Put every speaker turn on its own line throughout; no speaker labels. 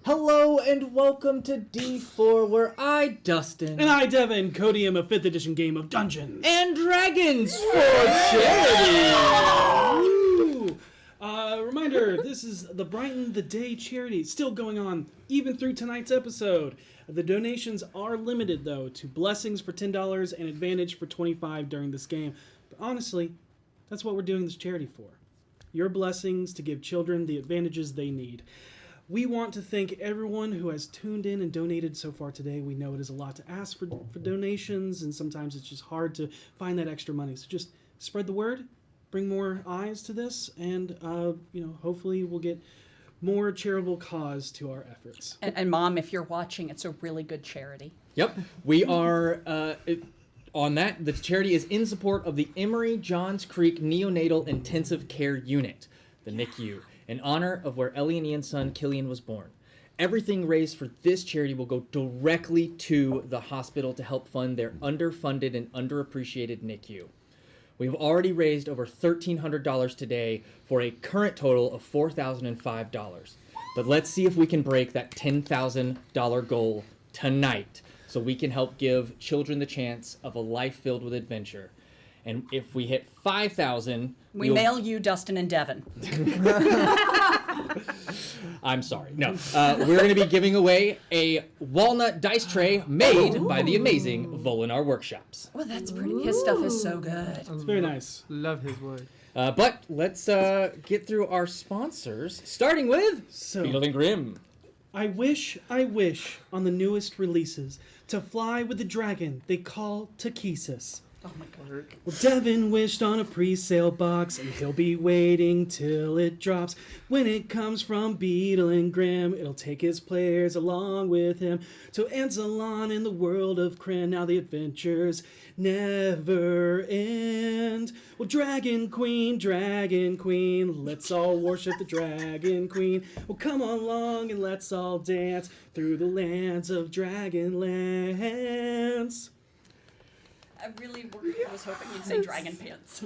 Hello and welcome to D4, where I, Dustin,
and I, Devin, codium a 5th edition game of Dungeons
and Dragons for charity.
Reminder, this is the Brighten the Day charity, still going on even through tonight's episode. The donations are limited, though, to blessings for $10 and advantage for $25 during this game. But honestly, that's what we're doing this charity for. Your blessings to give children the advantages they need. We want to thank everyone who has tuned in and donated so far today. We know it is a lot to ask for donations, and sometimes it's just hard to find that extra money. So just spread the word, bring more eyes to this, and hopefully we'll get more charitable cause to our efforts.
And Mom, if you're watching, it's a really good charity.
Yep, we are on that. The charity is in support of the Emory Johns Creek Neonatal Intensive Care Unit, the NICU, in honor of where Ellie and Ian's son, Killian, was born. Everything raised for this charity will go directly to the hospital to help fund their underfunded and underappreciated NICU. We've already raised over $1,300 today for a current total of $4,005. But let's see if we can break that $10,000 goal tonight so we can help give children the chance of a life filled with adventure. And if we hit 5,000...
We mail you, Dustin and Devin.
I'm sorry. No. We're going to be giving away a walnut dice tray made by the amazing Volinar Workshops.
Well, that's pretty. His stuff is so good.
It's very nice.
Love his wood.
But let's get through our sponsors, starting with Beetle and Grimm.
I wish on the newest releases to fly with the dragon they call Takesis.
Oh my God.
Well, Devin wished on a pre-sale box, and he'll be waiting till it drops. When it comes from Beetle and Grimm, it'll take his players along with him to Anzalon in the world of Kryn. Now the adventures never end. Well, Dragon Queen, let's all worship the Dragon Queen. Well, come along and let's all dance through the lands of Dragonlance.
I really was hoping you'd say Dragon Pants.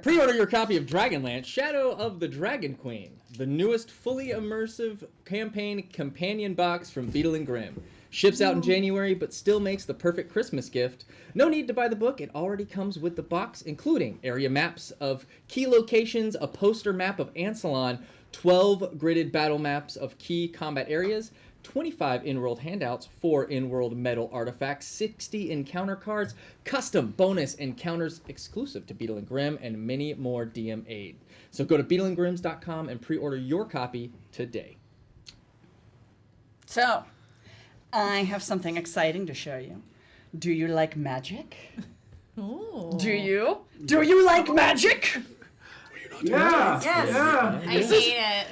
Pre-order your copy of Dragonlance, Shadow of the Dragon Queen, the newest fully immersive campaign companion box from Beetle and Grimm. Ships out in January, but still makes the perfect Christmas gift. No need to buy the book. It already comes with the box, including area maps of key locations, a poster map of Ansalon, 12 gridded battle maps of key combat areas, 25 in-world handouts, 4 in-world metal artifacts, 60 encounter cards, custom bonus encounters exclusive to Beetle and Grimm, and many more DM aid. So go to beetleandgrims.com and pre-order your copy today.
So, I have something exciting to show you. Do you like magic?
Ooh.
Do you? Do you like magic?
Yeah.
Yes.
Yeah.
I hate it.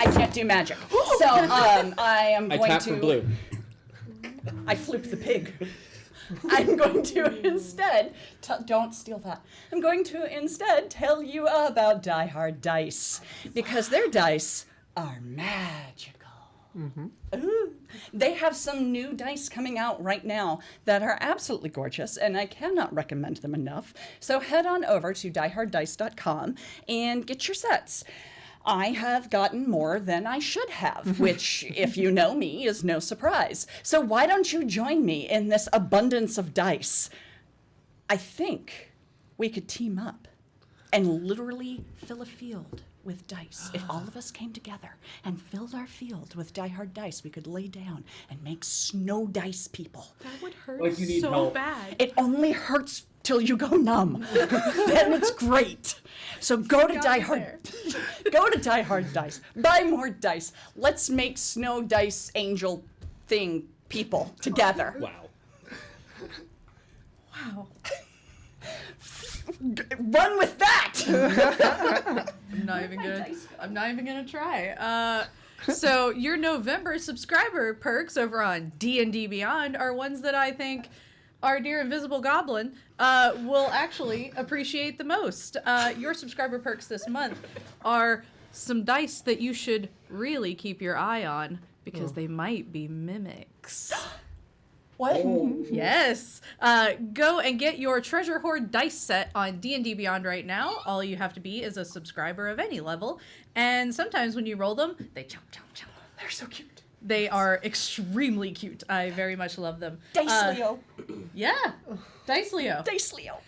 I can't do magic. So, I am going
I tap
to...
for blue.
I flipped the pig. I'm going to instead... don't steal that. I'm going to instead tell you about Die Hard Dice. Because their dice are magical. Mm-hmm. Ooh. They have some new dice coming out right now that are absolutely gorgeous, and I cannot recommend them enough. So head on over to dieharddice.com and get your sets. I have gotten more than I should have, which, if you know me, is no surprise. So why don't you join me in this abundance of dice? I think we could team up and literally fill a field with dice. If all of us came together and filled our field with Die Hard dice, we could lay down and make snow dice people.
That would hurt
Like you need
so
help.
bad.
It only hurts till you go numb. Then it's great. So go to Die Hard. Go to Die Hard Dice. Buy more dice. Let's make snow dice angel thing people together.
Wow.
Wow.
Run with that.
I'm not even gonna try. So your November subscriber perks over on D&D Beyond are ones that I think our dear Invisible Goblin will actually appreciate the most. Your subscriber perks this month are some dice that you should really keep your eye on because they might be mimics.
What?
Yes. Go and get your Treasure Hoard dice set on D&D Beyond right now. All you have to be is a subscriber of any level. And sometimes when you roll them, they chomp, chomp, chomp.
They're so cute.
They are extremely cute. I very much love them.
Dice Leo.
Yeah, Dice Leo.
Dice Leo.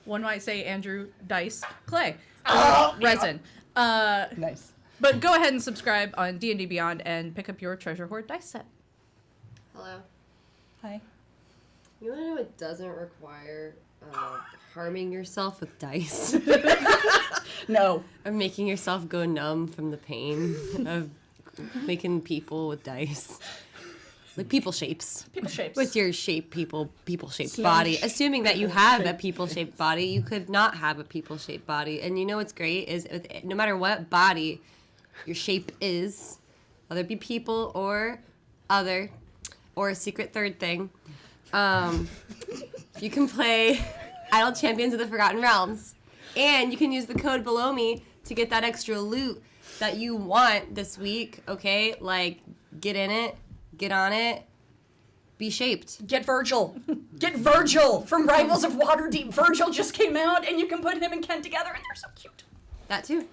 One might say Andrew Dice Clay.
Oh,
Resin.
Nice.
But go ahead and subscribe on D&D Beyond and pick up your Treasure Hoard dice set.
Hello.
Hi.
You want to know what doesn't require harming yourself with dice?
No.
Or making yourself go numb from the pain of making people with dice. Like people shapes.
People shapes.
With your people-shaped body. Assuming that you have a people-shaped body, you could not have a people-shaped body. And you know what's great is no matter what body your shape is, whether it be people or other, or a secret third thing, you can play Idle Champions of the Forgotten Realms. And you can use the code below me to get that extra loot that you want this week, okay? Like, get in it, get on it, be shaped.
Get Virgil. Get Virgil from Rivals of Waterdeep. Virgil just came out, and you can put him and Ken together, and they're so cute.
That too.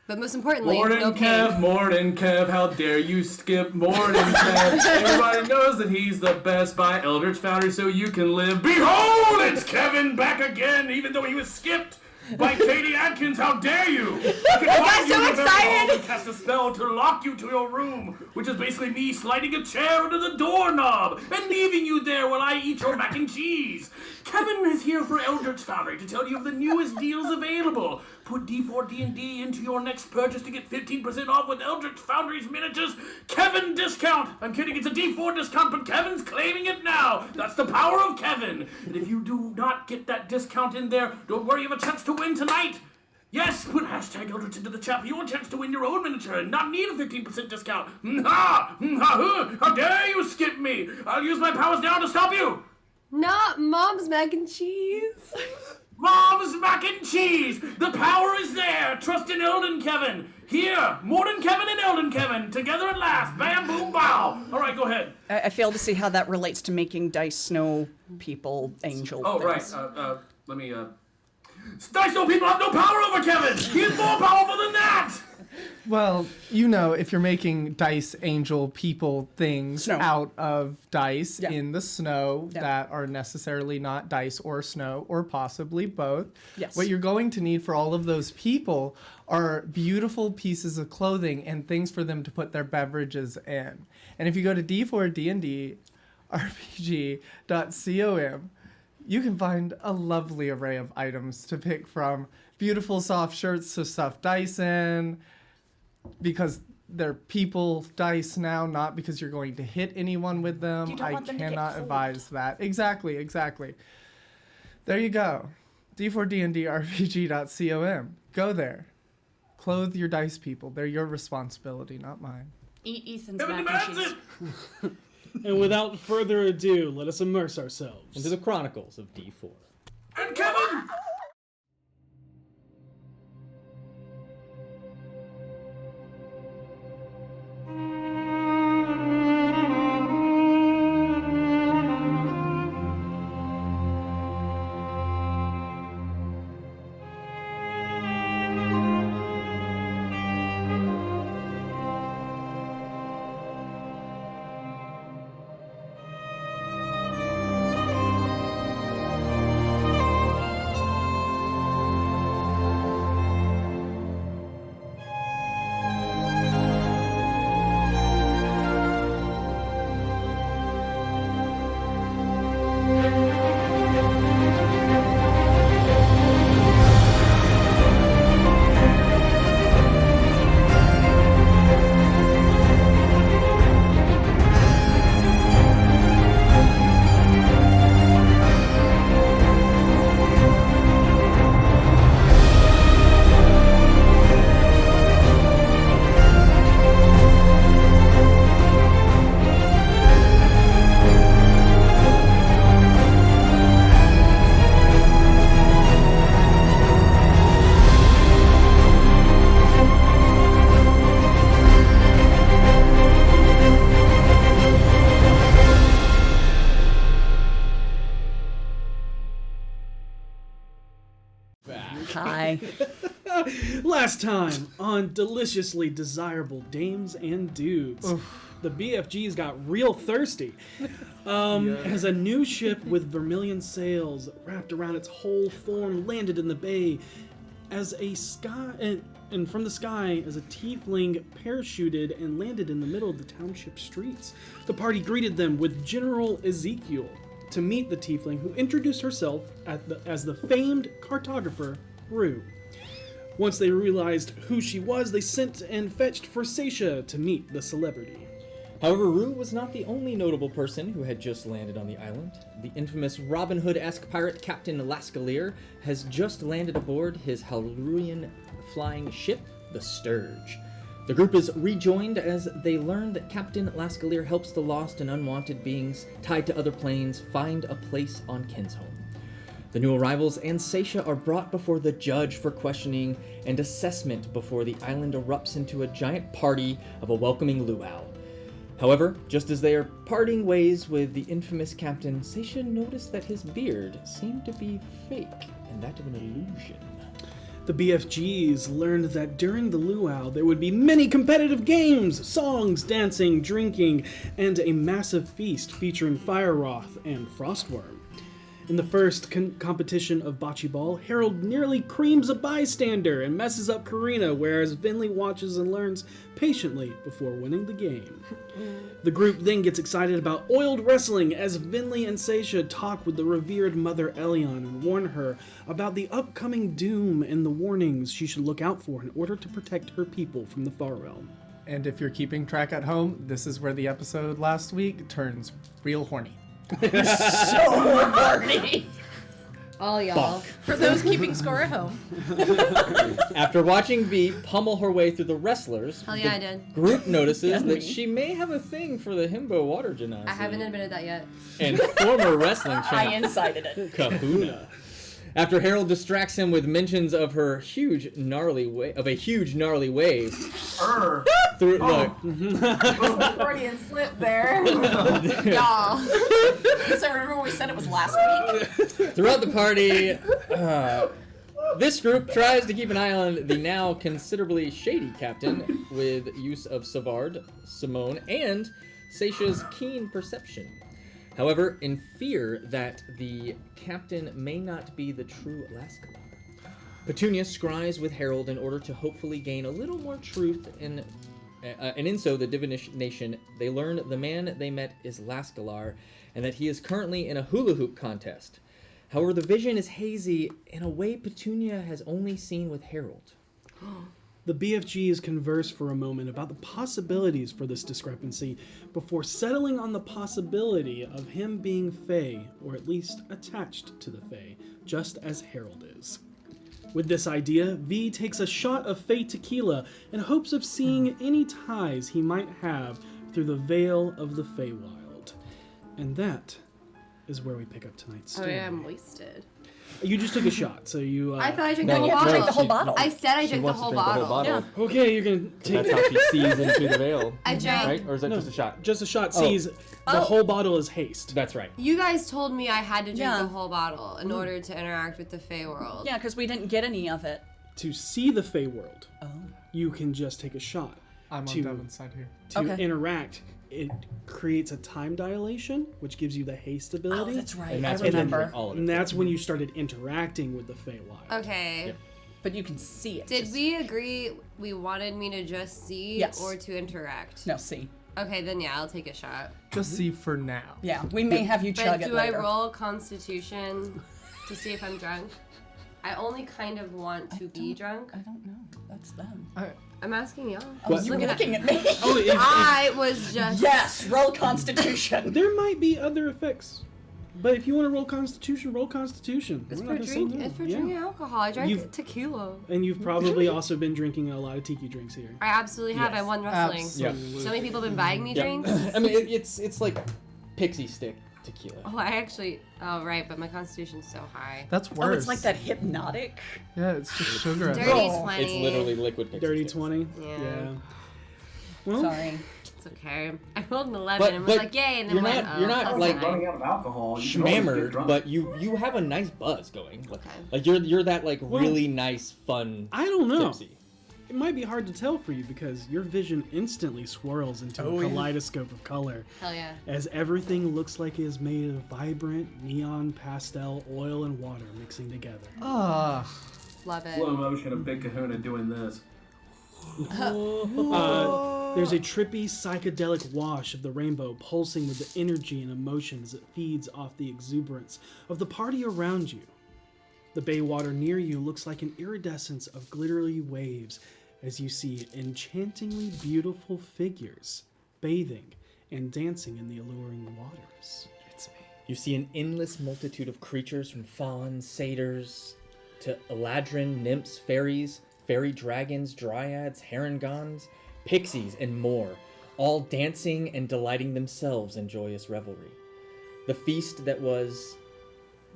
But most importantly,
Morning,
no pain.
Kev, how dare you skip Morning, Kev? Everybody knows that he's the best by Eldritch Foundry, so you can live. Behold, it's Kevin back again, even though he was skipped by Katie Atkins. How dare you? I
got so excited!
And cast a spell to lock you to your room, which is basically me sliding a chair under the doorknob and leaving you there while I eat your mac and cheese. Kevin is here for Eldritch Foundry to tell you of the newest deals available. Put D4 D&D into your next purchase to get 15% off with Eldritch Foundry's miniatures Kevin discount. I'm kidding, it's a D4 discount, but Kevin's claiming it now. That's the power of Kevin. And if you do not get that discount in there, don't worry, you have a chance to win tonight. Yes, put hashtag Eldritch into the chat for your chance to win your own miniature and not need a 15% discount. How dare you skip me? I'll use my powers now to stop you.
Not Mom's mac and cheese.
Mom's mac and cheese! The power is there! Trust in Elden Kevin! Here! Morning Kevin and Elden Kevin! Together at last! Bam, boom, bow! Alright, go ahead.
I fail to see how that relates to making dice snow people angel
Oh,
things.
right. Let me, Dice Snow people have no power over Kevin! He is more powerful than that!
Well, you know, if you're making dice angel people things
Snow.
out of dice
Yeah.
in the snow
Yeah.
that are necessarily not dice or snow, or possibly both,
Yes.
what you're going to need for all of those people are beautiful pieces of clothing and things for them to put their beverages in. And if you go to D4DND RPG.com, you can find a lovely array of items to pick from. Beautiful soft shirts to stuff dice in, because they're people dice now, not because you're going to hit anyone with them.
You don't
I
want them to get
cannot
cold.
advise that. Exactly. There you go. D4DNDRPG.com. Go there. Clothe your dice people. They're your responsibility, not mine.
Eat Ethan's
Kevin
mac and
demands
cheese.
it!
And without further ado, let us immerse ourselves.
Into the Chronicles of D4.
And Kevin!
Hi.
last time on Deliciously Desirable Dames and Dudes. The BFGs got real thirsty. As a new ship with vermilion sails wrapped around its whole form landed in the bay, as a sky and from the sky as a tiefling parachuted and landed in the middle of the township streets. The party greeted them with General Ezekiel to meet the tiefling, who introduced herself as the famed cartographer Rue. Once they realized who she was, they sent and fetched for Seisha to meet the celebrity.
However, Rue was not the only notable person who had just landed on the island. The infamous Robin Hood-esque pirate Captain Lascalier has just landed aboard his Halruian flying ship, the Sturge. The group is rejoined as they learn that Captain Lascalier helps the lost and unwanted beings tied to other planes find a place on Kinsholm. The new arrivals and Seisha are brought before the judge for questioning and assessment before the island erupts into a giant party of a welcoming luau. However, just as they are parting ways with the infamous captain, Seisha noticed that his beard seemed to be fake and that of an illusion.
The BFGs learned that during the luau there would be many competitive games, songs, dancing, drinking, and a massive feast featuring Fire Wrath and Frostworm. In the first competition of Bocce Ball, Harold nearly creams a bystander and messes up Karina, whereas Vinley watches and learns patiently before winning the game. The group then gets excited about oiled wrestling as Vinley and Seisha talk with the revered Mother Elion and warn her about the upcoming doom and the warnings she should look out for in order to protect her people from the Far Realm.
And if you're keeping track at home, this is where the episode last week turns real horny.
So horny.
All y'all.
For those keeping score at home.
After watching V pummel her way through the wrestlers,
Hell yeah,
the
I did.
group notices that she may have a thing for the himbo water genasi.
I haven't admitted that yet.
And former wrestling
I
champ
incited it.
Kahuna. After Harold distracts him with mentions of a huge gnarly wave through
Freudian slip there.
Y'all.
So remember we said it was last week?
throughout the party. This group tries to keep an eye on the now considerably shady captain with use of Savard, Simone, and Seisha's keen perception. However, in fear that the captain may not be the true Lascalier, Petunia scries with Harold in order to hopefully gain a little more truth, and in so the divination, they learn the man they met is Lascalier, and that he is currently in a hula hoop contest. However, the vision is hazy in a way Petunia has only seen with Harold.
The BFGs converse for a moment about the possibilities for this discrepancy before settling on the possibility of him being Fae, or at least attached to the Fae, just as Harold is. With this idea, V takes a shot of Fae tequila in hopes of seeing any ties he might have through the veil of the Feywild. And that is where we pick up tonight's
Oh
story.
yeah, I'm wasted.
You just took a shot, so you...
I thought I drank
No,
the whole
you
bottle.
drank the whole bottle.
I said I
She
drank the
wants to
whole
drink
bottle.
the whole bottle.
Yeah.
Okay, you're gonna take...
That's how she sees into the veil.
I drank.
Right? Or is that
No.
just a shot?
Just a shot
Oh.
sees the whole bottle is haste.
That's right.
You guys told me I had to drink
Yeah.
the whole bottle in order to interact with the Fey world.
Yeah, because we didn't get any of it.
To see the Feywild,
Oh.
you can just take a shot.
I'm on
To-
Devin's side here.
To
Okay.
interact, it creates a time dilation, which gives you the haste ability.
Oh, that's right.
And
I
that's when you
remember.
drink all of it.
And that's when you started interacting with the Feywild.
Okay.
Yep.
But you can see it.
Did
just-
we agree we wanted me to just see
Yes.
or to interact?
No, see.
Okay, then yeah, I'll take a shot.
Just see for now.
Yeah, we may have you chug
But
it
do I
later.
roll Constitution to see if I'm drunk? I only kind of want to be drunk.
I don't know. That's them.
I'm asking y'all.
Oh, you're looking at me.
Oh,
I was just.
Yes, roll Constitution.
there might be other effects. But if you want to roll Constitution, roll Constitution.
It's
We're
for
not gonna say
drinking.
no.
It's for
Yeah.
drinking alcohol. I drank
You've-
tequila.
And you've probably also been drinking a lot of tiki drinks here.
I absolutely have.
Yes.
I won wrestling.
Absolutely.
So many people have been buying me
Yeah.
drinks.
I mean, it's like pixie stick tequila.
Oh, I actually. Oh, right, but my constitution's so high.
That's
Oh,
worse.
it's like that hypnotic.
Yeah, it's just sugar. in
Dirty
it.
Oh,
20.
It's literally liquid pixie
Dirty
sticks.
20?
Yeah.
Well,
Sorry.
It's okay. I rolled an 11
But-
and was
but
like, yay, and then
you're
went,
not-
oh,
you're not,
that's
like,
fine.
running out of alcohol. You can always get
Schmammered,
drunk.
but you have a nice buzz going. Like,
Okay.
like you're that like really nice fun.
I don't know.
Tipsy.
it might be hard to tell for you because your vision instantly swirls into a kaleidoscope of color.
Hell yeah.
As everything looks like it is made of vibrant neon pastel oil and water mixing together.
Ah.
Love it.
Slow motion of Big Kahuna doing this.
There's a trippy psychedelic wash of the rainbow pulsing with the energy and emotion as it feeds off the exuberance of the party around you. The bay water near you looks like an iridescence of glittery waves as you see enchantingly beautiful figures bathing and dancing in the alluring waters.
It's me.
You see an endless multitude of creatures from fauns, satyrs, to eladrin, nymphs, fairies, fairy dragons, dryads, herongons, pixies, and more, all dancing and delighting themselves in joyous revelry. The feast that was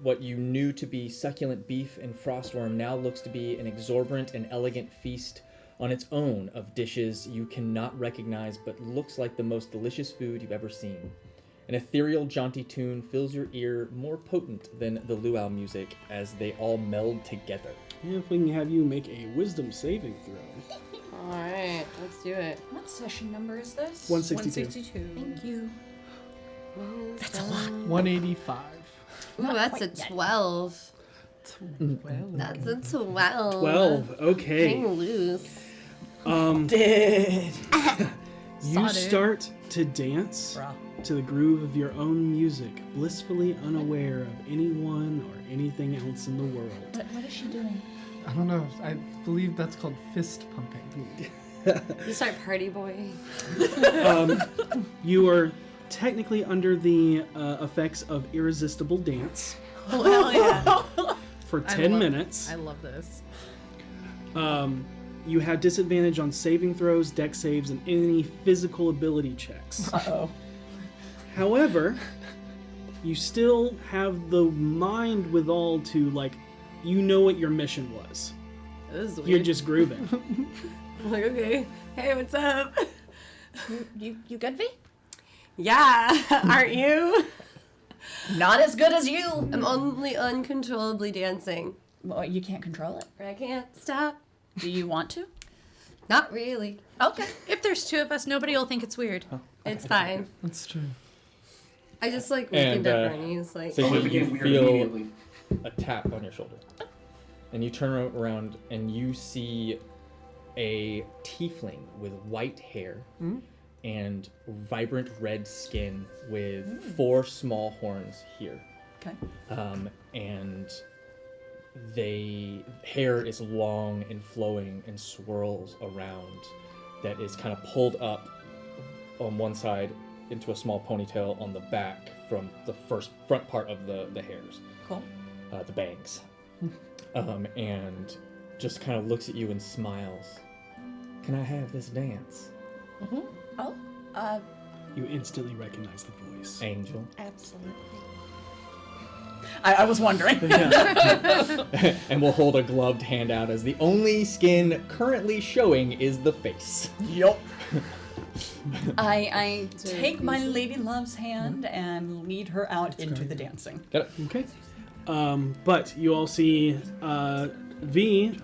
what you knew to be succulent beef and frostworm now looks to be an exorbitant and elegant feast on its own of dishes you cannot recognize but looks like the most delicious food you've ever seen. An ethereal, jaunty tune fills your ear more potent than the luau music as they all meld together.
If we can have you make a wisdom saving throw.
All right, let's do it.
What session number is this?
162.
162.
Thank you.
That's a lot.
185.
Ooh, that's a 12. That's a 12.
12. Okay.
Hang loose.
You
Saw, dude.
start to dance to the groove of your own music, blissfully unaware of anyone or anything else in the world.
What is she doing?
I don't know. I believe that's called fist pumping.
You start party boy.
You are technically under the effects of irresistible dance
Oh, hell yeah.
for
I
10
love-
minutes.
I love this.
You have disadvantage on saving throws, deck saves, and any physical ability checks.
Uh-oh.
However, you still have the mind withal to, like, you know what your mission was.
This is weird.
You're just grooving.
I'm like, okay. Hey, what's up?
You good, V?
Yeah, aren't you?
Not as good as you.
I'm only uncontrollably dancing.
Well, you can't control it.
I can't stop.
Do you want to?
Not really.
Okay.
If there's two of us, nobody will think it's weird.
It's fine.
That's true.
I just like
And,
weakened up Bernie's like.
so
Oh,
you
it became weird
feel
immediately.
a tap on your shoulder. And you turn around and you see a tiefling with white hair and vibrant red skin with 4 small horns here.
Okay.
And hair is long and flowing and swirls around that is kind of pulled up on one side into a small ponytail on the back from the front part of the hairs.
Cool.
The bangs. And just kind of looks at you and smiles. Can I have this dance?
Oh,
You instantly recognize the voice.
Angel.
absolutely. I was wondering.
And we'll hold a gloved hand out as the only skin currently showing is the face.
Yup. I take my lady love's hand and lead her out into the dancing.
Got it?
Okay. But you all see V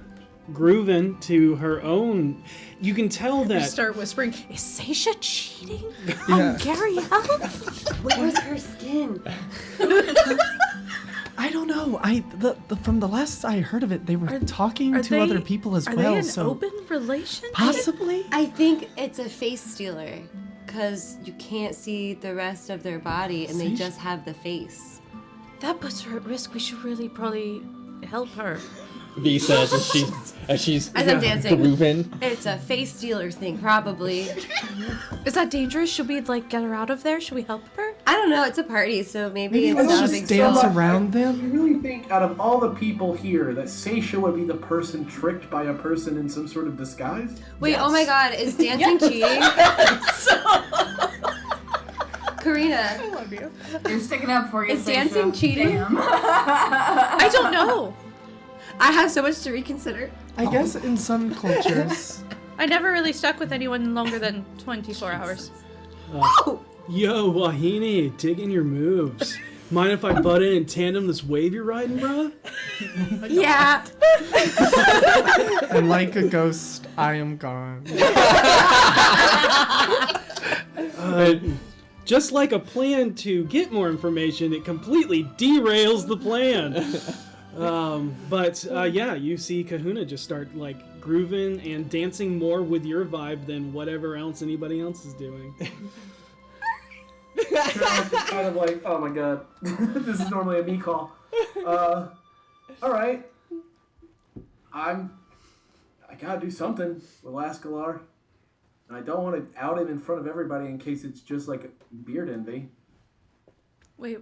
grooving to her own. You can tell
You
that
start whispering, is Seisha cheating
Yeah.
on Gariel?
Where's her skin?
I don't know. From the last I heard of it, they were talking
Are
to
they-
other people as
Are
well.
they in
So
open relationship?
possibly.
I think it's a face stealer, because you can't see the rest of their body and they
See?
just have the face.
That puts her at risk. We should probably help her.
V says as she's
As I'm dancing.
grooving.
It's a face stealer thing, probably.
Is that dangerous? Should we get her out of there? Should we help her?
I don't know. It's a party, so maybe
Maybe
it's
let's
not a
just
big
dance
deal.
around
You
them.
really think out of all the people here that Seisha would be the person tricked by a person in some sort of disguise?
Wait, oh my God, is dancing cheating? Karina,
You're sticking up for you.
is dancing cheating?
I don't know.
I have so much to reconsider.
I guess in some cultures.
I never really stuck with anyone longer than 24 hours.
Yo, Wahine, digging your moves. Mind if I butt in and tandem this wave you're riding, bruh?
Yeah.
And like a ghost, I am gone.
Just like a plan to get more information, it completely derails the plan. Yeah, you see Kahuna just start like grooving and dancing more with your vibe than whatever else anybody else is doing.
Kind of like, oh my god, this is normally a me call. All right, I gotta do something with Lascalar. I don't want to out him in front of everybody in case it's just like beard envy.
Wait,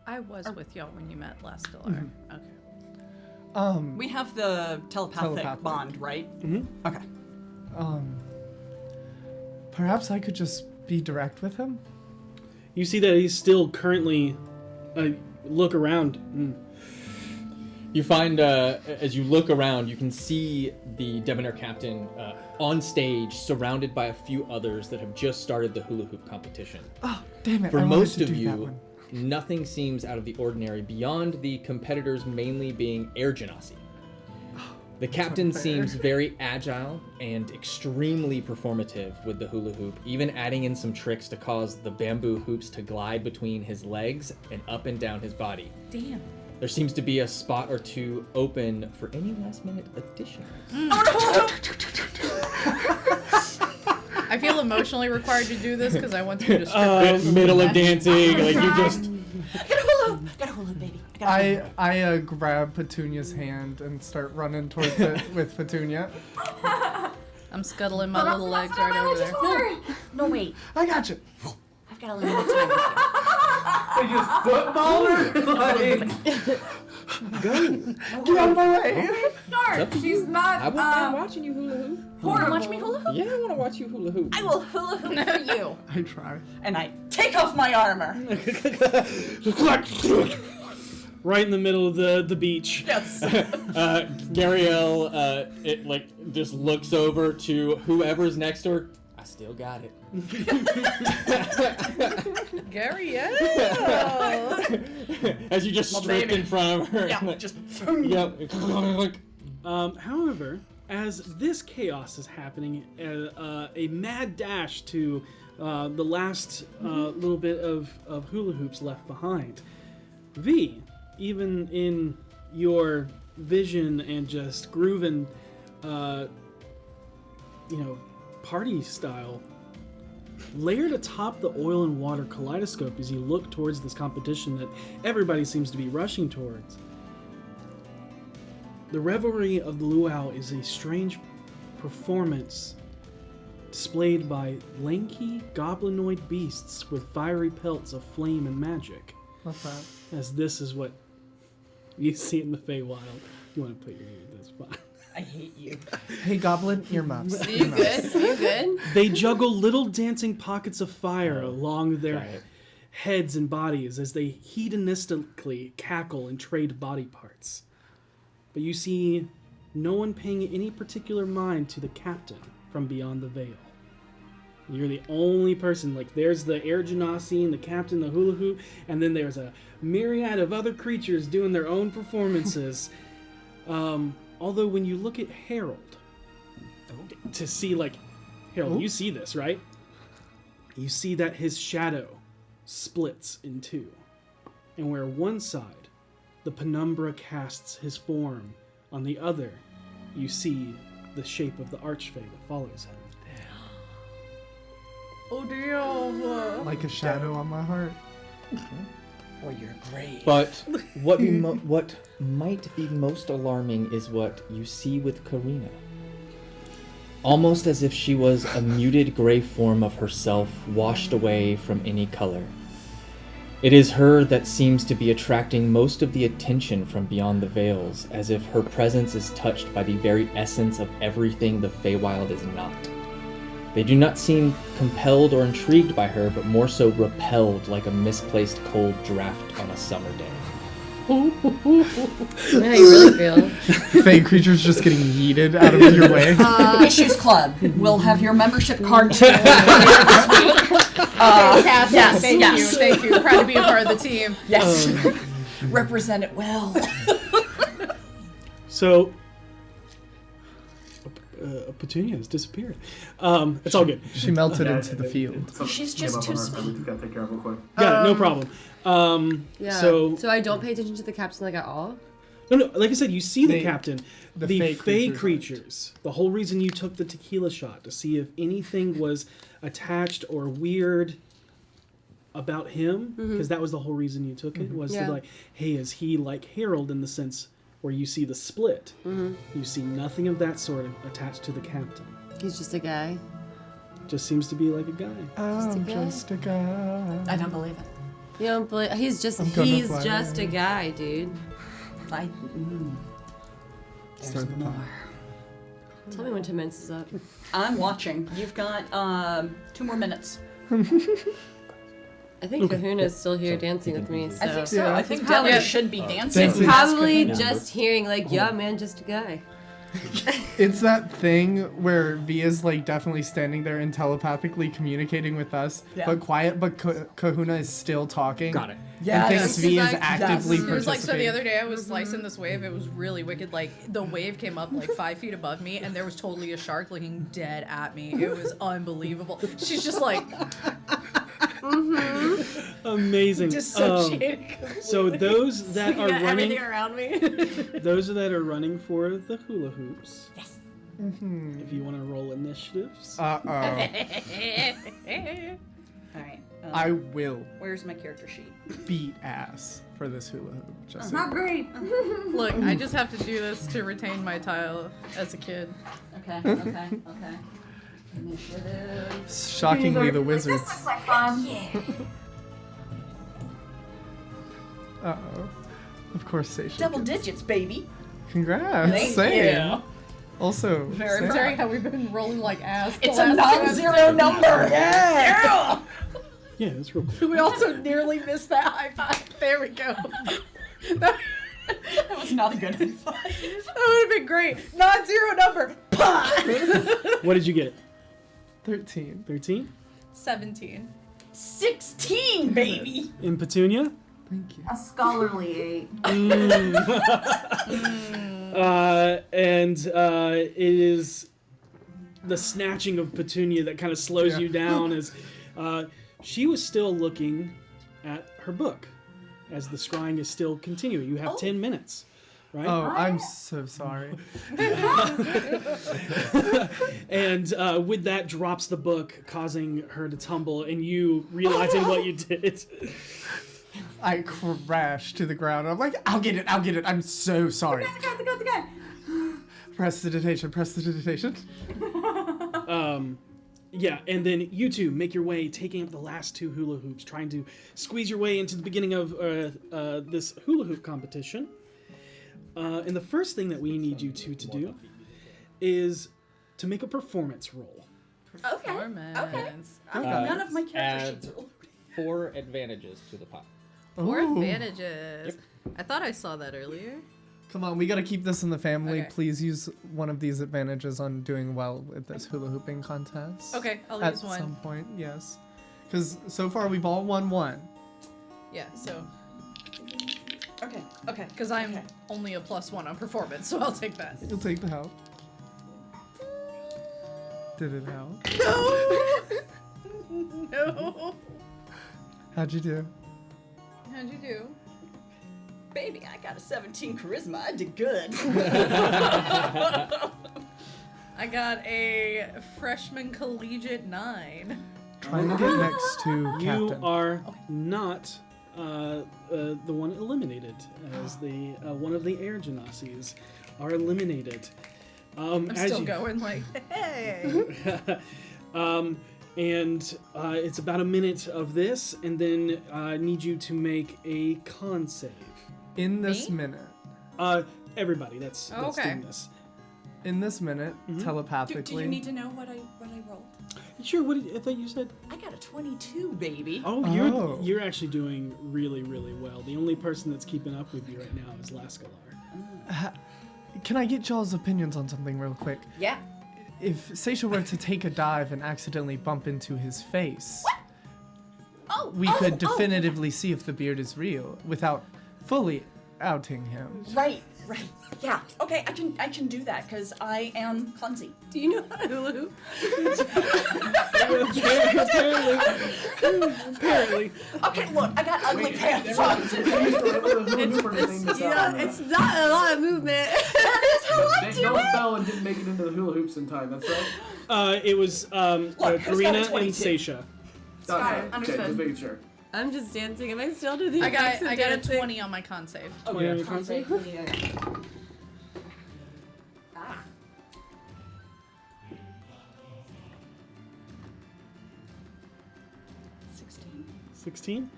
I was with y'all when you met Lascalar. Okay.
We have the telepathic bond, right?
Mm-hmm.
Okay.
Perhaps I could just be direct with him?
You see that he's still currently look around.
You find, as you look around, you can see the Debonair captain on stage, surrounded by a few others that have just started the hula hoop competition.
Oh, damn it.
For
I wanted
most
to
of
do that
you,
one.
nothing seems out of the ordinary beyond the competitors mainly being air genasi. The captain
unfair.
seems very agile and extremely performative with the hula hoop, even adding in some tricks to cause the bamboo hoops to glide between his legs and up and down his body.
Damn.
There seems to be a spot or two open for any last-minute additions.
I feel emotionally required to do this because I want you to strip away from
Middle
the
of
match.
dancing, like you just...
Get a hula, baby.
I grab Petunia's hand and start running towards it with Petunia.
I'm scuttling my little legs right over there.
No, wait.
I got you.
I've got a limited time with you.
They just football her? Like,
Go.
Get out of my way.
No, she's not.
I wouldn't mind watching you hula hoop.
You want to watch me hula hoop?
Yeah, I want to watch you hula hoop.
I will hula hoop for you.
I try.
And I take off my armor.
Right in the middle of the beach.
Yes.
Gariel, it like just looks over to whoever's next to her. I still got it.
Gary, yeah.
As you just strip in front of her.
Yeah,
like,
just.
yep.
However, as this chaos is happening, a mad dash to the last little bit of hula hoops left behind. V, even in your vision and just grooving, party style, layered atop the oil and water kaleidoscope as you look towards this competition that everybody seems to be rushing towards. The Revelry of the Luau is a strange performance displayed by lanky goblinoid beasts with fiery pelts of flame and magic.
What's that?
As this is what you see in the Feywild. You want to put your ear in this spot.
I hate you.
Hey, Goblin, earmuffs.
You good? You good?
They juggle little dancing pockets of fire along their
Got it.
heads and bodies as they hedonistically cackle and trade body parts. But you see no one paying any particular mind to the captain from beyond the veil. You're the only person. Like, there's the air genasi and the captain, the hula hoop, and then there's a myriad of other creatures doing their own performances. Although when you look at Harold, to see, like, Harold, you see this, right? You see that his shadow splits in two. And where one side, the penumbra casts his form, on the other, you see the shape of the archfey that follows him.
Oh dear.
Like a shadow on my heart.
Or your grave.
But what might be most alarming is what you see with Karina. Almost as if she was a muted gray form of herself washed away from any color. It is her that seems to be attracting most of the attention from beyond the veils, as if her presence is touched by the very essence of everything the Feywild is not. They do not seem compelled or intrigued by her, but more so repelled like a misplaced cold draft on a summer day.
Yeah, you really feel.
Fey creatures just getting yeeted out of your way.
Issues Club. We'll have your membership card too. This week.
Fantastic.
yes,
Thank
yes.
you. Thank you. Proud to be a part of the team.
Yes. Represent it well.
So, Petunia has disappeared. It's all good.
She melted into the field.
She's just too sweet.
We just gotta take care of real quick.
Yeah, no problem.
Yeah.
So
I don't pay attention to the captain like at all.
no, like I said, you see the captain.
the
The
fey
fey creatures. The whole reason you took the tequila shot to see if anything was attached or weird about him, because that was the whole reason you took it, was
Yeah.
to like, hey, is he like Harold in the sense where you see the split? You see nothing of that sort of attached to the captain.
He's just a guy.
Just seems to be like a guy.
I'm
guy.
just a guy.
I don't believe it.
You don't believe he's just
I'm gonna fly
a guy, dude.
There's
Start the
more.
Tell me when 10 minutes is up.
I'm watching. You've got 2 more minutes.
I think Kahuna's still here dancing with me. So.
I think so.
Yeah.
I think
Probably-
Delia should be dancing.
Dancing.
Probably just hearing like, yeah, man, just a guy.
It's that thing where Via's like definitely standing there and telepathically communicating with us,
Yeah.
but quiet. But Kahuna is still talking.
Got it.
And thinks
Yes.
Via's
Yes.
actively
It was like, so the
participating.
other day I was slicing this wave. It was really wicked. Like, the wave came up like 5 feet above me, and there was totally a shark looking dead at me. It was unbelievable. She's just like,
Amazing.
dissociated.
So those that are running,
around me.
those that are running for the hula hoops.
Yes.
If you want to roll initiatives,
Uh oh.
All right.
I will
Where's my character sheet?
beat ass for this hula hoop. Just
Not great.
Look, I just have to do this to retain my tile as a kid.
Okay. Initiative.
shockingly the
This
wizards.
looks like fun.
Uh oh. Of course, Seisha.
Double
gets-
digits, baby.
Congrats.
Thank
Same.
you.
Also,
Very
same.
Considering how we've been rolling like ass. the
It's a
last two
non-zero number. Yeah.
yeah, that's real cool.
We also nearly missed that high five. There we go. That
That was not a good high five.
would have been great. Non-zero number.
What did you get?
13.
13?
17.
16, baby.
In Petunia?
Thank you.
A scholarly 8.
It is the snatching of Petunia that kind of slows you down as she was still looking at her book as the scrying is still continuing. You have 10 minutes, right?
Oh, I'm so sorry.
And with that drops the book, causing her to tumble, and you realizing what you did.
I crash to the ground. I'm like, I'll get it. I'm so sorry.
The guy.
Prestidigitation.
Yeah, and then you two make your way, taking up the last 2 hula hoops, trying to squeeze your way into the beginning of this hula hoop competition. And the first thing that we need you two to do is to make a performance roll.
Okay.
Performance.
None of my character
add
sheets are loaded.
4 advantages to the pot.
4
Ooh.
advantages. I thought I saw that earlier.
Come on, we gotta keep this in the family.
Okay.
Please use one of these advantages on doing well with this hula hooping contest.
Okay, I'll
At
use one.
some point, yes. Because so far we've all won 1.
Yeah, so.
Okay.
Because I'm only a +1 on performance, so I'll take that.
You'll take the help. Did it help?
No.
How'd you do?
How'd you do?
Baby, I got a 17 charisma. I did good.
I got a freshman collegiate 9.
Trying to get next to
You
Captain.
are not the one eliminated, as the one of the air genasies are eliminated.
I'm still going like, hey.
It's about a minute of this, and then I need you to make a con save.
In this
Me?
minute.
Everybody, that's
Okay.
doing this.
In this minute,
Mhm.
telepathically.
do you need to know what I rolled?
Sure. What did, I thought you said?
I got a 22, baby.
Oh,
Oh.
you're actually doing really, really well. The only person that's keeping up with you right now is Lascalar.
Can I get y'all's opinions on something real quick?
Yeah.
If Seisha were to take a dive and accidentally bump into his face, we could definitively see if the beard is real without fully outing him.
Right. Yeah. Okay, I can do that because I am clumsy.
Do you know how to hula hoop?
Apparently.
Okay, look, I got ugly pants on.
It's not a lot of movement.
That is how I do
Noah
it.
fell and didn't make it into the hula hoops in time. That's right.
It was
who's got a
Karina and
22?
Seisha.
Okay,
understood.
just making sure.
I'm just dancing. Am I still doing the
I got
effects of
I got a
dancing?
20 on my con save.
Oh, yeah.
Can't say.
Ah.
16.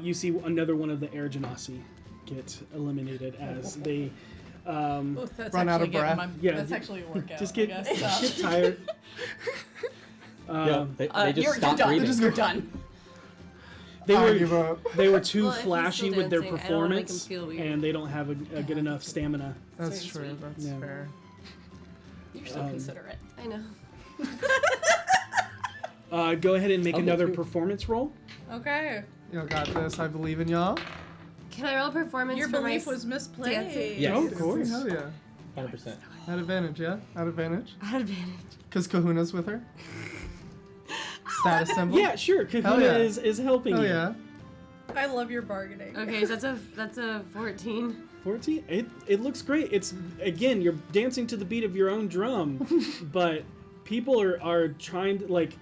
You see another one of the air genasi get eliminated as they
Ooh, that's
Run out
actually
of
getting
breath.
my,
Yeah,
that's actually a workout.
just
I
get
guess.
tired.
Yeah, they just
You're
stop
done.
breathing.
You're done.
They
I
were
give up.
they were too
Well, if he's
flashy
still
with their
dancing, I don't wanna make him
performance,
feel weird.
and they don't have a good enough stamina.
That's
Sweet,
true.
sweet.
That's
Yeah.
fair.
You're so considerate.
I know.
Go ahead and make
Okay,
another
sure.
performance roll.
Okay.
Y'all got this. I believe in y'all.
Can I roll performance
Your
for my
belief was misplaced.
dancing?
Yes.
Oh, of course.
Hell yeah.
100%.
At advantage, yeah? At advantage.
I had advantage.
Because Kahuna's with her. Status symbol.
Yeah, sure. Kahuna
yeah.
is helping
Oh
you.
yeah.
I love your bargaining.
Okay, so that's a 14.
14. It looks great. It's again, you're dancing to the beat of your own drum, but people are trying to like.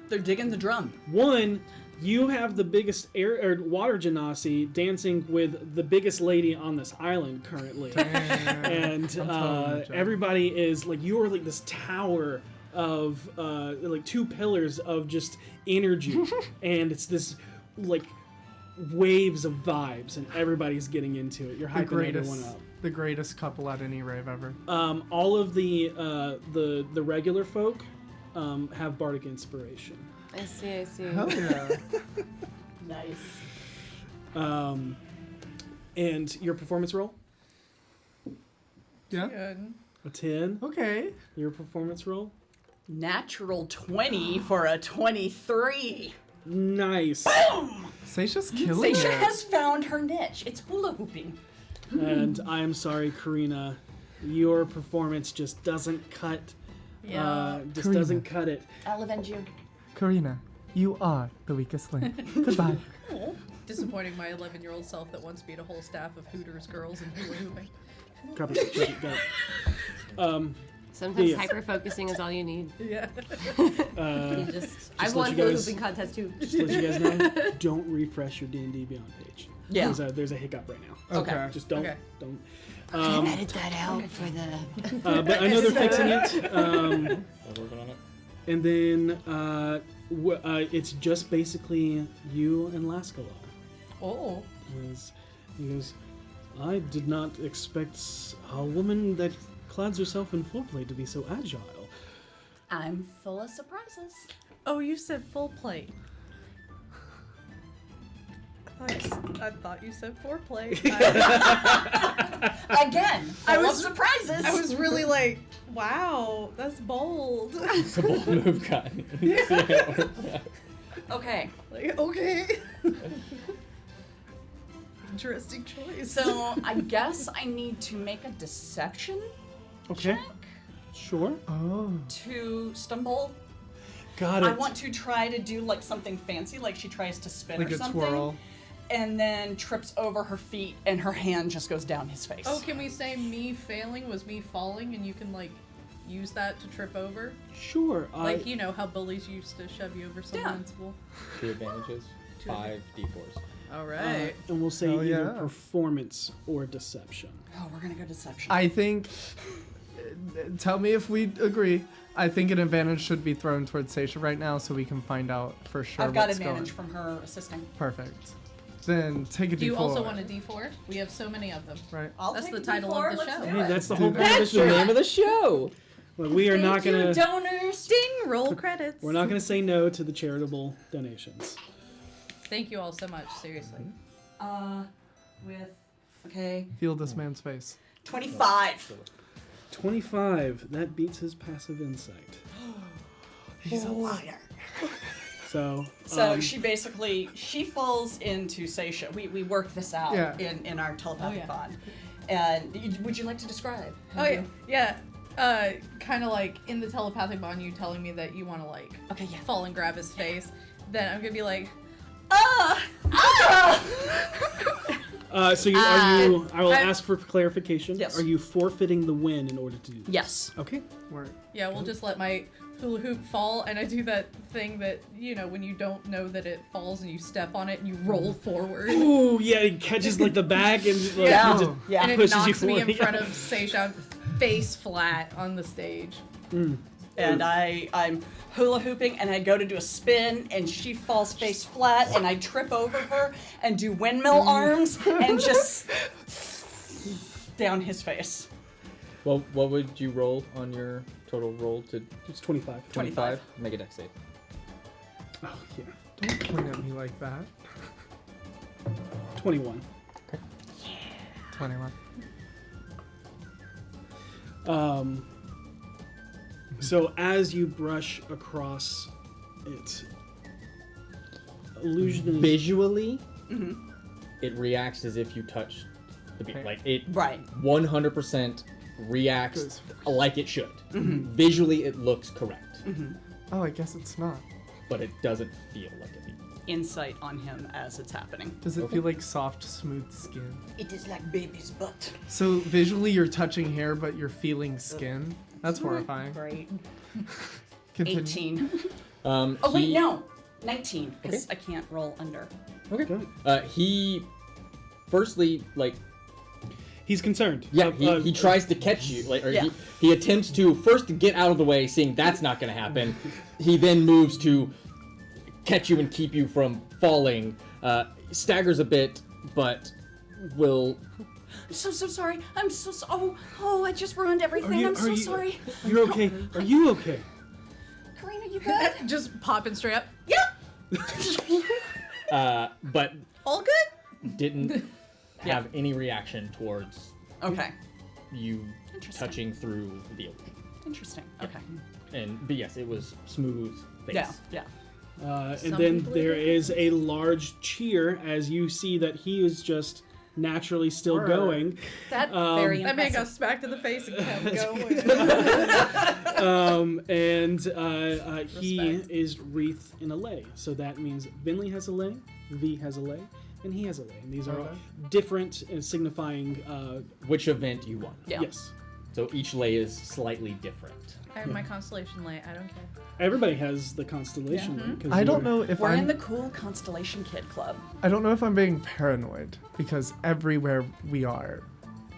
They're digging the drum.
One, you have the biggest air or water genasi dancing with the biggest lady on this island currently, and
totally jealous.
everybody is like you are like this tower of like two pillars of just energy, and it's this like waves of vibes, and everybody's getting into it. You're
The
hyping everyone
greatest,
up.
the greatest couple at any rave ever.
All of the regular folk have bardic inspiration.
I see.
Hell yeah.
Nice.
And your performance roll?
Yeah.
Good.
A 10.
Okay.
Your performance roll?
Natural 20 for a 23.
Nice.
Seisha's killing
Seisha
it.
has found her niche. It's hula hooping.
And I'm sorry, Karina. Your performance just doesn't cut.
Yeah.
Just doesn't cut it.
I'll avenge you.
Karina, you are the weakest link. Goodbye.
Disappointing my 11-year-old self that once beat a whole staff of Hooters girls in hula hooping.
Copy. Go.
Sometimes
Yeah.
hyper focusing is all you need.
Yeah.
You just I
let
won
you
hula
guys-
hooping contest too.
Just to let you guys know, don't refresh your D&D Beyond page.
Yeah.
There's a hiccup right now.
Okay.
Just don't.
Okay.
Don't.
Edit that out for the.
But I know they're fixing it.
We're working on it.
And then it's just basically you and Lascalo.
Oh.
He goes, I did not expect a woman that clads herself in full plate to be so agile.
I'm full of surprises.
Oh, you said full plate. I thought you said foreplay.
Again,
I
full
was-
of surprises.
I was really like, wow, that's bold.
It's a bold move, guy.
Okay,
Like, okay. Interesting choice.
so I guess I need to make a deception
Okay.
check
Sure.
Oh.
to stumble.
Got it.
I want to try to do like something fancy, like she tries to spin
Like
or
a
something,
twirl.
and then trips over her feet, and her hand just goes down his face.
Oh, can we say me failing was me falling, and you can like use that to trip over?
Sure.
Like you know how bullies used to shove you over someone
Yeah.
in school.
2 advantages, 5 d4s.
All right.
and we'll say
Oh,
either
yeah.
performance or deception.
Oh, we're gonna go deception.
I think. Tell me if we agree. I think an advantage should be thrown towards Seisha right now, so we can find out for sure.
I've got
what's
advantage
going.
from her assisting.
Perfect. Then take a
Do you
D4.
also want a D4? We have so many of them.
Right.
I'll
That's
take
the
a
title of
D4,
the
let's
show.
do
Hey,
it.
that's the whole point of
That's
the
the
show.
name of the show!
Look, we are not
Thank you,
gonna.
donors.
Ding! Roll credits.
We're not gonna say no to the charitable donations.
Thank you all so much. Seriously.
With okay,
Feel this man's face.
25.
25. That beats his passive insight.
He's a liar.
So
she basically falls into Seisha. We work this out in our telepathic bond. And would you like to describe?
Yeah. Kind of like in the telepathic bond, you telling me that you want to like fall and grab his face. Then I'm gonna be like,
So I will ask for clarification.
Yes.
Are you forfeiting the win in order to do this?
Yes.
Okay.
yeah, we'll just let my hula hoop fall, and I do that thing that, you know, when you don't know that it falls and you step on it and you roll forward.
Ooh, yeah, it catches like the back and like,
Yeah.
just
Yeah.
And it
pushes you
knocks me in
forward.
front of Seisha face flat on the stage.
And I'm hula hooping, and I go to do a spin, and she falls face flat, and I trip over her and do windmill arms and just down his face.
Well, what would you roll on your total roll to
It's 25.
25.
Make a dex save.
Oh, yeah.
Don't point at me like that.
21.
21.
So as you brush across it, illusion is
Visually, it reacts as if you touched the beat. Like it
Right.
100% reacts like it should. Visually, it looks correct,
Oh, I guess it's not.
but it doesn't feel like it.
Insight on him as it's happening.
Does it feel like soft, smooth skin?
It is like baby's butt.
So visually you're touching hair, but you're feeling skin? That's horrifying.
Great.
Continue.
18.
Oh
Oh, wait, no. 19, because I can't roll under.
Okay. He, firstly, like,
he's concerned.
yeah, he tries to catch you, like, or
Yeah.
he attempts to first get out of the way, seeing that's not going to happen. He then moves to catch you and keep you from falling. Staggers a bit, but will.
I'm so sorry. I'm so sorry. Oh, I just ruined everything. I'm so sorry.
You're okay. Are you okay?
Karina, you good?
Just popping straight up.
But
All good?
didn't have any reaction towards
Okay.
you
Interesting.
touching through the illusion.
Interesting. Okay.
But yes, it was smooth face.
Yeah.
And
Some
then
people
there
are
is a large cheer as you see that he is just naturally still going.
That very
That man
impressive.
got smacked in the face and kept going.
He
Respect.
is wreathed in a lei. So that means Vinley has a lei, V has a lei, and he has a lei. And these are all different and signifying,
Which event you want.
Yeah.
yes.
So each lay is slightly different.
I have my constellation light. I don't care.
Everybody has the constellation lei, 'cause
I don't
you're-
know if
We're in
I'm
the cool Constellation Kid Club.
I don't know if I'm being paranoid because everywhere we are,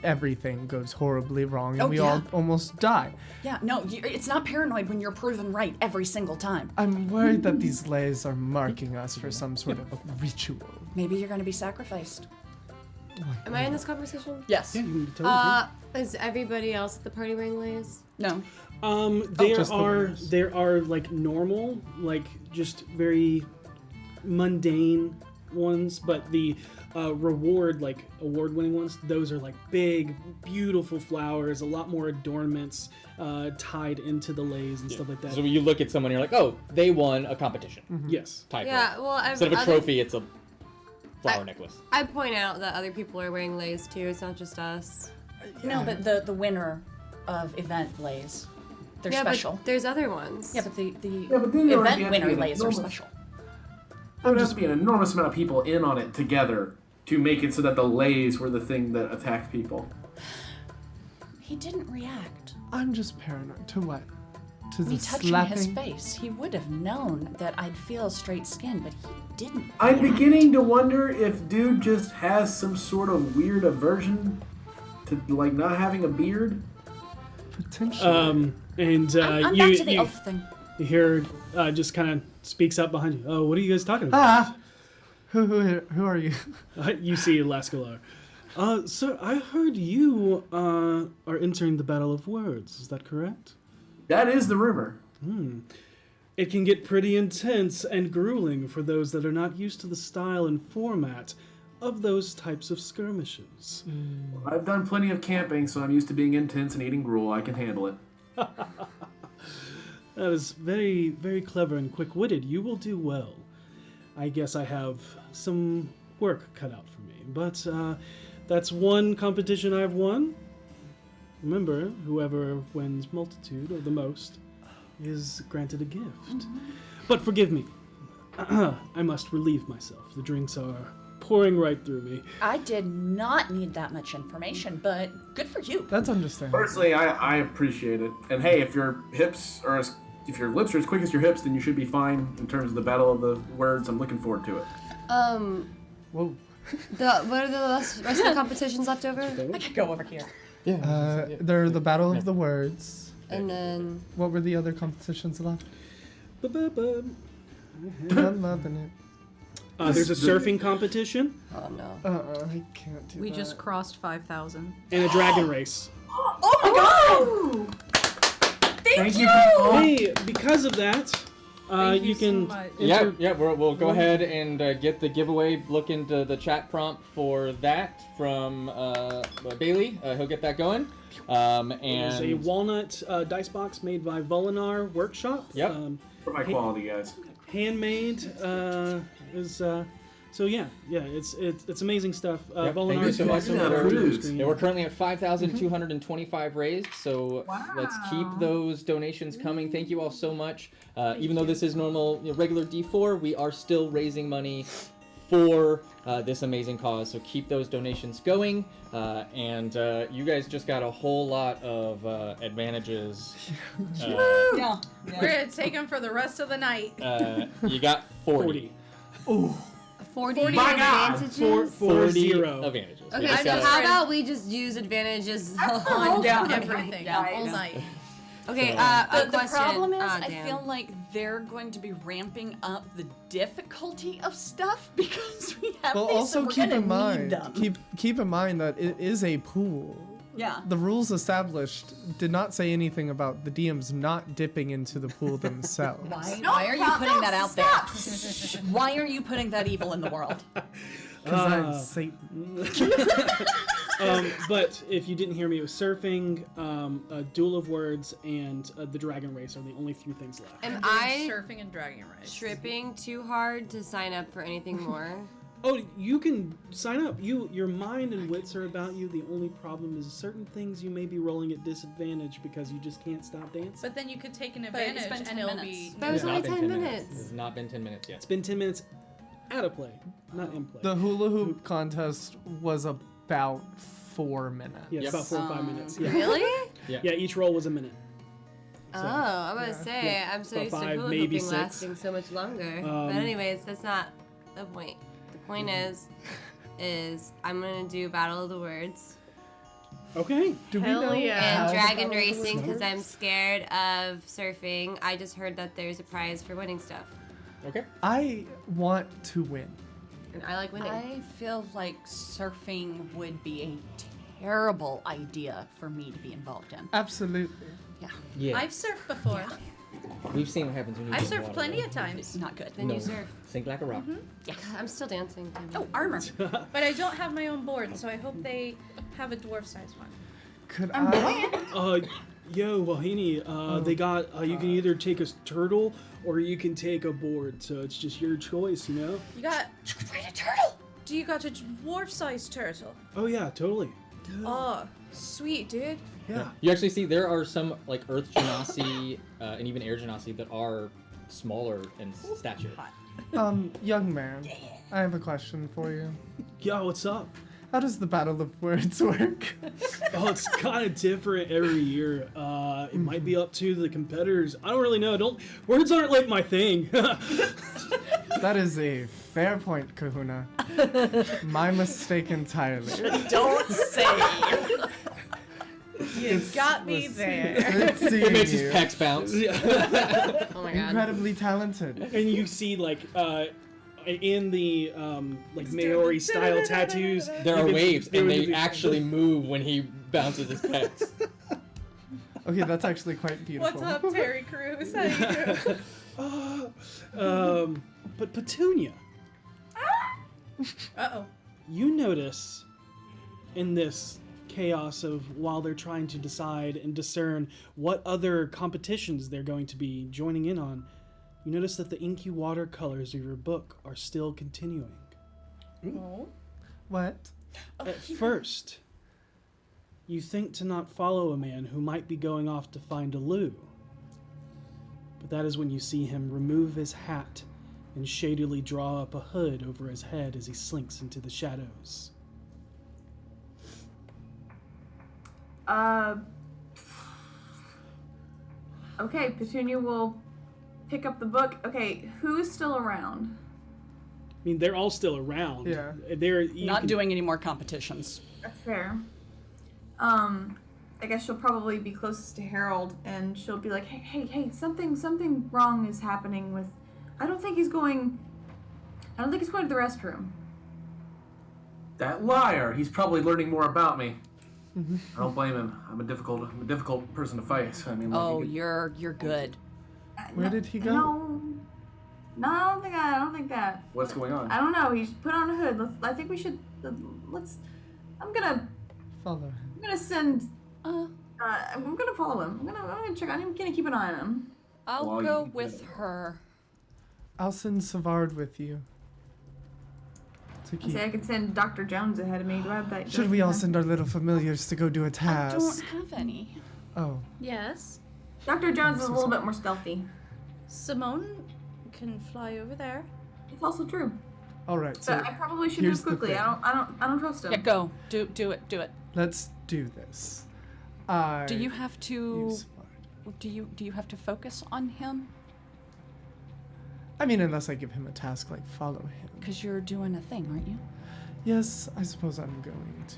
everything goes horribly wrong and
Oh,
we
yeah.
all almost die.
Yeah, no, it's not paranoid when you're proven right every single time.
I'm worried that these lays are marking us for some sort of ritual.
Maybe you're going to be sacrificed.
Am I in this conversation?
Yes.
Yeah, you can totally
Is everybody else at the party wearing lays?
No.
There
just the
are
winners.
like normal, like just very mundane ones, but the award-winning ones, those are like big, beautiful flowers, a lot more adornments tied into the leis and stuff like that.
So you look at someone and you're like, oh, they won a competition.
Yes.
Type
Yeah,
of.
well,
Instead of a trophy, it's a flower necklace.
I point out that other people are wearing lays too. It's not just us.
No, but the winner of event lays, they're
yeah,
special.
but there's other ones.
Yeah, but the
but then there would
event
have to
winner
be an
lays are
enormous-
special.
There would have to be an enormous amount of people in on it together to make it so that the lays were the thing that attacked people.
He didn't react.
I'm just paranoid. To what? To
Me
the
touching
slapping?
his face, he would have known that I'd feel straight skin, but he didn't.
I'm beginning to wonder if dude just has some sort of weird aversion to like not having a beard.
Potentially.
And
I'm
you,
back to the
you,
elf thing.
you hear just kind of speaks up behind you. Oh, what are you guys talking about?
Who are you?
You see Lascalar. Sir, I heard you are entering the Battle of Words. Is that correct?
That is the rumor.
It can get pretty intense and grueling for those that are not used to the style and format of those types of skirmishes.
I've done plenty of camping, so I'm used to being intense and eating gruel. I can handle it.
That is very, very clever and quick-witted. You will do well. I guess I have some work cut out for me, but that's one competition I've won. Remember, whoever wins multitude or the most is granted a gift. But forgive me, I must relieve myself. The drinks are pouring right through me.
I did not need that much information, but good for you.
That's understandable.
Personally, I appreciate it. And hey, if your lips are as quick as your hips, then you should be fine in terms of the battle of the words. I'm looking forward to it.
Whoa.
What are the rest of the competitions left over?
I could go over here.
They're the Battle of the Words.
And then
What were the other competitions left?
Ba-ba-ba.
I'm loving it.
There's a surfing competition
oh no.
I can't do
We
that.
just crossed 5,000.
and a dragon race.
Oh my god! Thank you!
Hey, because of that,
Thank
you
you
can.
so much.
We'll go ahead and get the giveaway. Look into the chat prompt for that from Bailey. He'll get that going.
It's a
And
walnut dice box made by Volinar Workshop.
Yep.
For my quality, guys.
Handmade. So yeah, it's amazing stuff.
Yep, thank
Volinar
you so much.
Yeah, produce.
yeah, we're currently at 5,225 raised, so let's keep those donations coming. Thank you all so much. Even though this is normal, regular D4, we are still raising money for this amazing cause. So keep those donations going, and you guys just got a whole lot of advantages.
Yeah.
We're gonna take them for the rest of the night.
You got 40.
40
My God.
advantages?
40.
advantages.
Okay,
Just
so
gotta-
how about we just use advantages
On
Yeah.
everything,
Yeah.
all night.
Okay,
So-
a
The
question.
problem is,
Ah,
I
damn.
feel like they're going to be ramping up the difficulty of stuff because we have
Well,
these,
also
so we're
keep
gonna
in
need
mind,
them.
keep in mind that it is a pool.
Yeah.
The rules established did not say anything about the DMs not dipping into the pool themselves.
Why are you putting that out there? Why are you putting that evil in the world?
Because I'm Satan.
But if you didn't hear me, it was surfing, a Duel of Words, and the Dragon Race are the only three things left.
Am I
Surfing and dragging rides.
tripping too hard to sign up for anything more?
Oh, you can sign up. Your mind and wits are about you. The only problem is certain things you may be rolling at disadvantage because you just can't stop dancing.
But then you could take an
But
advantage
it's been
and
10
it'll
minutes.
be.
That was
It's
only
not been
10
It
minutes.
has not been 10 minutes yet.
It's been 10 minutes out of play, not in play.
The hula hoop contest was about 4 minutes.
Yeah, it's
Yep.
about 4 or 5 minutes. Yeah.
Really?
Yeah, each roll was a minute.
Oh, I'm gonna say,
yeah.
I'm so
About
used to
5,
hula
maybe
hooping
6.
lasting so much longer. But anyways, that's not the point. The point is I'm gonna do Battle of the Words
Okay.
Do we
Hell
know
yeah.
and
how
Dragon
the battle
Racing because
works?
I'm scared of surfing. I just heard that there's a prize for winning stuff,
Okay.
I want to win.
and I like winning.
I feel like surfing would be a terrible idea for me to be involved in.
Absolutely.
Yeah.
I've surfed before.
We've seen what happens when you
I've
get in
surfed
water,
plenty
though.
of times.
It's not good.
Then
No.
you surf.
Sink like a rock.
I'm still dancing. damn it.
Oh, armor.
But I don't have my own board, so I hope they have a dwarf-sized one.
Could I?
Yo, Wahini, they got, you can either take a turtle or you can take a board, so it's just your choice, you know?
You got.
Wait, a turtle.
Do you got a dwarf-sized turtle?
Oh, yeah, totally.
Oh, sweet, dude.
Yeah.
You actually see there are some like Earth Genasi and even Air Genasi that are smaller in stature.
Young man, I have a question for you.
Yo, what's up?
How does the Battle of Words work?
Oh, it's kind of different every year. It might be up to the competitors. I don't really know. Words aren't like my thing.
That is a fair point, Kahuna. My mistake entirely.
Don't say.
You got me there.
Good seeing
It makes
you.
his pecs bounce.
Oh my god.
Incredibly talented.
And you see, like, in the like Maori style tattoos,
There
you
are
can-
waves,
there
and
would
they
be-
actually move when he bounces his pecs.
Okay, that's actually quite beautiful.
What's up, Terry Crews? How you doing?
But Petunia,
Uh-oh.
you notice in this chaos of while they're trying to decide and discern what other competitions they're going to be joining in on, you notice that the inky watercolors of your book are still continuing.
Oh.
What?
At first, you think to not follow a man who might be going off to find a loo. But that is when you see him remove his hat and shadily draw up a hood over his head as he slinks into the shadows.
Okay, Petunia will pick up the book. Okay, who's still around?
I mean, they're all still around.
Yeah.
Not doing any more competitions.
That's fair. I guess she'll probably be closest to Harold, and she'll be like, hey, something wrong is happening with... I don't think he's going to the restroom.
That liar. He's probably learning more about me. I don't blame him. I'm a difficult person to fight. I mean, like,
Oh, you're good.
Where did he go?
No, I don't think that.
what's going on?
I don't know. He's put on a hood. I think we should. I'm gonna
Follow him.
send. I'm gonna follow him. I'm gonna check on him. I'm gonna keep an eye on him.
I'll
Well,
go
you-
with her.
I'll send Savard with you. To
I
keep.
say I could send Dr. Jones ahead of me. Do I have that?
Should we all send our little familiars to go do a
I
task?
don't have any.
Oh,
Yes.
Dr. Jones is a
so
little
sorry.
bit more stealthy.
Simone can fly over there.
It's also true.
all right. So
But I probably should
here's
move
the
quickly.
thing.
I don't trust him.
Yeah, go. Do it.
let's do this.
Do you have to?
Use Savard.
Do you have to focus on him?
I mean, unless I give him a task like follow him.
Because you're doing a thing, aren't you?
Yes, I suppose I'm going to.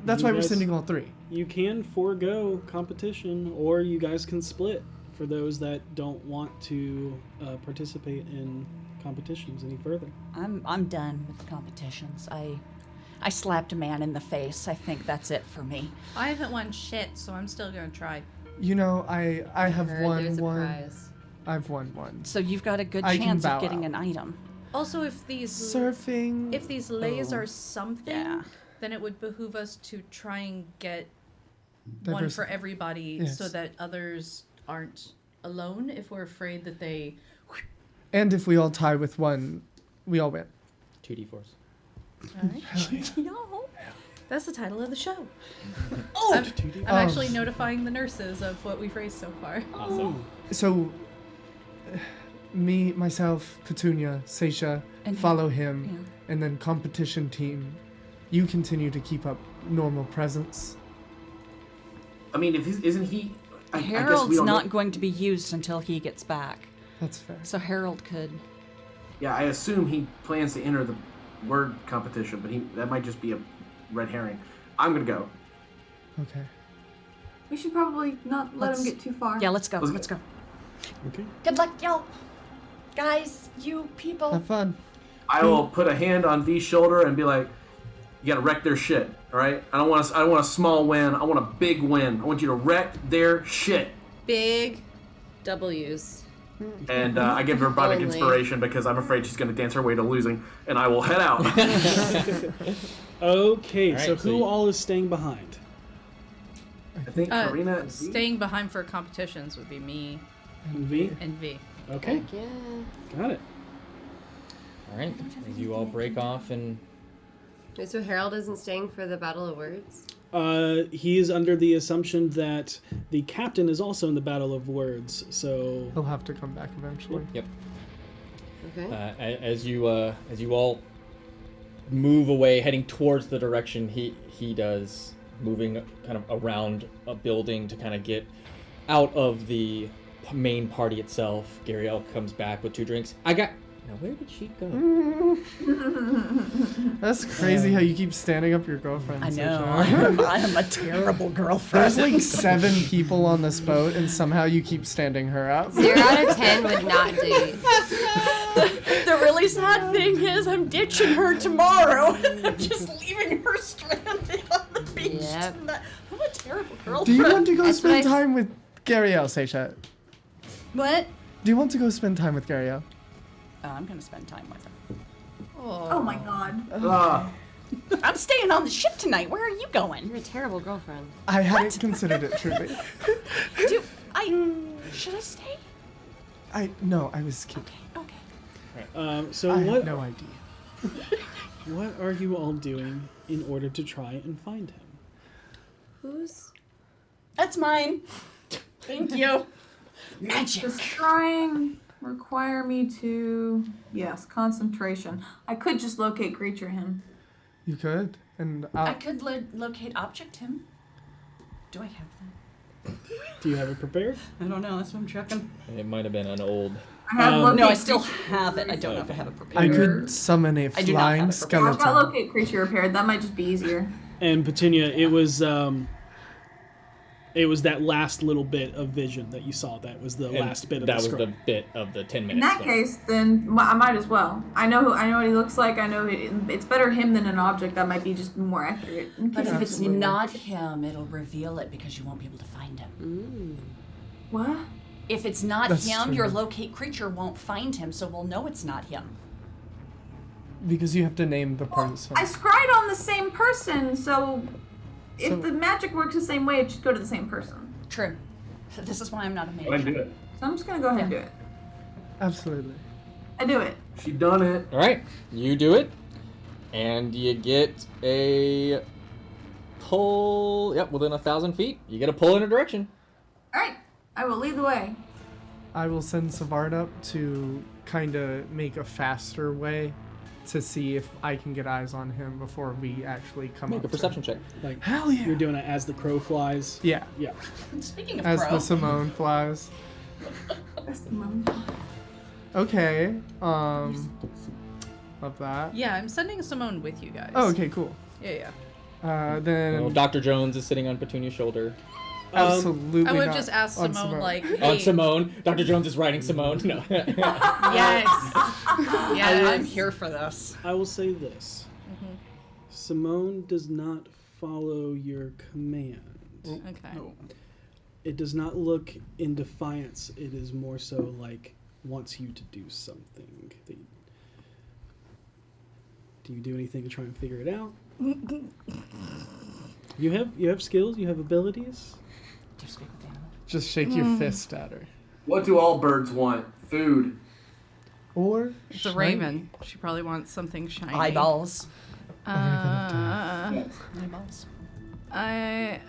That's
You
why we're
guys-
sending all three.
You can forego competition, or you guys can split for those that don't want to participate in competitions any further.
I'm done with the competitions. I slapped a man in the face. I think that's it for me.
I haven't won shit, so I'm still gonna try.
You know, I have
Heard
won
there's a
one.
prize.
I've won one.
So you've got a good
I can
chance
bow
of getting
out.
an item.
Also, if these
Surfing.
lays
Oh.
are something,
Yeah.
then it would behoove us to try and get one
Diverse-
for everybody, so
Yes.
that others aren't alone. If we're afraid that they
And if we all tie with one, we all win.
2d4s.
No. That's the title of the show.
Oh,
I'm actually notifying the nurses of what we've raised so far.
Awesome.
So, me, myself, Petunia, Seisha,
And
follow him,
yeah.
and then competition team. You continue to keep up normal presence.
I mean, if isn't he? I guess we
Harold's
don't
not
know.
going to be used until he gets back.
That's fair.
So Harold could.
Yeah, I assume he plans to enter the word competition, but that might just be a red herring. I'm gonna go.
Okay.
We should probably not let him
Let's-
get too far.
Yeah, let's go.
Let's
Let's go.
okay.
Good luck, y'all. Guys, you people.
Have fun.
I will put a hand on V's shoulder and be like, "You gotta wreck their shit, all right? I don't want a small win. I want a big win. I want you to wreck their shit."
Big W's.
And I give her bardic
Only.
inspiration because I'm afraid she's gonna dance her way to losing, and I will head out.
Okay,
All
so
right, so
who
you-
all is staying behind?
I think Karina and V.
Staying behind for competitions would be me
And V?
and V.
Okay,
Yeah.
got it.
All right. As you all break off and
Wait, so Harold isn't staying for the Battle of Words?
He is under the assumption that the captain is also in the Battle of Words, so
He'll have to come back eventually.
yep.
Okay.
As you all move away, heading towards the direction he does, moving kind of around a building to kind of get out of the main party itself. Gariel comes back with 2 drinks. Now where did she go?
That's crazy how you keep standing up your girlfriend.
I know.
Seisha.
I am a terrible girlfriend.
There's like 7 people on this boat, and somehow you keep standing her up.
0 out of 10 would not date.
The really sad thing is, I'm ditching her tomorrow, and I'm just leaving her stranded on the beach
Yep.
tonight. I'm a terrible girlfriend.
Do you want to go
That's
spend
what I-
time with Gariel, Seisha?
What?
Do you want to go spend time with Gariel?
I'm gonna spend time with her.
Oh my god.
Ah,
I'm staying on the ship tonight. Where are you going?
You're a terrible girlfriend.
I hadn't considered it truly.
Should I stay?
No, I was kidding.
Okay.
So
I
what?
have no idea.
What are you all doing in order to try and find him?
Who's?
That's mine. Thank you. Magic.
Does scrying require me to... Yes, concentration. I could just locate creature him.
You could, and
I could locate object him. Do I have that?
Do you have it prepared?
I don't know. That's what I'm checking.
It might have been an old.
I have locate
No, I still
creature-
have it. I don't know if I have it prepared.
I could summon a
I do not have
flying
it prepared.
I've got
skeleton.
locate creature repaired. That might just be easier.
And Petunia, it was that last little bit of vision that you saw. That was the last bit of
that
the
was
scroll.
the bit of the 10 minutes.
In that
so.
case, then I might as well. I know what he looks like. I know it's better him than an object. That might be just more accurate.
But if it's
Absolutely.
not him, it'll reveal it because you won't be able to find him.
What?
If it's not
That's
him,
true.
your locate creature won't find him, so we'll know it's not him.
Because you have to name the person.
I scried on the same person, so if
So-
the magic works the same way, it should go to the same person.
True. This is why I'm not a
Go ahead and
mage.
do it.
So I'm just gonna go ahead and do it.
Absolutely.
I do it.
She done it.
All right, you do it, and you get a pull. Yep, within 1,000 feet, you get a pull in a direction.
All right. I will lead the way.
I will send Savard up to kind of make a faster way to see if I can get eyes on him before we actually come
Make
up
a perception check.
Like,
Hell yeah.
you're doing it as the crow flies.
Yeah,
Yeah.
Speaking of
as
pro,
the Simone flies.
That's the moment.
Okay. Love that.
Yeah, I'm sending Simone with you guys.
Oh, okay, cool.
Yeah.
Then
Well, Dr. Jones is sitting on Petunia's shoulder.
absolutely
I would
not
just ask
on
Simone, like,
On
hey,
Simone. Dr. Jones is riding Simone. No.
yes.
I'm
Yes.
here for this.
I will say this. Simone does not follow your command.
Okay.
It does not look in defiance. It is more so like wants you to do something. Do you do anything to try and figure it out? You have skills. You have abilities.
Do you speak with animals?
just shake your fist at her.
What do all birds want? Food.
Or
It's a raven. She probably wants something shiny.
Eyeballs.
Uh,
Eyeballs.
I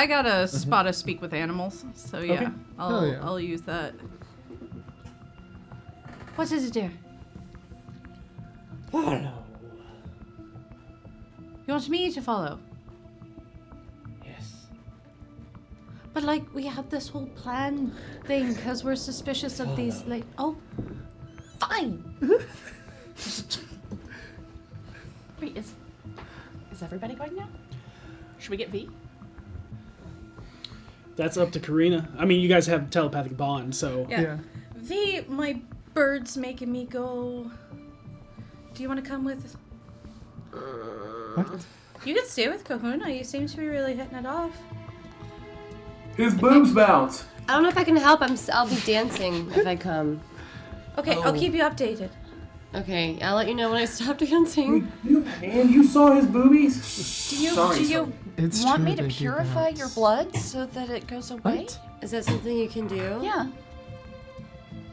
got a spot of speak with animals, so yeah,
Okay.
I'll
yeah.
I'll use that. What is it, dear?
Follow.
You want me to follow?
Yes.
But like we had this whole plan thing because we're suspicious of these. Like, oh, fine.
Wait, is everybody going now? Should we get V?
That's up to Karina. I mean, you guys have telepathic bond, so
Yeah. V, my bird's making me go. Do you want to come with?
What?
You can stay with Kahuna. You seem to be really hitting it off.
His boobs bounce.
I don't know if I can help. I'll be dancing if I come.
Okay, I'll keep you updated.
Okay, I'll let you know when I stop dancing.
And you saw his boobies?
Do you
Sorry.
It's
want
true,
me to
they do
purify
bounce.
your blood so that it goes away?
What?
Is that something you can do?
Yeah.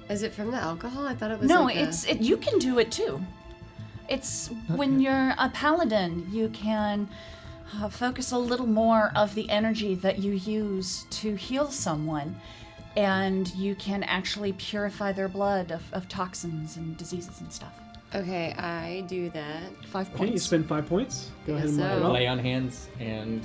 Is it from the alcohol? I thought it was.
No,
like
you can do it too. It's when you're a paladin, you can focus a little more of the energy that you use to heal someone, and you can actually purify their blood of toxins and diseases and stuff.
Okay, I do that.
5
okay, you
points.
spend 5 points. Go ahead and mark
so-
it off.
Lay on hands and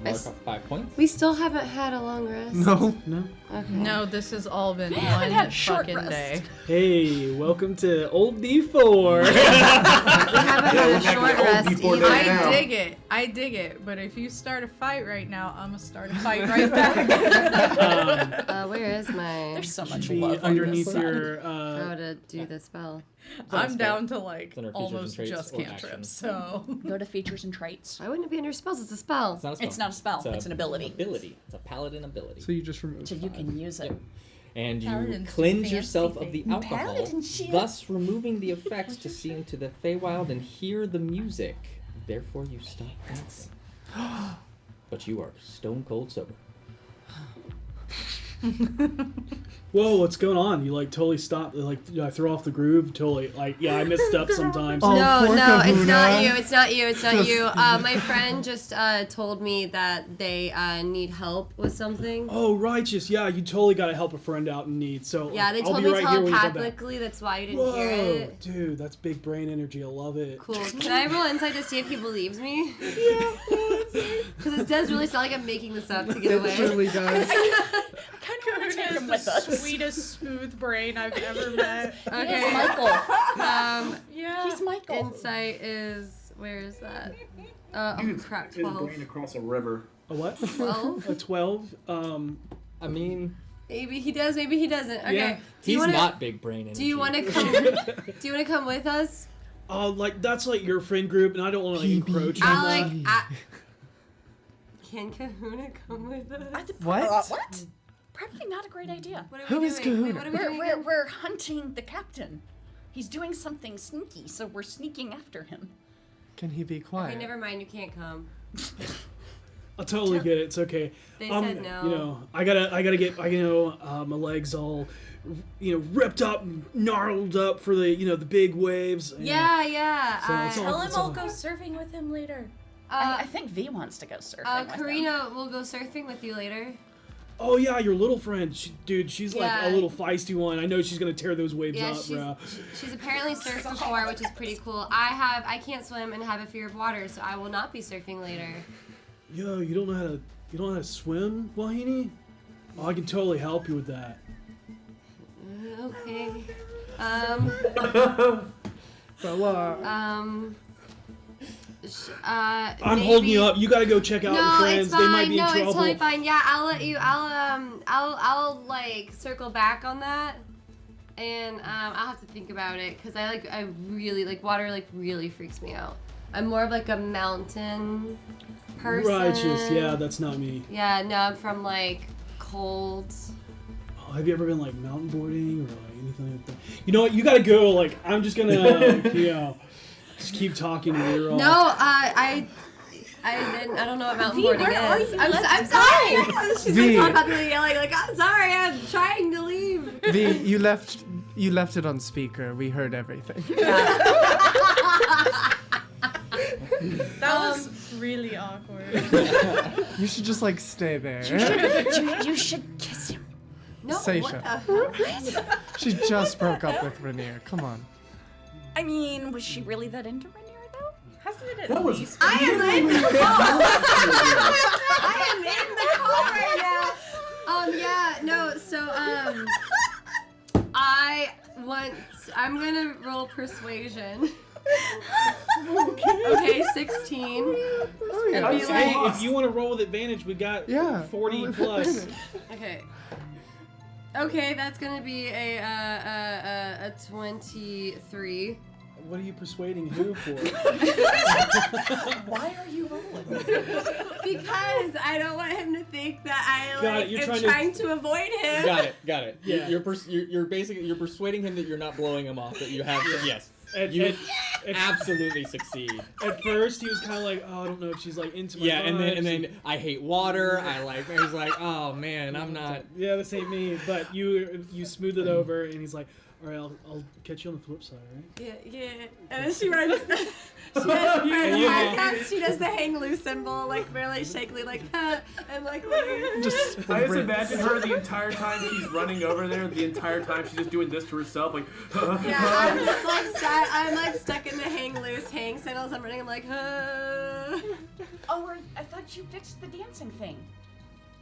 mark
s-
off 5 points.
We still haven't had a long rest.
No.
No.
Okay.
No, this has all been
haven't
one
had a short
fucking
rest.
day.
Hey, welcome to Old D4.
We haven't had a short rest
before
either.
that. Now.
I dig it. But if you start a fight right now, I'm gonna start a fight right back.
Where is my?
There's so much
Be
love on
underneath
this side.
your
How to do the spell?
I'm down to like
It's under features and
almost
traits
just
or
cantrips.
actions.
So
Go to features and traits.
Why wouldn't it be under spells? It's a spell.
It's not a spell.
It's not a spell. It's an ability.
Ability. It's a paladin ability.
So you just remove.
So you can use it.
And you
Paladins do
cleanse
fancy
yourself of the
things.
alcohol,
Paladin shit.
thus removing the effects to see into the Feywild and hear the music. Therefore, you stop dancing. But you are stone cold sober.
Whoa, what's going on? You like totally stop, like I throw off the groove, totally. Like, yeah, I messed up sometimes.
Oh,
No,
poor
no, it's
Kahuna.
not you. It's not you. It's not
Just-
you. My friend just told me that they need help with something.
Oh, righteous. Yeah, you totally got to help a friend out in need. So
Yeah, they
I'll
told
be
me
right here when you come back.
telepathically. That's why you didn't
Whoa,
hear it.
dude, that's big brain energy. I love it.
Cool. Can I roll insight to see if he believes me? Yeah. Because it does really sound like I'm making this up to get
It
away.
really does.
Kahuna take him
the
with us.
sweetest smooth brain I've ever met.
He's
Okay.
Michael.
Yeah.
He's Michael.
Insight is where is that? Oh crap,
His
12.
brain across a river.
A what?
12.
A 12?
I mean,
Maybe he does. Maybe he doesn't. Okay.
Yeah.
Do
he's
you wanna,
not big brain energy.
Do you want to come? Do you want to come with us?
Like, that's like your friend group, and I don't want to like, encroach on
I'll
that.
Can Kahuna come with us?
What?
What? Probably not a great idea.
What are
Who
we
is
doing? Wait,
Kahuna?
what are we doing?
We're hunting the captain. He's doing something sneaky, so we're sneaking after him.
Can he be quiet?
Okay, never mind. You can't come.
I'll totally get it. It's okay.
They said no.
You know, I gotta get, my legs all, ripped up, gnarled up for the, the big waves.
Yeah.
So it's all-
Tell him
it's
I'll
all-
go surfing with him later.
I think V wants to go surfing with him.
Karina will go surfing with you later.
Oh yeah, your little friend, she's like
Yeah.
a little feisty one. I know she's gonna tear those waves
Yeah,
up, bro.
she's apparently surfed before, which is pretty cool. I can't swim and have a fear of water, so I will not be surfing later.
Yo, you don't know how to swim, Wahini? Oh, I can totally help you with that.
Okay.
I'm holding you up. You gotta go check out your
No,
friends.
it's fine.
They might be
No,
in trouble.
it's totally fine. Yeah, I'll let you. I'll like circle back on that, and I'll have to think about it because I really like water. Like really freaks me out. I'm more of like a mountain person.
Righteous, yeah, that's not me.
Yeah, no, I'm from like cold.
Oh, have you ever been like mountain boarding or like anything like that? You know what? You gotta go. Like, I'm just gonna, just keep talking to you.
No, I didn't. I don't know what mountain boarding
where are
is.
you?
I'm
Let's
sorry. She's
V.
like talking about the yelling. Like I'm sorry. I'm trying to leave.
V, you left it on speaker. We heard everything.
That was really awkward.
You should just like stay there.
You should kiss him.
No,
Seisha.
what the hell?
She just broke up with Rainier. Come on.
I mean, was she really that into Rainier, though?
Hasn't it
That
at
was-
least
I am in the call. I am in the call right now. Yeah, no, so I'm gonna roll persuasion. Okay, 16. And
I
be
would say
like,
if you want to roll with advantage, we got
Yeah.
40 plus.
okay. Okay, that's gonna be a 23.
What are you persuading who for?
Why are you rolling?
Because I don't want him to think that I
Got it,
like
you're
am
trying to-
trying to avoid him.
Got it.
Yeah.
You're basically you're persuading him that you're not blowing him off. That you have to, yes.
And-
You
and-
absolutely succeed.
At first, he was kind of like, oh, I don't know if she's like into my
Yeah, and
vibes.
then I hate water. He's like, oh man, I'm not.
Yeah, this ain't me. But you smooth it over, and he's like, all right, I'll catch you on the flip side, right?
Yeah. And then she runs. She does podcast. She does the hang loose symbol, like really shakily, like and like leaves.
Just
I just
sprints.
imagine her the entire time she's running over there. The entire time she's just doing this to herself, like.
Yeah, I'm just like I'm like stuck in the hang loose hang signals. I'm running. I'm like,
Oh, I thought you fixed the dancing thing.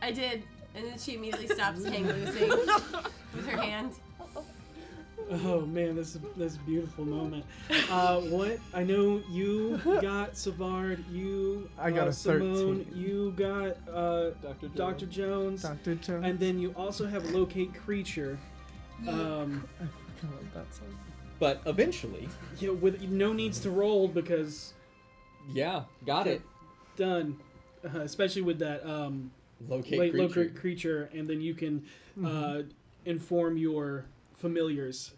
I did, and then she immediately stops hang loosing with her hand.
Oh man, this is a beautiful moment. What? I know you got Savard. You
I got a
Simone.
13.
You got Dr. Jones.
Dr. Jones.
And then you also have locate creature.
I fucking love that song.
But eventually,
With no needs to roll because
yeah, got it.
done. Especially with that
Locate creature.
locate creature, and then you can inform your familiars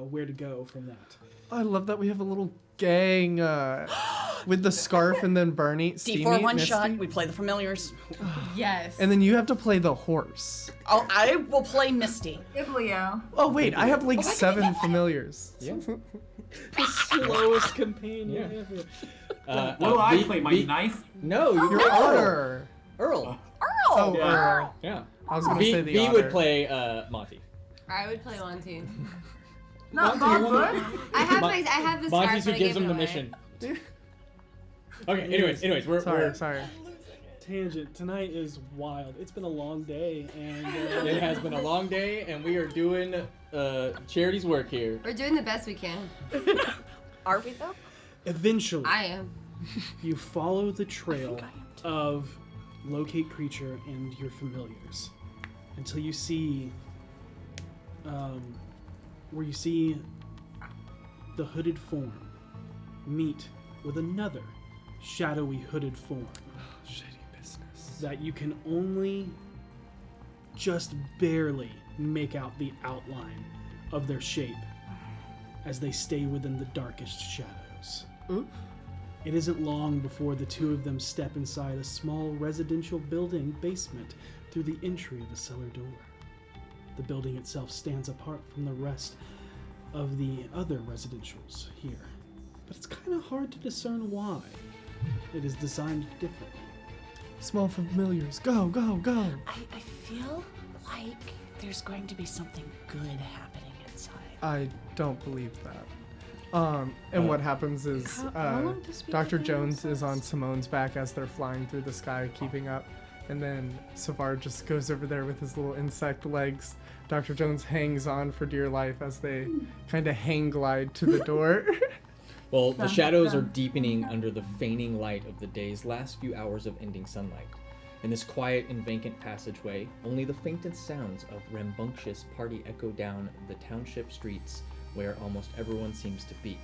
where to go from that.
I love that we have a little gang. with the scarf and then Bernie, Steamy,
D4 one
Misty.
shot. We play the familiars.
Yes.
And then you have to play the horse.
Oh, I will play Misty.
Biblio.
Oh wait, I have like 7 familiars.
Yeah.
The slowest companion ever.
What do I play? My knife?
No, you're
Your
Earl.
honor.
Earl.
Oh, Earl.
Yeah.
I was gonna
V,
say the
v
honor.
would play Monty.
I would play Monty.
Not Bob Wood.
I have the scarf
Monty's who
but I
gives
gave
him
it
the
away.
mission. Okay. Anyways, we're
Sorry.
Tangent. Tonight is wild. It's been a long day, and
It has been a long day, and we are doing charity's work here.
We're doing the best we can.
Are we though?
eventually
I am.
you follow the trail of locate creature and your familiars until you see where you see the hooded form meet with another shadowy hooded form
Shady business.
that you can only just barely make out the outline of their shape as they stay within the darkest shadows.
Oof.
It isn't long before the two of them step inside a small residential building basement through the entry of a cellar door. The building itself stands apart from the rest of the other residentials here, but it's kind of hard to discern why. It is designed differently.
Small familiars. Go, go, go.
I feel like there's going to be something good happening inside.
I don't believe that. And what happens is
long does Speedy
Dr.
think
Jones
this
is on Simone's back as they're flying through the sky, keeping up. And then Savard just goes over there with his little insect legs. Dr. Jones hangs on for dear life as they kind of hang glide to the door.
Well, the shadows are deepening under the feigning light of the day's last few hours of ending sunlight. In this quiet and vacant passageway, only the faintest sounds of rambunctious party echo down the township streets where almost everyone seems to be.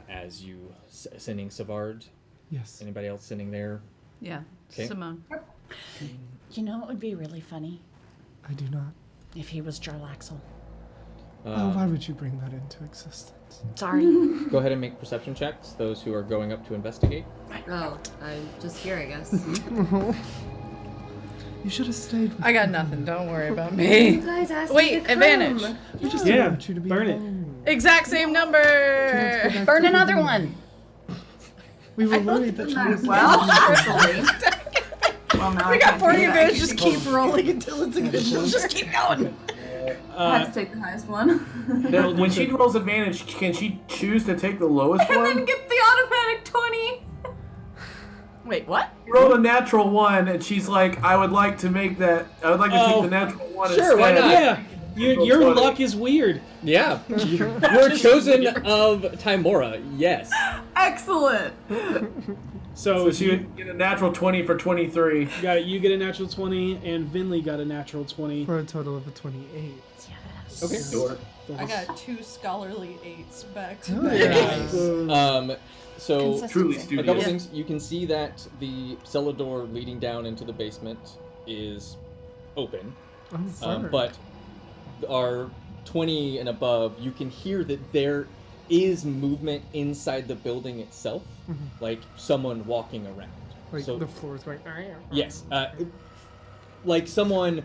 As you sending Savard,
Yes.
anybody else sitting there?
Yeah.
Okay.
Simone.
You know, it would be really funny
I do not.
if he was Jarlaxle.
Oh, why would you bring that into existence?
Sorry.
Go ahead and make perception checks, those who are going up to investigate.
Oh, I'm just here, I guess.
You should have stayed with
I got nothing. Don't worry about me.
You guys asked me
Wait,
to
advantage.
come.
You just
Yeah,
didn't want you to be
burn it.
alone.
Exact same number.
Burn another one.
We were worried that you
Might
were
as well. Triply. Well, now
We
I
got
can't
40
do that.
advantage. Just keep rolling until it's a good one.
Just keep going.
I have to take the highest one.
Now, when she rolls advantage, can she choose to take the lowest
and
one?
then get the automatic 20.
Wait, what?
She rolled a natural 1, and she's like, I would like to take the natural 1
sure,
instead.
why not?
Yeah, your
20.
luck is weird.
Yeah, you're chosen of Timora. Yes.
Excellent.
So
So she would get a natural 20 for 23.
you get a natural 20, and Vinley got a natural 20.
For a total of a 28.
Okay.
Sure.
I got 2 scholarly 8s back to
Oh,
back.
yeah.
So
Truly
a couple
studious.
things. You can see that the cellar door leading down into the basement is open,
Oh, perfect.
but our 20 and above, you can hear that there is movement inside the building itself, like someone walking around.
like
so
the floor is going.
yes, like someone,
It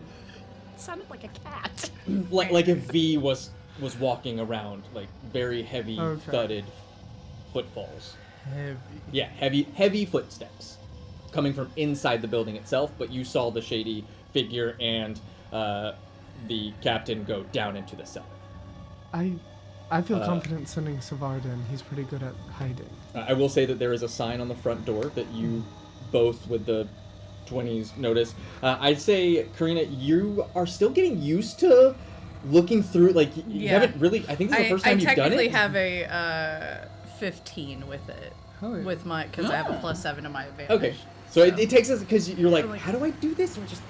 sounded like a cat.
like if V was walking around, like very heavy,
Okay.
thudded footfalls.
Heavy.
Yeah, heavy footsteps coming from inside the building itself, but you saw the shady figure and the captain go down into the cellar.
I feel confident sending Savard in. He's pretty good at hiding.
I will say that there is a sign on the front door that you both with the 20s notice. I'd say, Karina, you are still getting used to looking through, like, you
Yeah.
haven't really, I think this is the first time
I
you've done
technically
it.
have a 15 with it.
Oh, yeah.
With my, because I have a +7 to my advantage.
Okay, so it takes us, because you're like, how do I do this? We're just,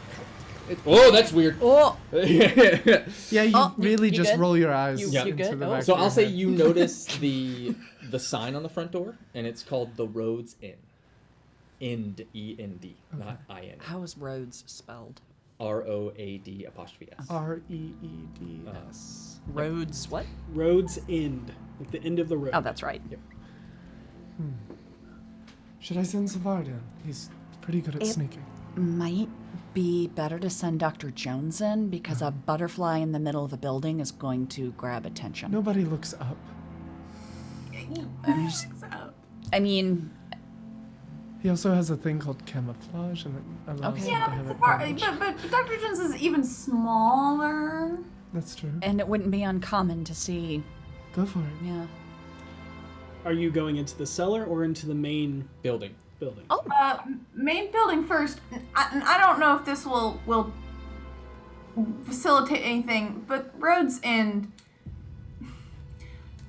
oh, that's weird.
Oh,
Yeah, you
Oh,
really
you
just
good?
roll your eyes
You
into
good?
the
Oh.
back
So
of
I'll
your
say
head.
you notice the sign on the front door, and it's called the Roads Inn. End, E-N-D, not I-N.
how is roads spelled?
R-O-A-D''S.
R-E-E-D-S.
Roads what?
Road's end, like the end of the road.
Oh, that's right.
Should I send Savard in? He's pretty good at sneaking.
Might be better to send Dr. Jones in because a butterfly in the middle of a building is going to grab attention.
Nobody looks up.
I mean,
He also has a thing called camouflage, and it allows him to
Yeah,
have
but,
advantage.
but Dr. Jones is even smaller.
That's true.
and it wouldn't be uncommon to see,
Go for it.
yeah.
Are you going into the cellar or into the main
Building.
building?
Main building first. I don't know if this will facilitate anything, but Rhodes End.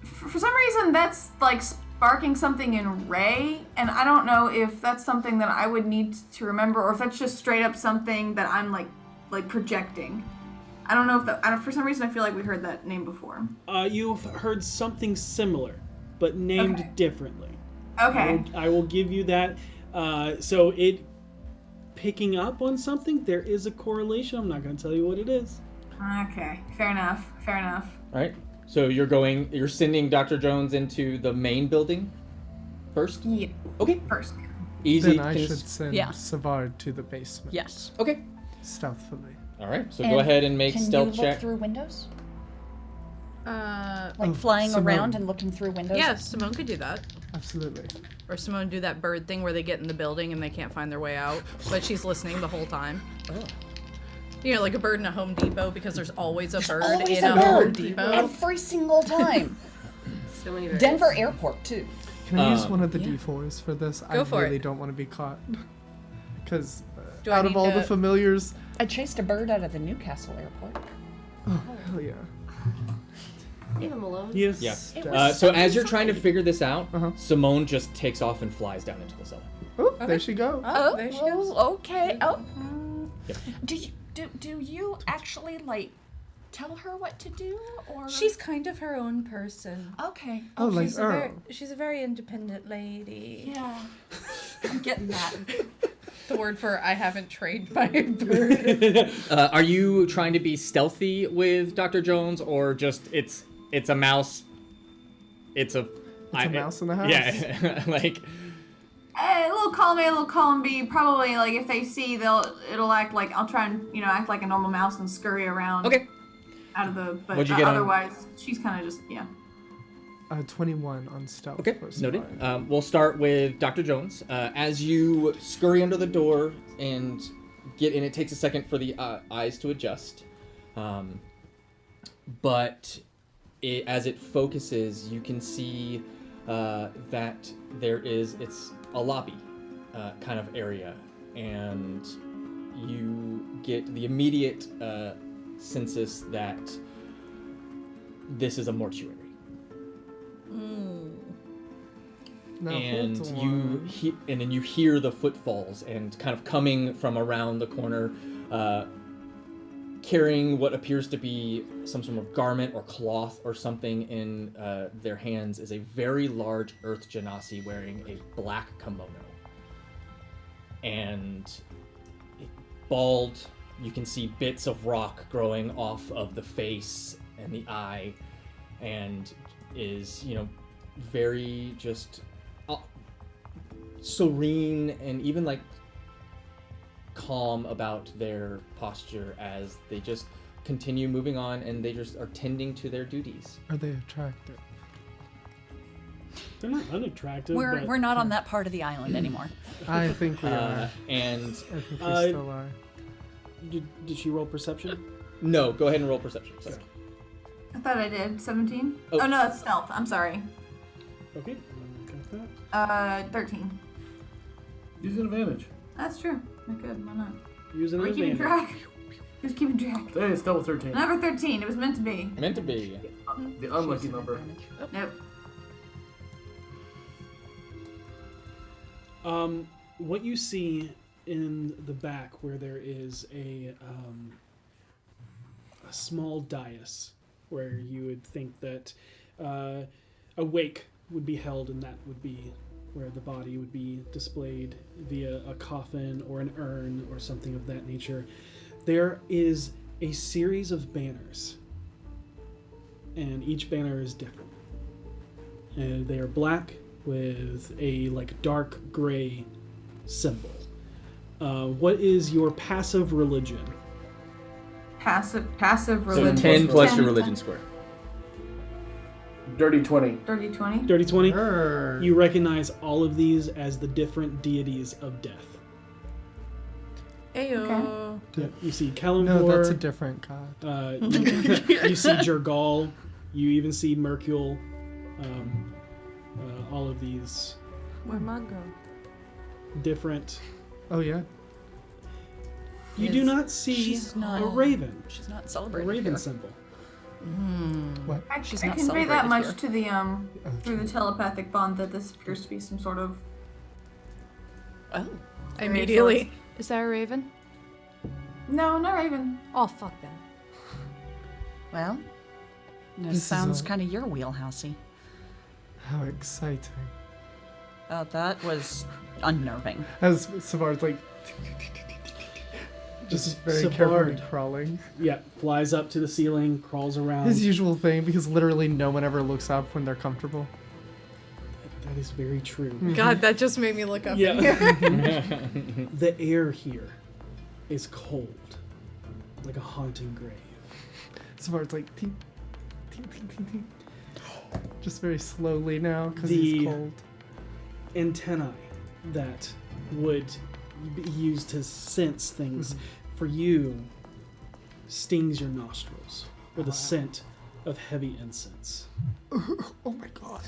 For some reason, that's like sparking something in Ray, and I don't know if that's something that I would need to remember, or if that's just straight up something that I'm like projecting. I don't know if that. For some reason, I feel like we heard that name before.
You've heard something similar, but named differently.
Okay.
I will give you that. So it picking up on something, there is a correlation. I'm not going to tell you what it is.
Okay. Fair enough. Fair enough.
All right. So you're sending Dr. Jones into the main building first?
Yeah.
Okay.
First.
Easy.
Then I
things-
should send
Yeah.
Savard to the basement.
Yes.
Okay.
Stealthily.
All right. So go ahead and make
Can
stealth
you look
check.
through windows?
Uh,
Like flying
Simone.
around and looking through windows?
yeah, Simone could do that.
Absolutely.
Or Simone do that bird thing where they get in the building and they can't find their way out, but she's listening the whole time.
Oh.
You know, like a bird in a Home Depot because there's always a bird
Always
in
a
a Home
bird.
Depot.
Every single time.
So many birds.
Denver Airport, too.
Can I use one of the D4s for this?
Go
I
for
really
it.
don't want to be caught. Because
Do I
out of
need
all the
to-
familiars,
I chased a bird out of the Newcastle Airport.
oh, hell yeah.
Leave him alone.
Yes.
Yeah. So as you're trying to figure this out,
Uh-huh.
Simone just takes off and flies down into the cellar.
Oh, there she goes.
Oh, there she goes.
Okay. Oh.
Yep.
Do you actually like tell her what to do, or
She's kind of her own person.
okay?
Oh, like
She's a very independent lady.
Yeah, I'm getting that.
The word for I haven't trained my bird.
Are you trying to be stealthy with Dr. Jones, or just it's a mouse? It's a
mouse in the house?
Yeah, like
A little column A, a little column B. Probably like if they see, it'll act like I'll try and act like a normal mouse and scurry around.
okay.
Out of the but
What'd you get on-
otherwise she's kind of just
21 on stealth.
Okay,
for
noted.
Savard.
We'll start with Dr. Jones. As you scurry under the door and get in, it takes a second for the eyes to adjust. But as it focuses, you can see that it's a lobby kind of area. And you get the immediate census that this is a mortuary.
Now,
And
hold on.
and then you hear the footfalls and kind of coming from around the corner, carrying what appears to be some sort of garment or cloth or something in their hands is a very large Earth Genasi wearing a black kimono. And bald, you can see bits of rock growing off of the face and the eye, and is, very just serene and even like calm about their posture as they just continue moving on, and they just are tending to their duties.
Are they attractive?
They're not unattractive. but
We're not on that part of the island anymore.
I think we are.
And
I think we
Uh,
still are.
Did she roll perception?
no, go ahead and roll perception. Sorry.
I thought I did 17.
Oh.
Oh no, that's stealth. I'm sorry.
Okay. Got that.
13.
Use an advantage.
That's true. Good. Why not?
Use an
Are we keeping
advantage.
track? Who's keeping track?
Hey, it's double 13.
Number 13. It was meant to be.
Meant to be.
The unlucky number.
Nope.
What you see in the back, where there is a small dais, where you would think that a wake would be held, and that would be where the body would be displayed via a coffin or an urn or something of that nature. There is a series of banners, and each banner is different. And they are black with a like dark gray symbol. What is your passive religion?
Passive
So
religion.
10 plus
10.
your religion score.
Dirty 20.
Dirty 20.
Dirty 20?
Err.
You recognize all of these as the different deities of death.
Ayo.
Yeah, you see Kalimvor.
No, that's a different god.
You see Jergal. You even see Mercule. All of these
Where'd my go?
different.
Oh yeah.
You do not see
She's not-
a raven.
She's not
A
celebrated
raven
here.
symbol.
What?
I
She's
I
not
convey that
celebrated
much
here.
to the through the telepathic bond that this appears to be some sort of.
Oh.
Immediately. Is that a raven?
No, not raven.
Oh, fuck that.
Well,
This
this
is
sounds
a-
kind of your wheelhousey.
How exciting.
That was unnerving.
As Savard's like just very
Savard.
carefully crawling.
Yeah, flies up to the ceiling, crawls around.
His usual thing, because literally no one ever looks up when they're comfortable.
That is very true.
God, that just made me look up
Yeah.
in here.
The air here is cold, like a haunting grave.
Savard's like tink, tink, tink, tink, tink. Just very slowly now, because
The-
he's cold.
Antennae that would be used to sense things for you stings your nostrils with a scent of heavy incense.
Oh my god.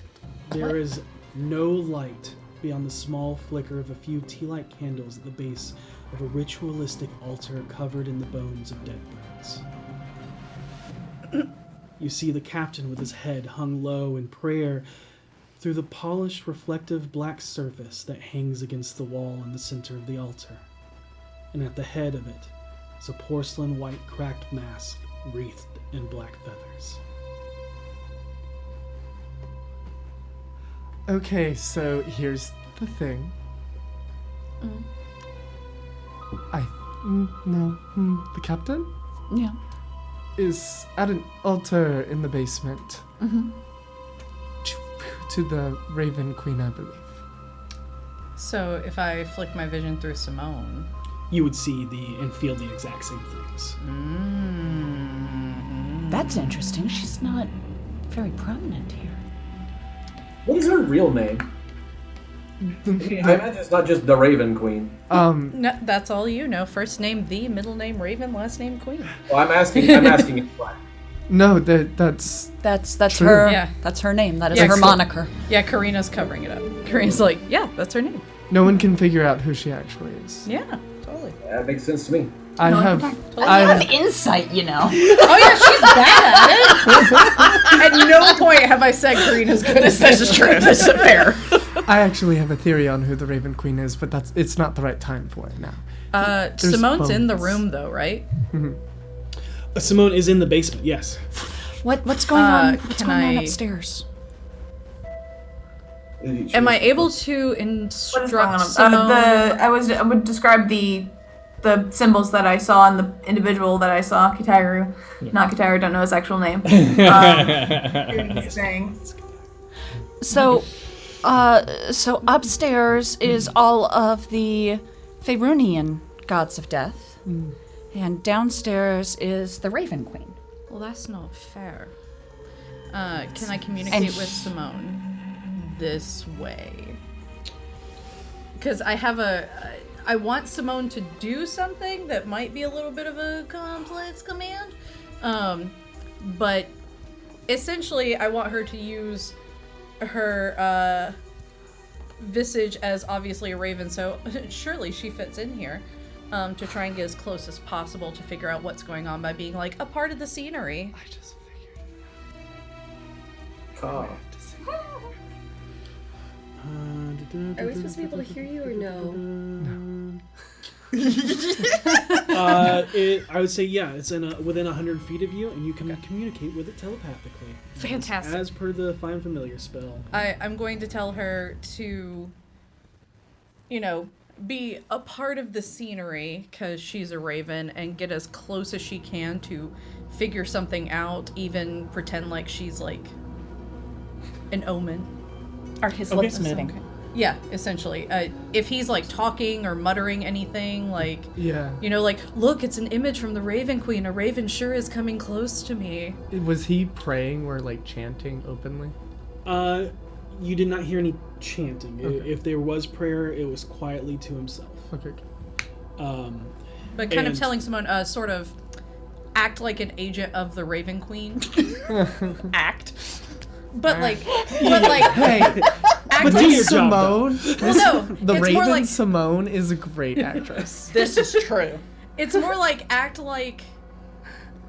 There is no light beyond the small flicker of a few tea-light candles at the base of a ritualistic altar covered in the bones of dead birds. You see the captain with his head hung low in prayer through the polished, reflective black surface that hangs against the wall in the center of the altar. And at the head of it is a porcelain white cracked mask wreathed in black feathers.
Okay, so here's the thing. The captain
Yeah.
is at an altar in the basement. To the Raven Queen, I believe.
So if I flick my vision through Simone.
You would see and feel the exact same things.
That's interesting. She's not very prominent here.
What is her real name? I imagine it's not just the Raven Queen.
No, that's all you know. First name the, middle name Raven, last name Queen.
Well, I'm asking it.
No, that's
That's
True.
her.
Yeah.
That's her name. That is
Yeah,
her
so-
moniker.
Yeah, Karina's covering it up. Karina's like, yeah, that's her name.
no one can figure out who she actually is.
Yeah, totally.
That makes sense to me.
I have
You have insight, you know.
Oh yeah, she's bad at it. At no point have I said Karina's good at
This is true. This is fair.
I actually have a theory on who the Raven Queen is, but it's not the right time for it now. There's
Simone's in the
bones.
room though, right?
Simone is in the basement, yes.
What's going on? What's
can
going on
I-
upstairs?
Am I able to
What is going
instruct
on?
Simone?
I would describe the symbols that I saw and the individual that I saw, Kitaru. Not Kitaru, don't know his actual name. Saying.
So upstairs is all of the Faerunian gods of death, and downstairs is the Raven Queen.
Well, that's not fair. Can I communicate with Simone this way? Because I want Simone to do something that might be a little bit of a complex command. But essentially, I want her to use her visage as obviously a raven, so surely she fits in here. To try and get as close as possible to figure out what's going on by being like a part of the scenery.
I just
Oh.
Are we supposed to be able to hear you or no?
I would say yeah. It's within 100 feet of you, and you can communicate with it telepathically.
Fantastic.
As per the Find Familiar spell.
I'm going to tell her to, be a part of the scenery because she's a raven and get as close as she can to figure something out, even pretend like she's like an omen.
Are his
Okay.
lips moving?
Yeah, essentially. If he's like talking or muttering anything, like,
Yeah.
you know, like, look, it's an image from the Raven Queen. A raven sure is coming close to me.
Was he praying or like chanting openly?
You did not hear any chanting.
Okay.
If there was prayer, it was quietly to himself.
Okay.
But kind of
And-
telling someone, sort of, act like an agent of the Raven Queen. Act. But like,
Hey,
act
But do
like
your job,
Simone.
Well, no,
The
it's
Raven
more like
Simone is a great actress.
This is true.
it's more like act like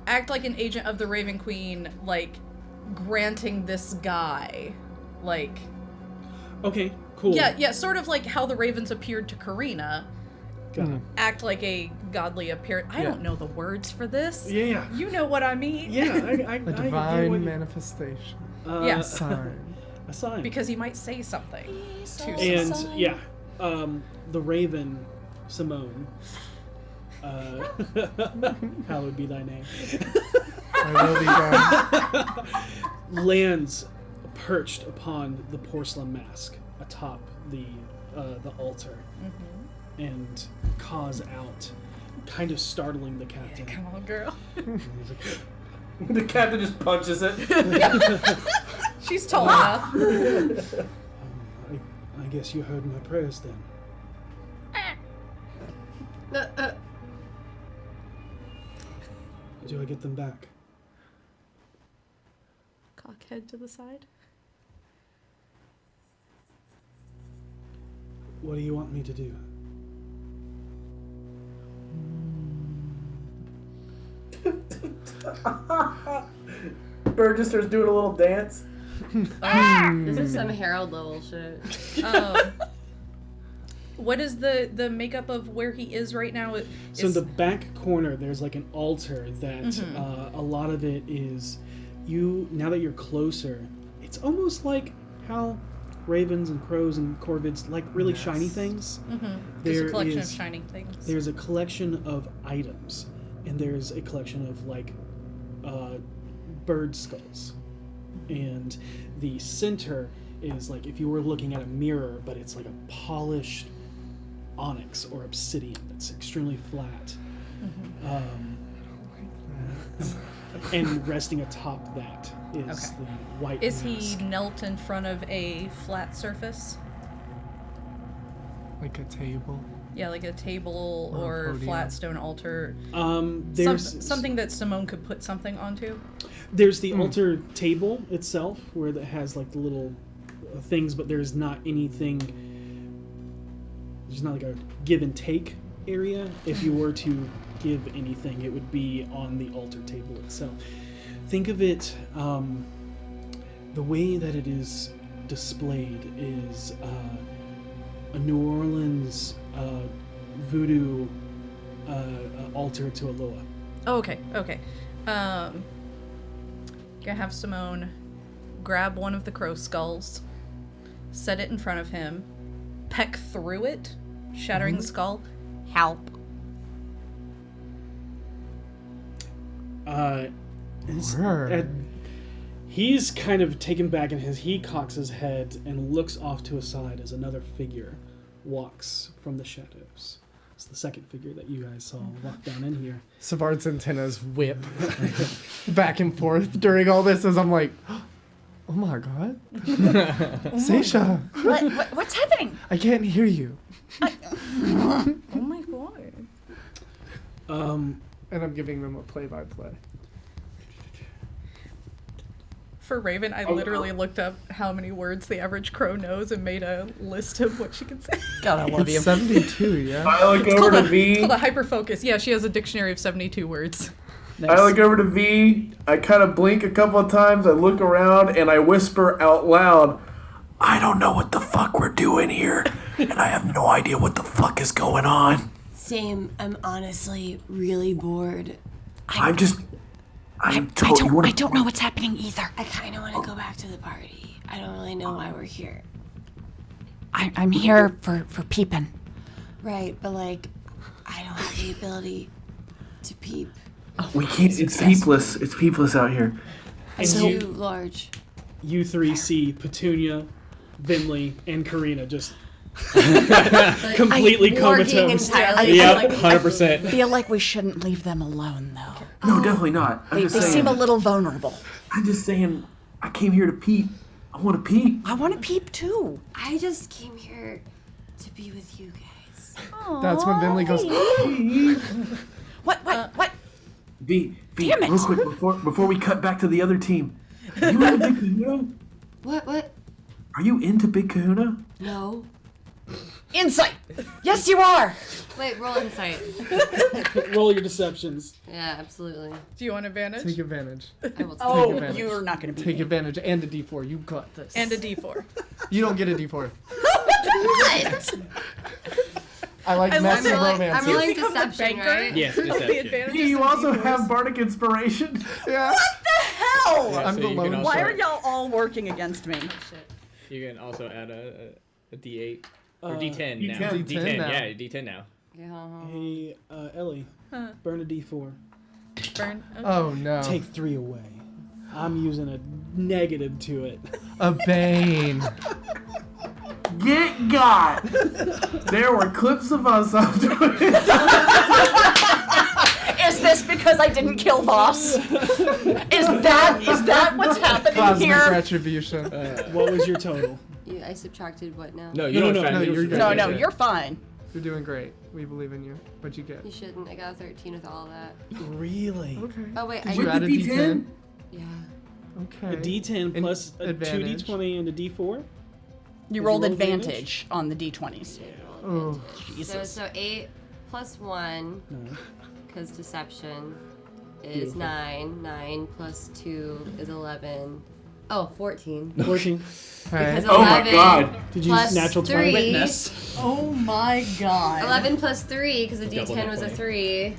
an agent of the Raven Queen, like granting this guy, like
Okay, cool.
yeah, sort of like how the ravens appeared to Karina.
Got it.
Act like a godly appearance. I
Yeah.
don't know the words for this.
Yeah.
You know what I mean.
Yeah, I
A
get what
divine
you-
manifestation.
Yeah.
Sign.
A sign.
Because he might say something to
And
someone.
yeah, the Raven, Simone. Hallowed be thy name.
I will be gone.
Lands perched upon the porcelain mask atop the altar, and caws out, kind of startling the captain.
Come on, girl.
The captain just punches it.
She's tall enough.
I guess you heard my prayers then. Do I get them back?
Cock head to the side.
What do you want me to do?
Bird just starts doing a little dance.
This is some Harold level shit.
What is the makeup of where he is right now?
So in the back corner, there's like an altar that a lot of it is you. Now that you're closer, it's almost like how ravens and crows and corvids like really shiny things.
There's a
There
collection
is-
of shining things.
There's a collection of items, and there's a collection of like bird skulls, and the center is like if you were looking at a mirror, but it's like a polished onyx or obsidian that's extremely flat, and resting atop that is
Okay.
the white
Is he
mask.
knelt in front of a flat surface?
Like a table.
Yeah, like a table
Or a
or
podium.
flat stone altar.
There's
Something that Simone could put something onto.
There's the altar table itself where it has like the little things, but there's not anything. There's not like a give and take area. If you were to give anything, it would be on the altar table itself. Think of it, the way that it is displayed is a New Orleans voodoo altar to Aloha.
Oh, okay. Gonna have Simone grab one of the crow skulls, set it in front of him, peck through it, shattering the skull. Help.
Word.
He's kind of taken back in he cocks his head and looks off to a side as another figure walks from the shadows. It's the second figure that you guys saw walk down in here.
Savard's antennas whip back and forth during all this as I'm like, oh my god. Seisha,
What's happening?
I can't hear you.
Oh my god.
And I'm giving them a play-by-play.
For Raven, I literally looked up how many words the average crow knows and made a list of what she can say.
God, I love
It's 72, yeah?
I look over to V.
It's called a hyper focus. Yeah, she has a dictionary of 72 words.
I look over to V. I kind of blink a couple of times. I look around and I whisper out loud, I don't know what the fuck we're doing here. And I have no idea what the fuck is going on.
Same. I'm honestly really bored.
I don't know what's happening either.
I kind of want to go back to the party. I don't really know why we're here.
I'm here for peeping.
Right, but like, I don't have the ability to peep.
We can't. It's peepless. It's peepless out here.
I'm
And
too
you-
large.
You three see Petunia, Vinley and Karina just completely
Warging
comatose.
entirely.
Yep, 100%.
I feel like we shouldn't leave them alone, though.
No, definitely not. I'm
They
just saying.
seem a little vulnerable.
I'm just saying. I came here to peep. I want to peep.
I want to peep too.
I just came here to be with you guys.
That's when Vinley goes,
What?
V,
Damn it.
real quick before we cut back to the other team. Are you into Big Kahuna?
What?
Are you into Big Kahuna?
No.
Insight. Yes, you are.
Wait, roll insight.
Roll your deceptions.
Yeah, absolutely.
Do you want advantage?
take advantage.
I will take
Oh,
advantage.
you're not going to be.
Take advantage and a D4. You got this.
And a D4.
You don't get a D4.
What?
I like
I love
messy
it.
romance.
I'm rolling
become the
deception,
banker?
right?
Yes,
The
deception.
advantage
You
of
also
D4s.
have bardic inspiration.
Yeah.
Hell.
Yeah,
I'm
so
the
you can
lone
also-
Why are y'all all working against me?
You can also add a D8 or D10 now.
D10.
D10 now.
Yeah, D10 now.
Yeah.
Hey, Ellie, burn a D4.
Burn. Okay.
Oh no.
Take 3 away. I'm using a negative to it.
a Bane.
Get got. There were clips of us on Twitter.
Is this because I didn't kill Voss? Is that what's happening
Cosmic
here?
retribution.
What was your total?
I subtracted what now?
No, you
No,
don't.
no,
try-
no,
you don't
you're good.
try-
No, you're fine.
You're doing great. We believe in you. What'd you get?
You shouldn't. I got a 13 with all that.
Really?
Okay.
Oh wait,
Did
I
you add a
With the
D10?
yeah.
Okay.
A D10 plus a
advantage.
2D20 and a D4?
You
Did
rolled
you roll
advantage on the D20s.
Oh.
So 8 plus 1,
No.
because deception is
Beautiful.
9. 9 plus 2 is 11. Oh, 14.
14.
Okay.
Because
Oh my
11
God.
Did you
plus
use natural 20?
3.
Witness. Oh my god.
11 plus 3, because the
Double
D10
the
was a
20.
3.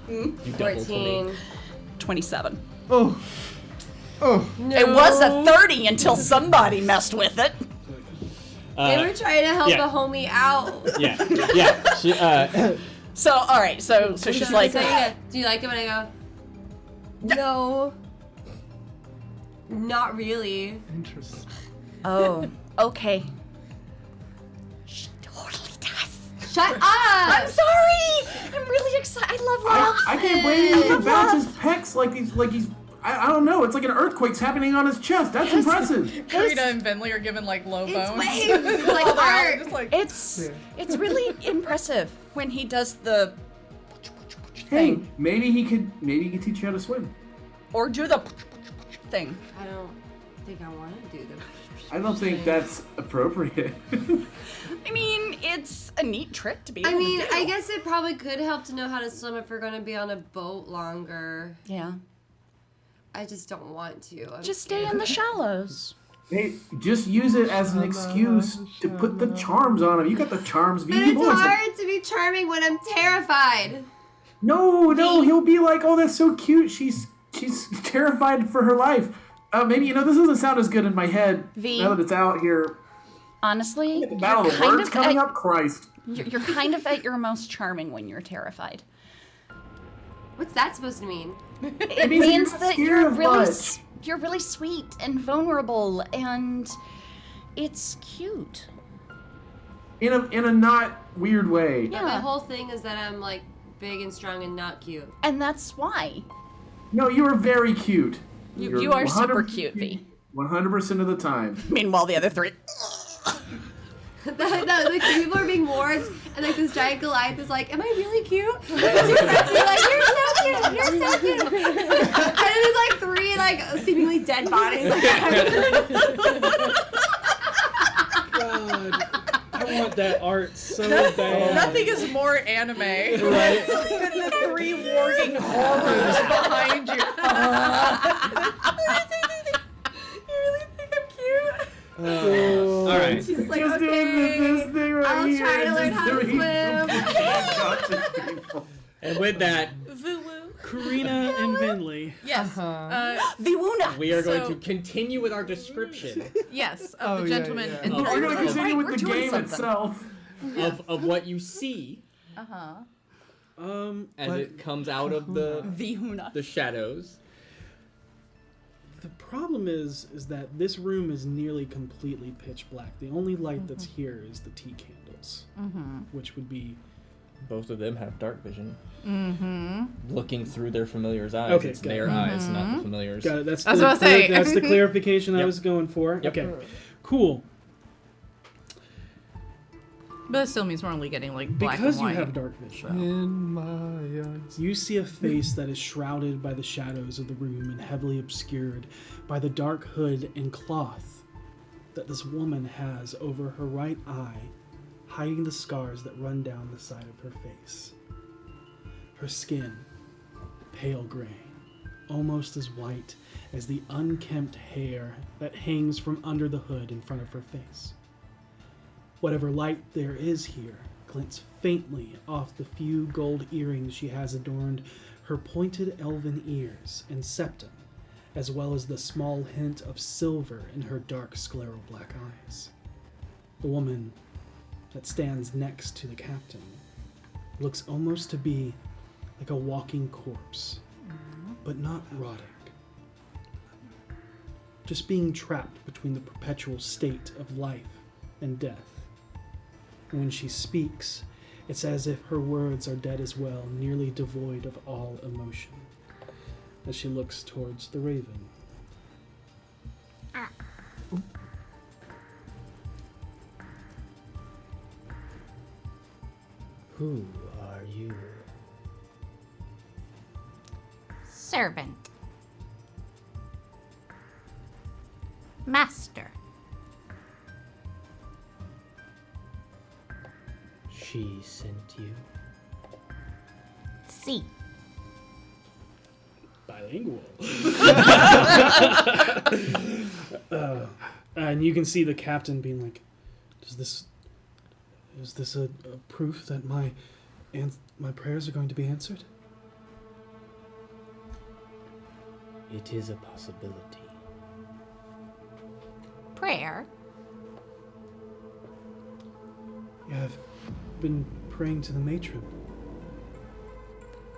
You doubled for me.
14.
27.
Oh. Oh.
No.
It was a 30 until somebody messed with it.
They were trying to help
yeah.
a homie out.
Yeah. She,
So, alright, so she's like,
So, yeah, do you like it when I go? No. Not really.
Interesting.
oh, okay. She totally does.
Shut up!
I'm sorry! I'm really excited. I love Ralph.
I can't blame him. He bounces his pecs like he's. I don't know. It's like an earthquake's happening on his chest. That's impressive.
Karina and Vinley are giving like low
It's
bones.
waves. It's like
All they're out,
art.
just like,
It's really impressive when he does the
Hey,
thing.
maybe he could teach you how to swim.
Or do the thing.
I don't think I want to do them.
I don't think that's appropriate.
I mean, it's a neat trick to be able
I mean,
to do.
I guess it probably could help to know how to swim if we're going to be on a boat longer.
Yeah.
I just don't want to. I'm
Just stay
scared.
in the shallows.
Hey, just use it as an excuse to put the charms on him. You got the charms, V.
But
You've
it's
always-
hard to be charming when I'm terrified.
No, he'll be like, oh, that's so cute. She's terrified for her life. Maybe, this doesn't sound as good in my head
V.
now that it's out here.
Honestly,
The battle of the words coming up, Christ.
You're kind of at your most charming when you're terrified.
What's that supposed to mean?
It
means
means
you're not
that
scared
you're
of
really
much.
you're really sweet and vulnerable, and it's cute.
In a not weird way.
Yeah.
My whole thing is that I'm like big and strong and not cute.
And that's why.
No, you are very cute. You're
You are super
100%
cute, V.
100% of the time.
Meanwhile, the other three.
Like people are being warned, and like this giant Goliath is like, "Am I really cute?" Two friends be like, "You're so cute, you're so cute," and then there's like 3 like seemingly dead bodies. Like,
God. I want that art so bad.
nothing is more anime
Right?
than the 3 warging horrors behind you. You really think I'm cute?
Oh.
all right.
she's like,
Just doing
"Okay,
this thing right
I'll
here.
try to learn
Just
how to
doing
swim."
people.
And with that,
Vulu.
Karina and Vinley.
Yes.
Viwuna.
we are going
So-
to continue with our description
Yes, of
Oh,
the
yeah,
gentleman
yeah.
in
Oh,
the
We're going to
Oh,
continue
right,
with
we're
the
doing
game
something.
itself.
of what you see
Uh-huh.
as it comes out of the
Vihuna.
shadows.
The problem is that this room is nearly completely pitch black. The only light that's here is the tea candles, which would be...
Both of them have dark vision. Looking through their familiar's eyes.
Okay,
It's
got
their
it.
eyes, not the familiar's.
Got it. That's
I was about to say.
That's the clarification I
Yep.
was going for.
Yep.
Okay, cool.
But it still means we're only getting like black
Because
and
you
white.
have dark vision,
In my eyes.
you see a face that is shrouded by the shadows of the room and heavily obscured by the dark hood and cloth that this woman has over her right eye, hiding the scars that run down the side of her face. Her skin, pale gray, almost as white as the unkempt hair that hangs from under the hood in front of her face. Whatever light there is here glints faintly off the few gold earrings she has adorned her pointed elven ears and septum, as well as the small hint of silver in her dark scleral black eyes. The woman that stands next to the captain looks almost to be like a walking corpse, but not rotting. Just being trapped between the perpetual state of life and death. When she speaks, it's as if her words are dead as well, nearly devoid of all emotion. As she looks towards the raven.
Who are you?
Servant. Master.
She sent you.
See.
Bilingual. And you can see the captain being like, is this a proof that my prayers are going to be answered?
It is a possibility.
Prayer.
Yeah, I've been praying to the matron.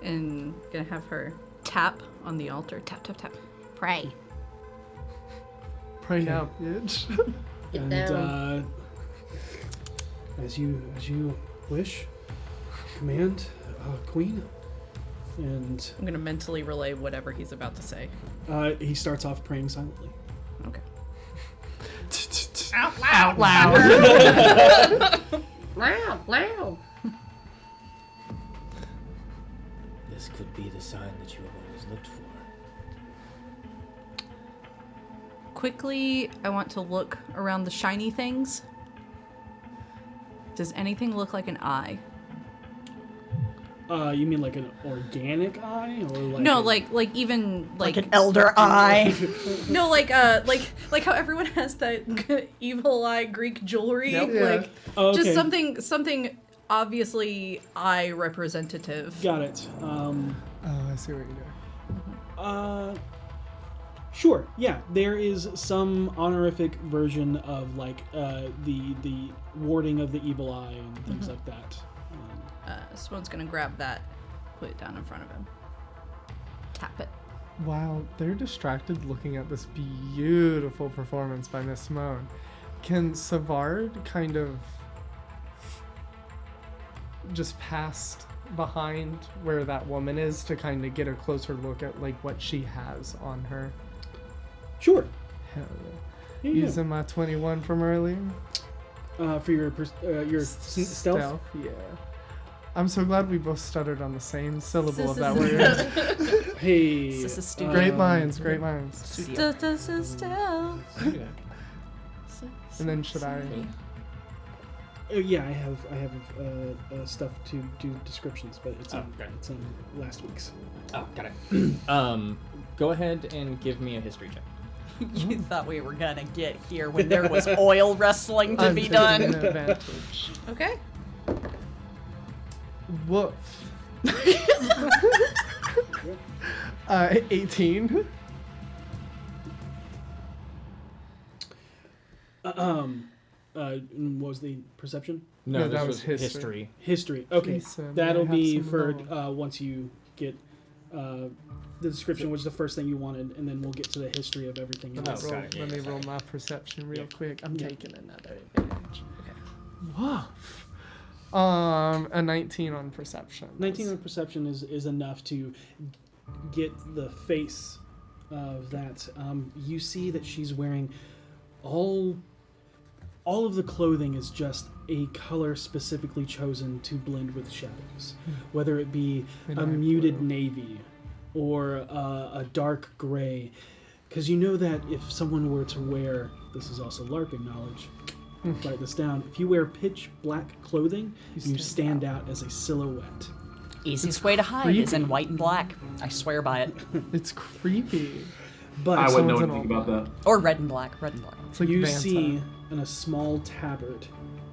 And gonna have her tap on the altar. Tap, tap, tap.
Pray.
Pray now, bitch.
Get
And
down.
as you wish, command, queen. And
I'm gonna mentally relay whatever he's about to say.
he starts off praying silently.
Okay.
Out loud.
Loud, loud.
This could be the sign that you have always looked for.
Quickly, I want to look around the shiny things. Does anything look like an eye?
You mean like an organic eye, or like
No,
a-
like even
Like an elder eye.
no, like how everyone has that evil eye Greek jewelry,
Yeah.
like
Oh, okay.
just something obviously eye representative.
Got it.
Oh, I see what you're doing.
Sure. Yeah, there is some honorific version of like the warding of the evil eye and things like that.
Swan's gonna grab that, put it down in front of him, tap it.
While they're distracted looking at this beautiful performance by Miss Simone, can Savard kind of just pass behind where that woman is to kind of get a closer look at like what she has on her?
Sure.
Hell yeah.
Yeah, yeah.
Using my 21 from earlier.
For your stealth.
Yeah. I'm so glad we both stuttered on the same syllable of that word.
Hey.
This is stupid.
Great minds, great minds. And then should I?
Yeah, I have stuff to do descriptions, but it's
Oh, okay.
it's on last week's.
Oh, got it. Go ahead and give me a history check.
You thought we were gonna get here when there was oil wrestling to
I'm
be
taking
done.
an advantage.
Okay.
Woof. 18.
What was the perception?
No,
this
that was history.
History. Okay,
Please, sir, may
that'll
I have
be
some
for
knowledge?
once you get the description was the first thing you wanted, and then we'll get to the history of everything else.
Let me roll my perception real quick. I'm taking another advantage. Woof. A 19 on perception.
19 on perception is enough to get the face of that. You see that she's wearing all of the clothing is just a color specifically chosen to blend with shadows, whether it be a muted navy or a dark gray, because you know that if someone were to wear, this is also LARPing knowledge, write this down, if you wear pitch black clothing, you stand out as a silhouette.
Easiest way to hide is in white and black. I swear by it.
It's creepy.
But
I wouldn't know anything about that.
Or red and black. Red and black.
It's like
you
Vanta.
see in a small tabard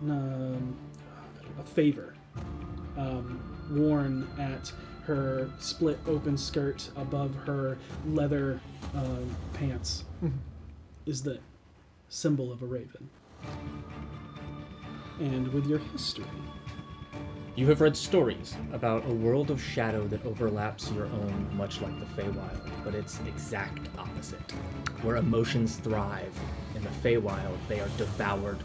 a favor worn at her split open skirt above her leather pants is the symbol of a raven. And with your history,
You have read stories about a world of shadow that overlaps your own, much like the Feywild, but it's exact opposite. Where emotions thrive, in the Feywild, they are devoured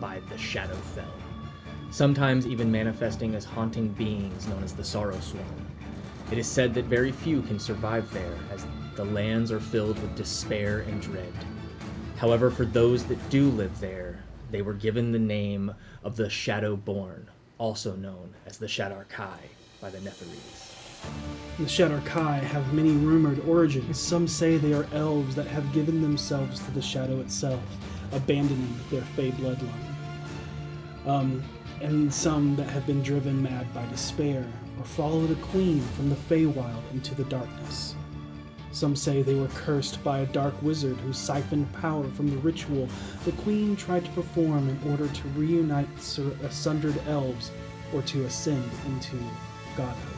by the Shadow Fell. Sometimes even manifesting as haunting beings known as the Sorrow Swarm. It is said that very few can survive there, as the lands are filled with despair and dread. However, for those that do live there, they were given the name of the Shadowborn, also known as the Shadarkai by the Netherese.
the Shadarkai have many rumored origins. Some say they are elves that have given themselves to the shadow itself, abandoning their Fey bloodline. And some that have been driven mad by despair, or followed a queen from the Feywild into the darkness. Some say they were cursed by a dark wizard who siphoned power from the ritual the queen tried to perform in order to reunite sundered elves or to ascend into godhood.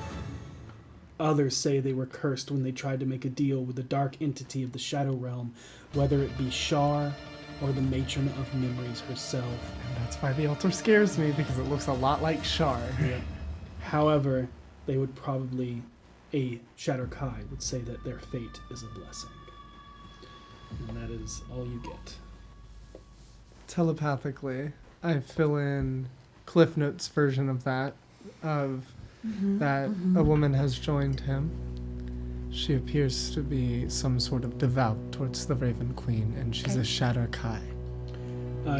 Others say they were cursed when they tried to make a deal with the dark entity of the Shadow Realm, whether it be Shar or the Matron of Memories herself.
And that's why the altar scares me, because it looks a lot like Shar.
Yeah. However, they would probably, a Shadarkai would say that their fate is a blessing. And that is all you get.
Telepathically, I fill in Cliff Notes version of that, that a woman has joined him. She appears to be some sort of devout towards the Raven Queen, and she's a Shadarkai.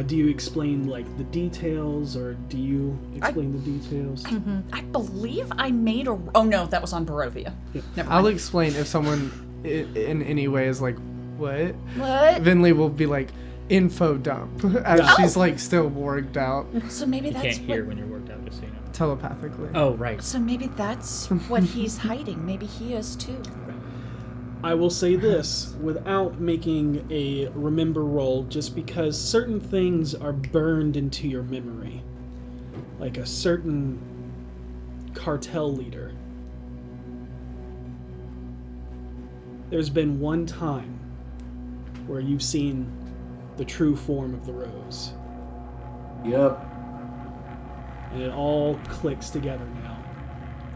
Do you explain, like, the details, or do you explain the details?
I believe I made a... Oh, no, that was on Barovia. Never
I'll
mind.
explain if someone in any way is like, what?
What?
Vinley will be like, info dump, as she's like still worked out
So maybe
You
that's
can't hear
what...
when you're worked out, just so you know.
telepathically.
Oh, right.
So maybe that's what he's hiding. Maybe he is too.
I will say this, without making a remember roll, just because certain things are burned into your memory. Like a certain cartel leader. There's been one time where you've seen the true form of the rose.
Yep.
And it all clicks together now.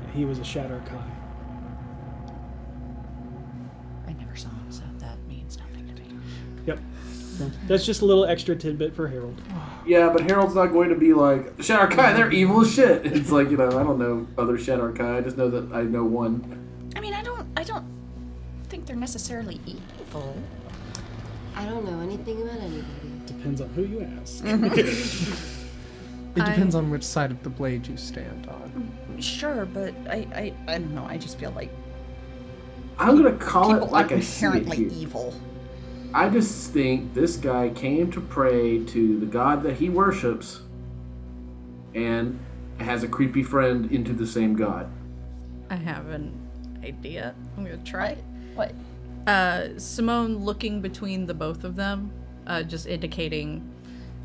And he was a Shadarkai.
I never saw him, so that means nothing to me.
Yep. So that's just a little extra tidbit for Harold.
Yeah, but Harold's not going to be like, Shadarkai, they're evil as shit. It's like, I don't know other Shadarkai. I just know that I know one.
I mean, I don't think they're necessarily evil.
I don't know anything about anybody.
Depends on who you ask.
It depends on which side of the blade you stand on.
Sure, but I don't know. I just feel like
I'm going to call
people
it like
are
I see it
inherently
here.
evil.
I just think this guy came to pray to the god that he worships and has a creepy friend into the same god.
I have an idea. I'm gonna try.
What?
Simone looking between the both of them, just attempting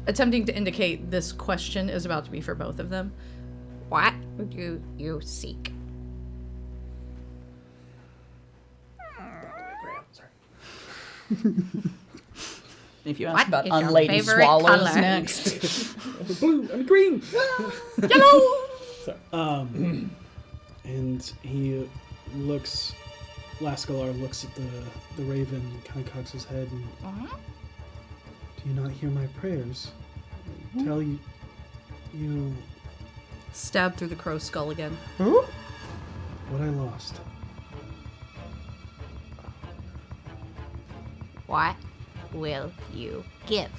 to indicate this question is about to be for both of them.
What do you seek?
If you ask
What
about
is your
unladen
favorite
swallows
color?
next.
Blue and green.
Yellow!
And he looks. Lascalar looks at the raven and kind of cocks his head. And, do you not hear my prayers? Tell you.
Stab through the crow's skull again.
What I lost.
What will you give?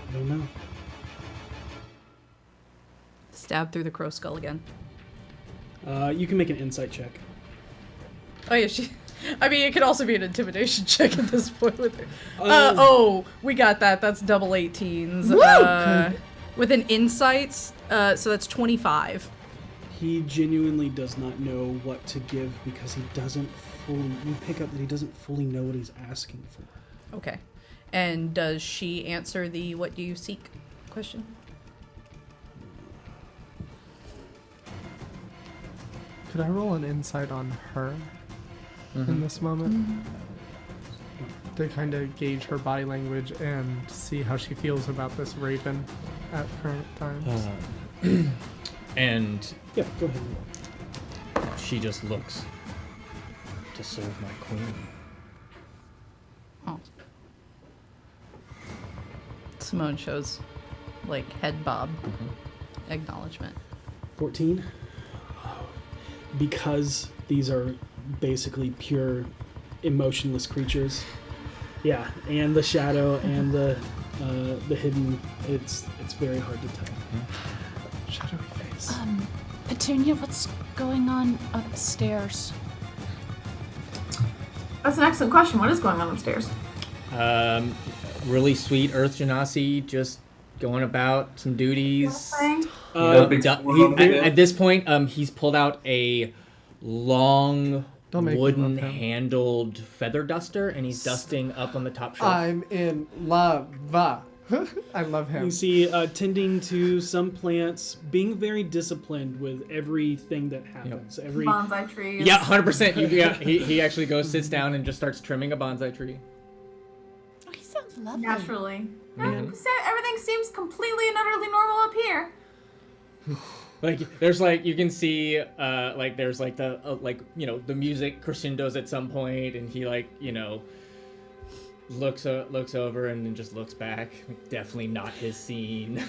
I don't know.
Stab through the crow's skull again.
You can make an insight check.
Oh yeah, I mean, it could also be an intimidation check at this point with her. We got that. That's double 18s. With an insights, so that's 25.
He genuinely does not know what to give because he doesn't fully. You pick up that he doesn't fully know what he's asking for.
Okay. And does she answer the "what do you seek" question?
Could I roll an insight on her in this moment? To kind of gauge her body language and see how she feels about this raven at current times.
And
Yeah, go ahead.
she just looks to serve my queen.
Oh. Simone shows, like, head bob. Acknowledgement.
14. Because these are basically pure emotionless creatures. Yeah, and the shadow and the hidden, it's very hard to tell.
Shadowy face.
Petunia, what's going on upstairs?
That's an excellent question. What is going on upstairs?
Really sweet Earth Genasi just going about some duties. At this point, he's pulled out a long wooden handled feather duster and he's dusting up on the top shelf.
I'm in love. I love him.
You see, tending to some plants, being very disciplined with everything that happens. Every
bonsai tree.
Yeah, 100%. He actually goes, sits down, and just starts trimming a bonsai tree.
Oh, he sounds lovely.
Naturally. Everything seems completely and utterly normal up here.
Like there's like you can see like there's like the the music crescendos at some point, and he looks over and then just looks back. Definitely not his scene.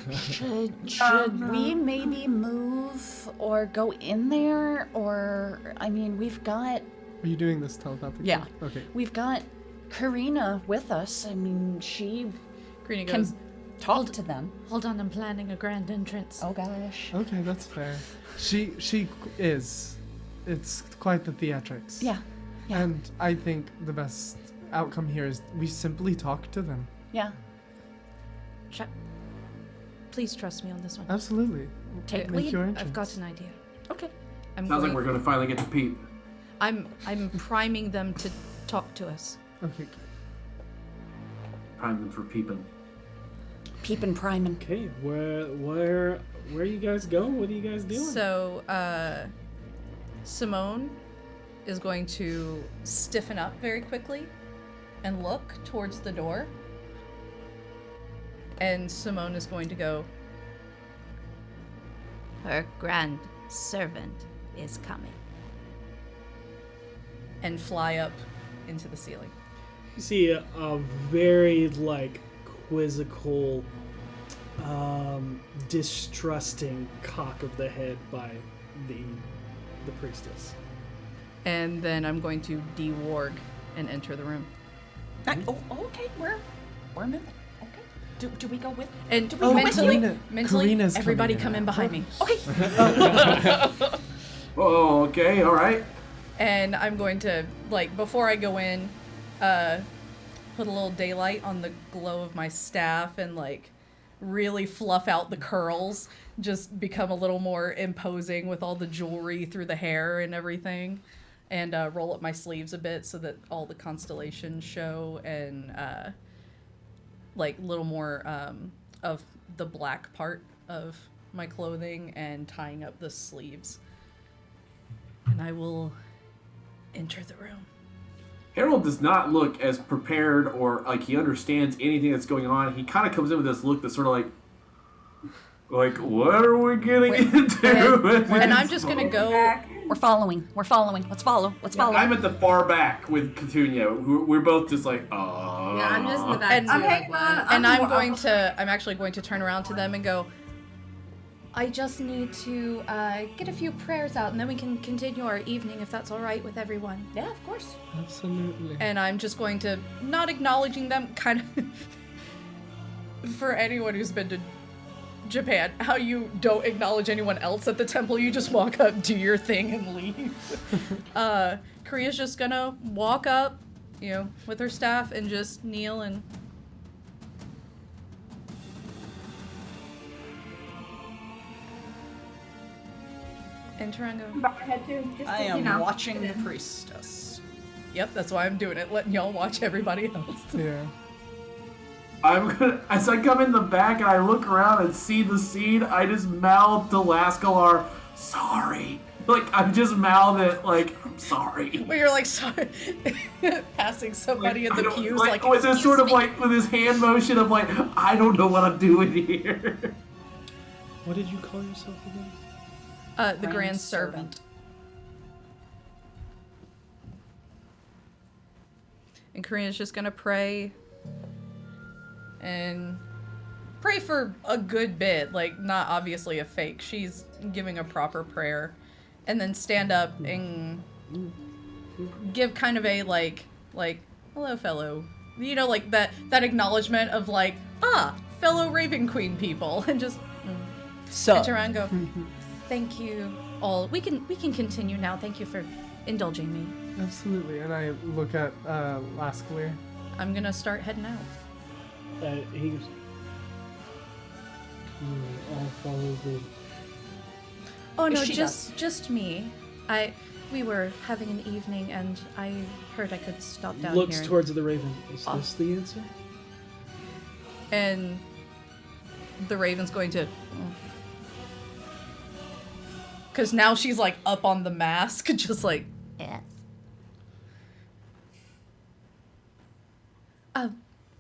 Should we maybe move or go in there? Or, I mean, we've got...
Are you doing this telepathically?
Yeah.
Okay.
We've got Karina with us. I mean, she
Karina
can
goes,
talk to them.
Hold on, I'm planning a grand entrance.
Oh, gosh.
Okay, that's fair. She is. It's quite the theatrics.
Yeah.
And I think the best outcome here is we simply talk to them.
Yeah.
Please trust me on this one.
Absolutely.
Take
Make
lead.
your
I've
entrance.
got an idea.
Okay.
Sounds like we're gonna finally get to Pete.
I'm priming them to talk to us.
Okay.
Prime them for peeping.
Peepin' primin'.
Okay, where are you guys going? What are you guys doing?
So, Simone is going to stiffen up very quickly and look towards the door. And Simone is going to go,
Her grand servant is coming.
and fly up into the ceiling.
You see a very quizzical, distrusting cock of the head by the priestess.
And then I'm going to de-warg and enter the room.
Okay, we're moving. Okay. Do we go with?
And
do we
mentally,
Karina's
everybody
coming
come in behind me.
Okay.
Oh, okay, all right.
And I'm going to, before I go in, put a little daylight on the glow of my staff and, really fluff out the curls. Just become a little more imposing with all the jewelry through the hair and everything. And roll up my sleeves a bit so that all the constellations show and, little more of the black part of my clothing and tying up the sleeves. And I will enter the room.
Harold does not look as prepared or like he understands anything that's going on. He kind of comes in with this look that's sort of like, Like, what are we getting into?
And I'm just gonna go.
We're following. Let's follow.
I'm at the far back with Petunia. We're both just like,
Yeah, I'm just in the back
And-
too.
I'm
like,
hanging on.
what?
And I'm actually going to turn around to them and go, I just need to get a few prayers out and then we can continue our evening if that's all right with everyone.
Yeah, of course.
Absolutely.
And I'm just going to, not acknowledging them, kind of, for anyone who's been to Japan, how you don't acknowledge anyone else at the temple, you just walk up, do your thing, and leave. Korea's just gonna walk up, with her staff and just kneel and... And Tarango.
Bow my head too. Just
I
to,
am watching the priestess.
Yep, that's why I'm doing it, letting y'all watch everybody else.
Yeah.
as I come in the back and I look around and see the scene, I just mouth to Lascalar, sorry. Like, I just mouth it, like, I'm sorry.
Where you're like, sorry, passing somebody in the pews, like,
with this sort of
"Excuse me."
like, with his hand motion of like, I don't know what I'm doing here.
What did you call yourself again?
The grand servant. And Korea's just gonna pray. And pray for a good bit, like, not obviously a fake. She's giving a proper prayer. And then stand up and give kind of a, like, hello, fellow. Like, that acknowledgement of, like, fellow Raven Queen people. And just...
So.
And Taran go, thank you all. We can continue now. Thank you for indulging me.
Absolutely. And I look at Lascalar.
I'm gonna start heading out.
He goes, I'll follow the...
Oh no,
She
just me. We were having an evening and I heard I could stop down
Looks
here.
towards the raven. Is this the answer?
And the Raven's going to... Because now she's, like, up on the mask, just like...
Yes.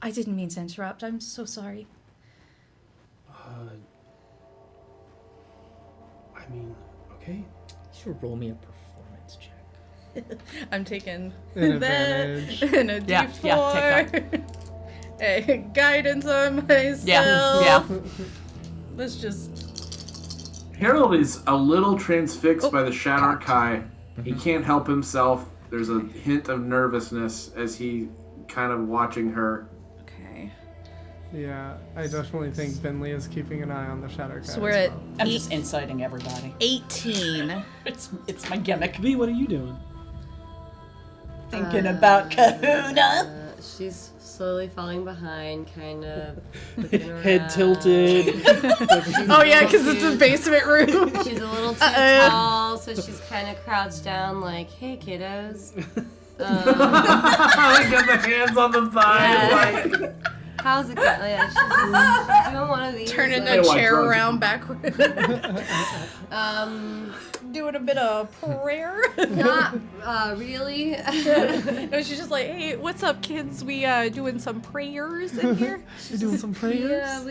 I didn't mean to interrupt. I'm so sorry.
I mean, okay.
You should roll me a performance check.
I'm taking
An
that
advantage.
and a
Yeah,
D4.
yeah, take
A guidance on myself.
Yeah.
Let's just...
Harold is a little transfixed by the Shadow Kai. He can't help himself. There's a hint of nervousness as he kind of watching her.
Okay.
Yeah, I definitely think Finley is keeping an eye on the Shadow Cat.
So we're at
I'm just inciting everybody.
18.
It's my gimmick.
V, what are you doing?
Thinking about Kahuna.
She's slowly falling behind, kind of.
Head tilted.
Oh yeah, because it's a basement room.
She's a little too tall, so she's kind of crouched down, like, "Hey, kiddos."
Get the hands on the thighs. Like,
How's it going? Yeah, she's doing one of these.
Turning
Hey,
the
watch
chair
Rosie.
around backwards. Doing a bit of prayer.
Not really.
No, she's just like, hey, what's up, kids? We doing some prayers in here.
You doing some prayers?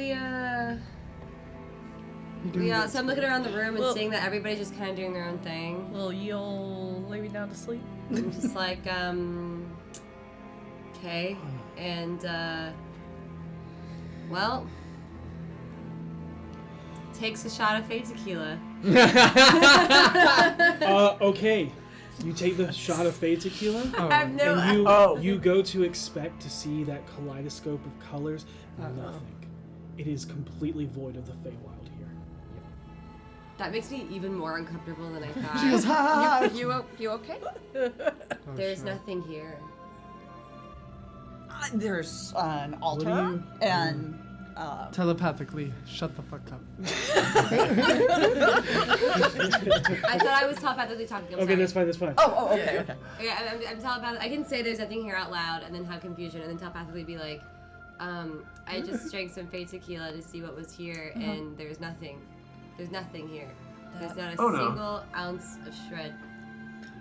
Yeah, so I'm looking around the room and
Well-
seeing that everybody's just kind of doing their own thing.
Well, you'll lay me down to sleep.
I'm just like, okay. And, well, takes a shot of Fate Tequila.
Okay. You take the shot of Fade Tequila,
I have no.
and you go to expect to see that kaleidoscope of colors. Nothing. It is completely void of the Feywild here.
That makes me even more uncomfortable than I thought.
She goes, ha!
You okay?
There's nothing here.
There's an
What do
altar
you-
and
Telepathically, shut the fuck up.
I thought I was telepathically talking. I'm
Okay,
sorry.
that's fine. That's fine.
okay.
Okay, I'm telepathic. I can say there's nothing here out loud and then have confusion and then telepathically be like, I just drank some Fate Tequila to see what was here and there's nothing. There's nothing here. There's not a single ounce of shred.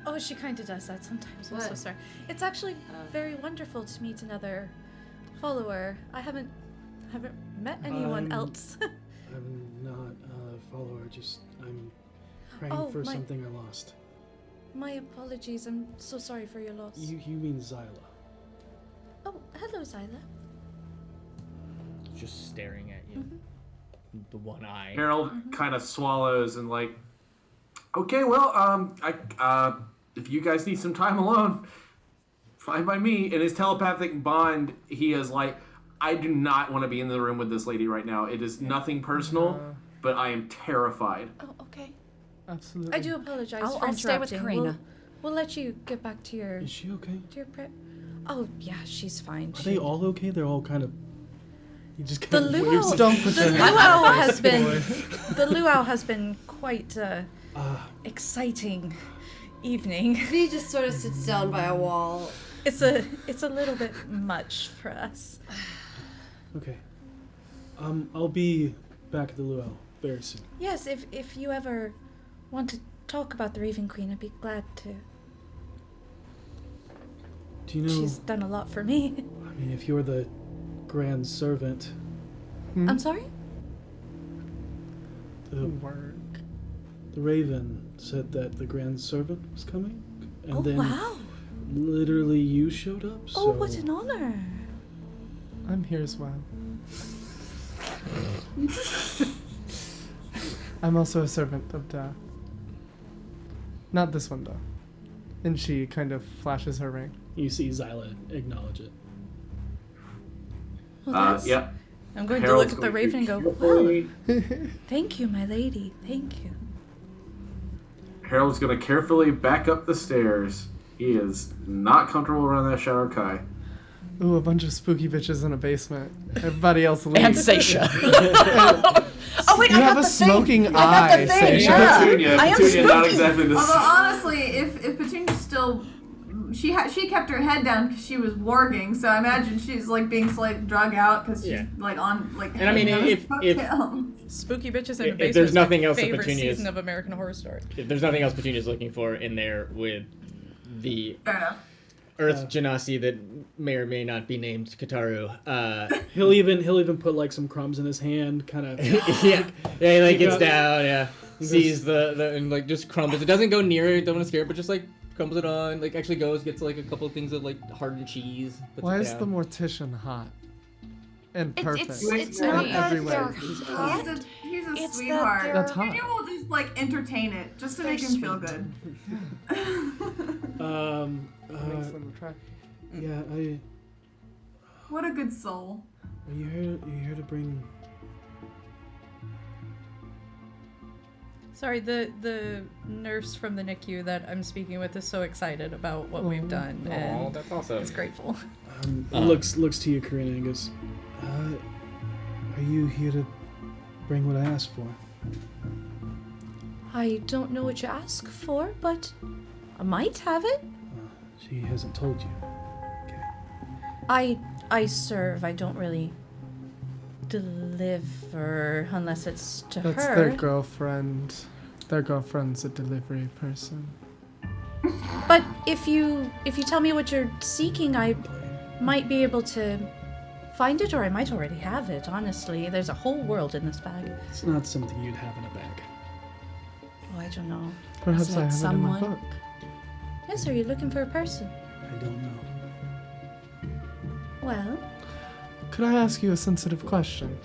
Oh, she kind of does that sometimes. I'm so
What?
sorry. It's actually very wonderful to meet another follower. I haven't met anyone else.
I'm not a follower. I'm praying
Oh,
for
my-
something I lost.
My apologies. I'm so sorry for your loss.
You mean Zyla?
Oh, hello, Zyla.
Just staring at you. The one eye.
Harold kind of swallows and like, okay, well, if you guys need some time alone, fine by me. In his telepathic bond, he is like, I do not want to be in the room with this lady right now. It is nothing personal, but I am terrified.
Oh, okay.
Absolutely.
I do apologize for
I'll stay with
interrupting.
Karina.
We'll let you get back to your
Is she okay?
prep. Oh yeah, she's fine.
Are they all okay? They're all kind of. You just
The
kind of
luau,
waves.
Don't put
the
your
luau has been the luau has been quite exciting evening.
He just sort of sits down by a wall.
It's a little bit much for us.
Okay. I'll be back at the luau very soon.
Yes, if you ever want to talk about the Raven Queen, I'd be glad to.
Do you know?
She's done a lot for me.
I mean, if you're the grand servant,
I'm sorry?
the
Work.
Raven said that the grand servant was coming, and
Oh
then
wow.
literally you showed up. So
Oh, what an honor.
I'm here as well. I'm also a servant of Da. Not this one, though. And she kind of flashes her ring.
you see Zyla acknowledge it.
Well, that's,
Yep.
I'm going
Harold's
to look at the
going to
Raven and go,
carefully-
wow, thank you, my lady, thank you.
Harold's going to carefully back up the stairs. He is not comfortable around that Shadow Kai.
Ooh, a bunch of spooky bitches in a basement. Everybody else leaves.
And Seisha. Oh wait,
You
I
have
got
a
the thing.
smoking
I got
eye,
the thing.
Seisha.
Yeah.
Petunia,
I am
Petunia, not
spooky.
exactly the
Although honestly, if Petunia's still, she kept her head down because she was warging, so I imagine she's like being slightly drug out because she's
Yeah.
like on like.
And I mean,
hanging on
if-
his coattail.
Spooky bitches in the
If
basement.
there's
is my
nothing else that
favorite
Petunia's-
season of American Horror Story.
If there's nothing else Petunia's looking for in there with the
Fair enough.
Earth Genasi that may or may not be named Kataru.
He'll even put like some crumbs in his hand, kind of.
yeah, he like gets
got-
down, yeah, sees the and like just crumbles. It doesn't go near it, don't want to scare it, but just like crumbles it on. Like actually goes, gets like a couple of things of like hardened cheese. puts
Why
it
is the
down.
mortician hot? And perfect.
It's
in
not
every
that
way.
they're
He's
hot.
a
It's
sweetheart.
that
That's hot.
Maybe we'll just like entertain it just to make him feel good.
Makes them attractive.
Yeah,
What a good soul.
are you here to bring?
Sorry, the nurse from the NICU that I'm speaking with is so excited about what we've done,
Oh,
and
that's awesome.
is grateful.
Looks to you, Karina, and goes, "Are you here to bring what I asked for?"
I don't know what you ask for, but I might have it.
She hasn't told you.
I serve. I don't really deliver unless it's to
That's
her.
their girlfriend. Their girlfriend's a delivery person.
But if you tell me what you're seeking, I might be able to find it, or I might already have it. Honestly, there's a whole world in this bag.
It's not something you'd have in a bag.
Oh, I don't know.
Perhaps
Isn't
I
it
have it in my
someone?
book.
Yes, are you looking for a person?
I don't know.
Well,
Could I ask you a sensitive question?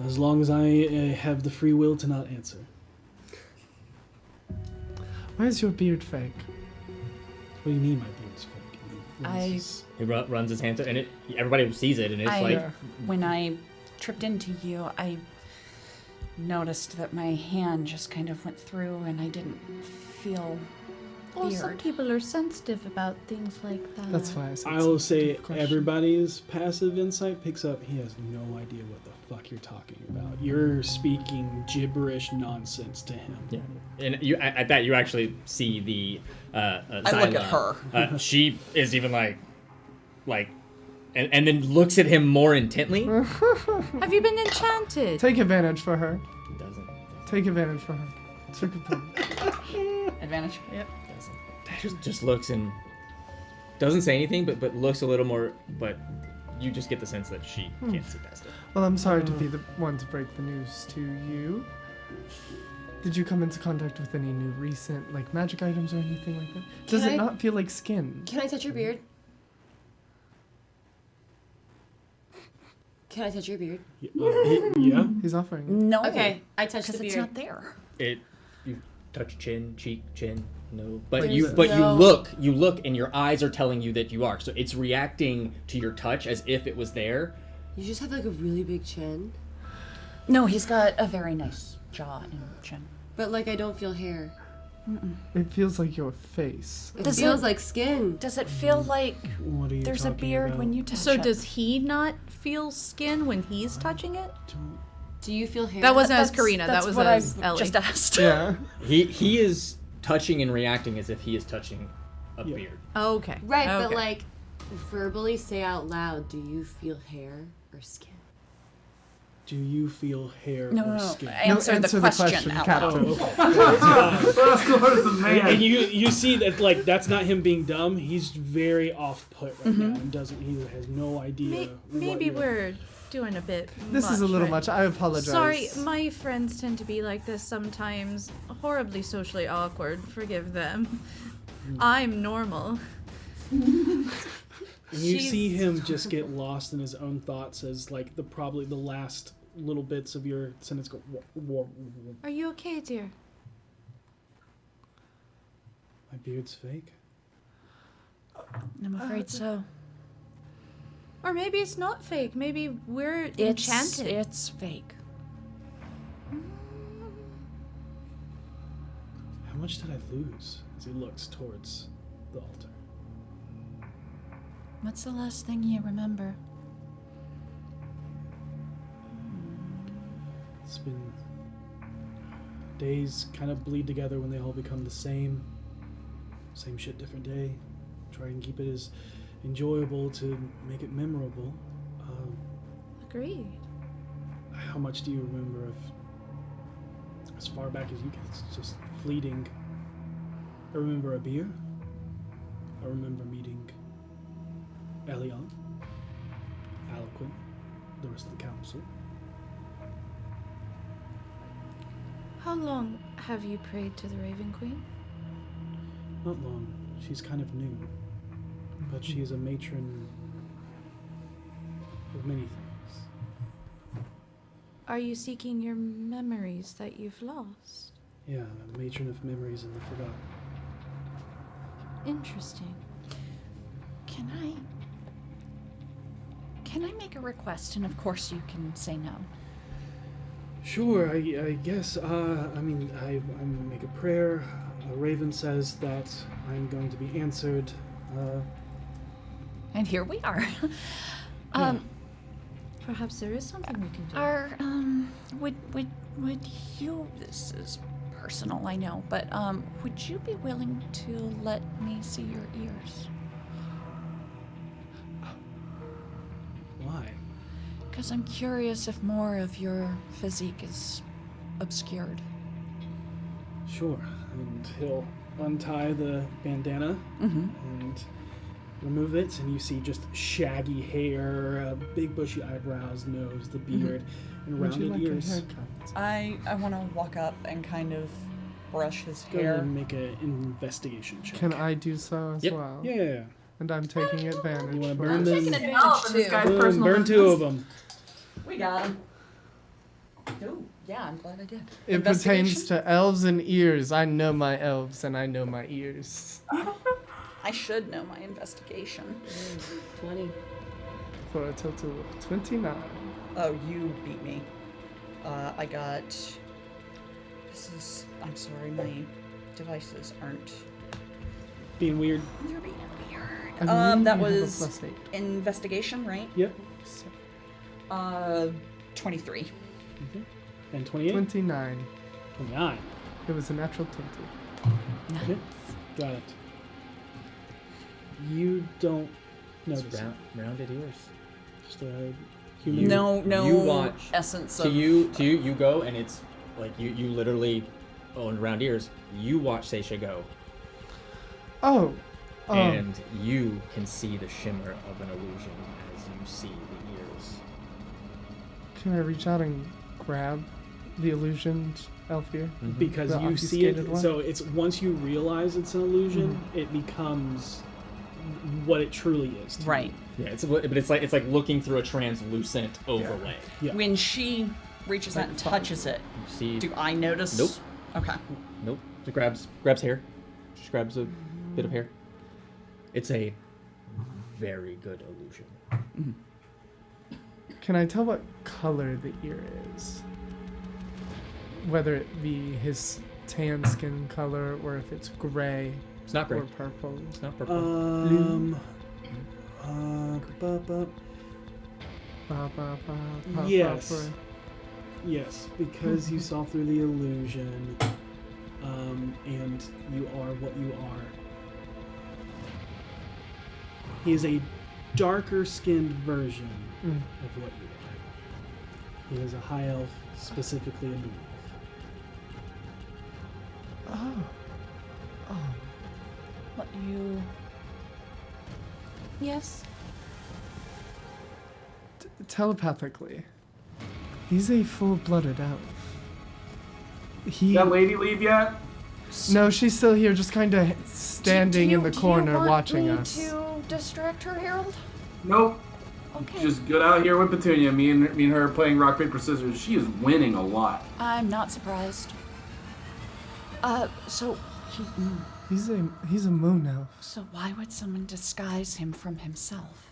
As long as I have the free will to not answer.
Why is your beard fake?
What do you mean my beard's fake?
He runs his hands, and everybody sees it, and it's like
When I tripped into you, I noticed that my hand just kind of went through and I didn't feel
well, some
weird.
people are sensitive about things like that.
That's why I said
I will say
sensitive question.
everybody's passive insight picks up. He has no idea what the fuck you're talking about. You're speaking gibberish nonsense to him.
yeah. And you at that you actually see the
I look at
Zyla.
her.
She is even like, and then looks at him more intently.
Have you been enchanted?
Take advantage for her.
Doesn't.
Take advantage for her. It's a good point.
Advantage.
Yep.
Just looks and doesn't say anything, but looks a little more, but you just get the sense that she can't see past it.
Well, I'm sorry to be the one to break the news to you. Did you come into contact with any new recent, like, magic items or anything like that? Does
Can
it
I-
not feel like skin?
Can I touch your beard? Can I touch your beard?
Yeah.
He's offering it.
No.
Okay, I touched
Because
the
it's
beard.
not there.
You touch chin, cheek, chin. No, but
What
you
is-
but
No.
you look, and your eyes are telling you that you are. So it's reacting to your touch as if it was there.
You just have like a really big chin,
No, he's got a very nice jaw and chin.
but like I don't feel hair.
It feels like your face.
It
Does
feels
it-
like skin.
Does it feel like
What are you
there's a
talking
beard
about?
when you touch
So
it?
does he not feel skin when he's touching it?
Do you feel hair?
That wasn't as
That's-
Karina.
That's
That was
what
as
I
Ellie.
just asked.
Yeah.
He is touching and reacting as if he is touching a beard.
Okay.
Right,
okay.
but like verbally say out loud, do you feel hair or skin?
Do you feel hair
No,
or
no, no.
skin?
Answer the question out loud.
Oh, okay.
Let's go to the man.
And you see that like that's not him being dumb. He's very off put right now and he has no idea.
Maybe we're doing a bit.
This is a little
right?
much. I apologize.
Sorry, my friends tend to be like this sometimes. Horribly socially awkward. Forgive them. I'm normal.
And you see him just get lost in his own thoughts as like probably the last little bits of your sentence go.
Are you okay, dear?
My beard's fake.
I'm afraid so.
Or maybe it's not fake. Maybe we're
It's
enchanted.
It's fake.
How much did I lose? As he looks towards the altar.
What's the last thing you remember?
It's been days kind of bleed together when they all become the same. Same shit, different day. Try and keep it as enjoyable to make it memorable.
Agreed.
How much do you remember of as far back as you can? It's just fleeting. I remember a beer. I remember meeting Elion, Aloquin, the rest of the council.
How long have you prayed to the Raven Queen?
Not long. She's kind of new. But she is a matron of many things.
Are you seeking your memories that you've lost?
Yeah, a matron of memories and the forgotten.
Interesting.
Can I make a request? And of course you can say no.
Sure, I guess. I mean, I make a prayer. A raven says that I'm going to be answered.
And here we are.
Perhaps there is something we can do.
Would you, this is personal, I know, but would you be willing to let me see your ears?
Why?
Because I'm curious if more of your physique is obscured.
Sure. And he'll untie the bandana and remove it, and you see just shaggy hair, big bushy eyebrows, nose, the beard, and
Would you
rounded
like
ears.
a haircut?
I want to walk up and kind of brush his
Go ahead and make an investigation check.
Can I do so as
Yep.
well?
Yeah.
And I'm taking advantage.
You want to
for
burn
this.
them?
Taking advantage of this guy's
Boom,
personal
burn two of
business.
them.
We got him. Oh, yeah, I'm glad I did.
It pertains to elves and ears. I know my elves and I know my ears.
I should know my investigation.
20.
For a total of 29.
Oh, you beat me. I got. I'm sorry, my devices aren't.
Being weird.
They're being weird.
I believe
That
you have a
was
+8.
investigation, right?
Yep.
23.
And 28?
29.
29.
It was a natural 20.
Okay. Got it. You don't
It's
notice.
rounded ears.
Just a human.
No
you watch
essence
To
of.
you go, and it's like you literally, on round ears, you watch Seisha go.
Oh,
and you can see the shimmer of an illusion as you see the ears.
Can I reach out and grab the illusioned elf ear?
Because
The
you see it,
obfuscated one?
so it's once you realize it's an illusion, it becomes what it truly is. To
Right.
Yeah, it's like looking through a translucent overlay.
Yeah.
When she reaches out and touches it,
You see?
do I notice?
Nope.
Okay.
Nope. It grabs hair. Just grabs a bit of hair. It's a very good illusion.
Can I tell what color the ear is? Whether it be his tan skin color or if it's gray
It's not gray.
or purple.
It's not purple.
Ba, ba, ba, ba,
Yes.
ba, ba.
Yes, because you saw through the illusion, and you are what you are. He is a darker-skinned version of what you are. He is a high elf, specifically a moon elf.
Let you.
Yes.
Telepathically, he's a full-blooded elf. He.
That lady leave yet?
No, she's still here, just kind of standing in the corner watching us.
To distract her, Harold?
Nope.
Okay.
Just good out here with Petunia. Me and her playing rock paper scissors. She is winning a lot.
I'm not surprised. So
He's a moon elf.
so why would someone disguise him from himself?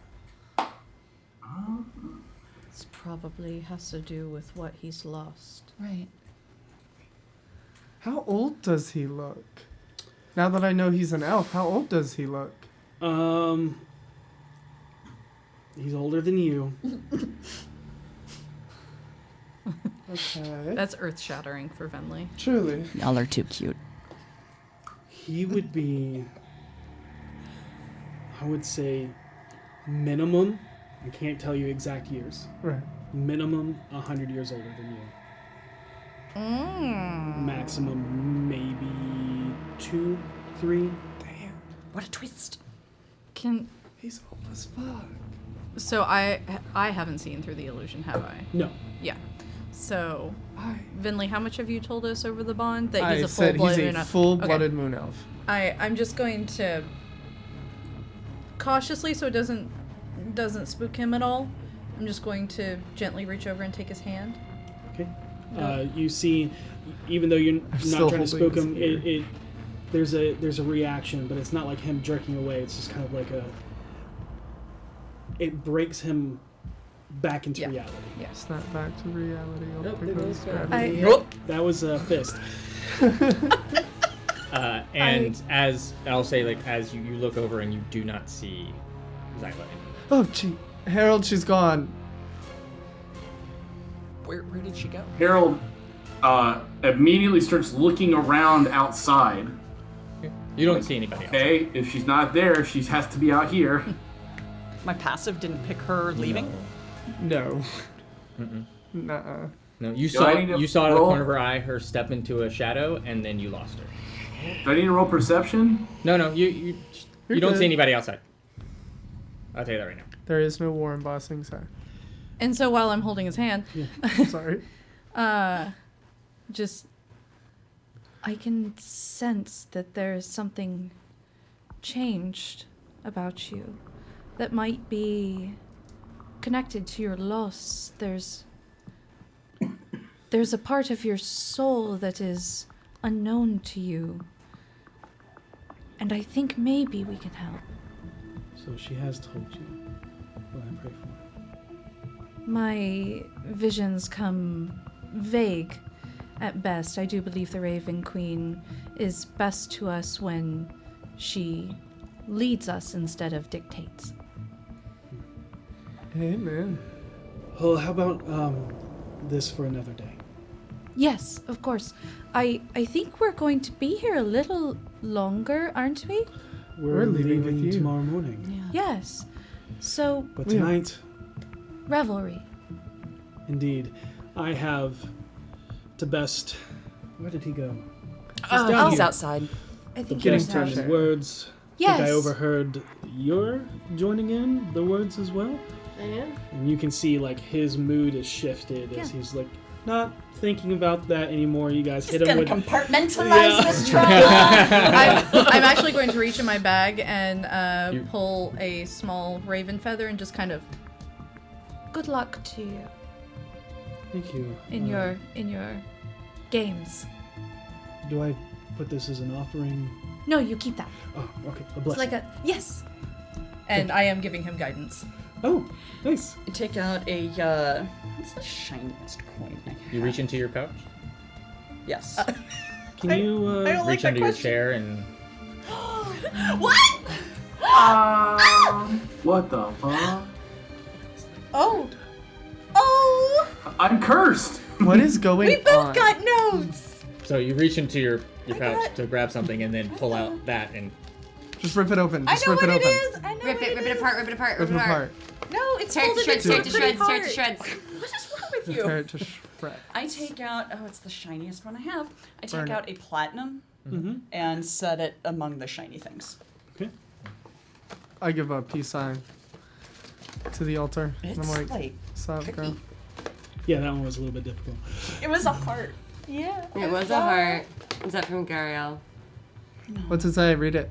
This probably has to do with what he's lost.
Right.
How old does he look? Now that I know he's an elf, how old does he look?
He's older than you.
Okay.
That's earth shattering for Venley.
Truly.
Y'all are too cute.
He would be, I would say, minimum. I can't tell you exact years.
Right.
Minimum 100 years older than you. Maximum maybe 2, 3.
What a twist.
Can
He's old as fuck.
so I haven't seen through the illusion, have I?
No.
Yeah. So, Vinley, how much have you told us over the bond that he's
I
a
said he's
full-blooded
a full-blooded moon elf.
I'm just going to cautiously, so it doesn't spook him at all. I'm just going to gently reach over and take his hand.
Okay. You see, even though you're
still
not trying to spook
holding
him,
his
there's a reaction, but it's not like him jerking away. It's just kind of like it breaks him back into reality.
Snap back to reality.
Nope,
Pick
it
up
was
his
gravity.
gravity.
That was a fist.
And as I'll say, like as you look over and you do not see Zyla anymore.
Oh, gee. Harold, she's gone.
Where did she go?
Harold immediately starts looking around outside.
You don't see anybody else.
Okay, if she's not there, she has to be out here.
My passive didn't pick her leaving?
No.
Mm-mm.
Nuh-uh.
No, you
Do
saw
I need to
you saw out of the
roll?
corner of her eye her step into a shadow, and then you lost her.
Do I need to roll perception?
No, you
You're
don't
good.
see anybody outside. I'll tell you that right now.
There is no war embossing, sorry.
And so while I'm holding his hand,
Sorry.
just
I can sense that there is something changed about you that might be connected to your loss. There's a part of your soul that is unknown to you. And I think maybe we can help.
So she has told you what I pray for.
My visions come vague at best. I do believe the Raven Queen is best to us when she leads us instead of dictates.
Hey, man.
Well, how about this for another day?
Yes, of course. I think we're going to be here a little longer, aren't we?
We're
leaving with you.
tomorrow morning.
Yes. So,
But
Yeah.
tonight,
revelry.
indeed, I have to best. Where did he go?
He's
down
he's
here.
outside.
I think
Getting
he's
to
out.
his words.
Yes.
think I overheard you're joining in the words as well.
I am.
And you can see like his mood is shifted as he's like not thinking about that anymore. You guys hit
Just
him
gonna
with
compartmentalize this trauma.
I'm actually going to reach in my bag and pull a small raven feather and just kind of.
Good luck to you
Thank you.
in your games.
Do I put this as an offering?
No, you keep that.
Oh, okay. A
It's
blessing.
like a yes.
And I am giving him guidance.
Oh, nice.
You take out a what's the shiniest coin I have?
You reach into your pouch,
Yes.
Can you?
I don't like
reach
that
under your
question.
chair, and
What?
What the fuck?
Oh. Oh.
I'm cursed.
What is going
We both
on?
got notes.
so you reach into your pouch to grab something, and then pull out that, and
Just rip it open.
I
Just
know
rip
what
it
it
open.
is. I know
Rip
what
it, rip it apart, rip it apart,
Rip it apart.
No, it's
Tear it to
folded
shreds,
into
tear
a
it to
pretty
shreds, tear it
heart.
to shreds.
What is wrong with
Just
you?
tear it to shreds.
I take out. Oh, it's the shiniest one I have. I
Burn
take
it.
out a platinum
Mm-hmm.
and set it among the shiny things.
Okay.
I give a peace sign to the altar.
It's
and I'm like,
like
sup, girl?
tricky.
Yeah, that one was a little bit difficult.
It was a heart. Yeah.
It was a heart. Is that from Gariel?
What's it say? Read it.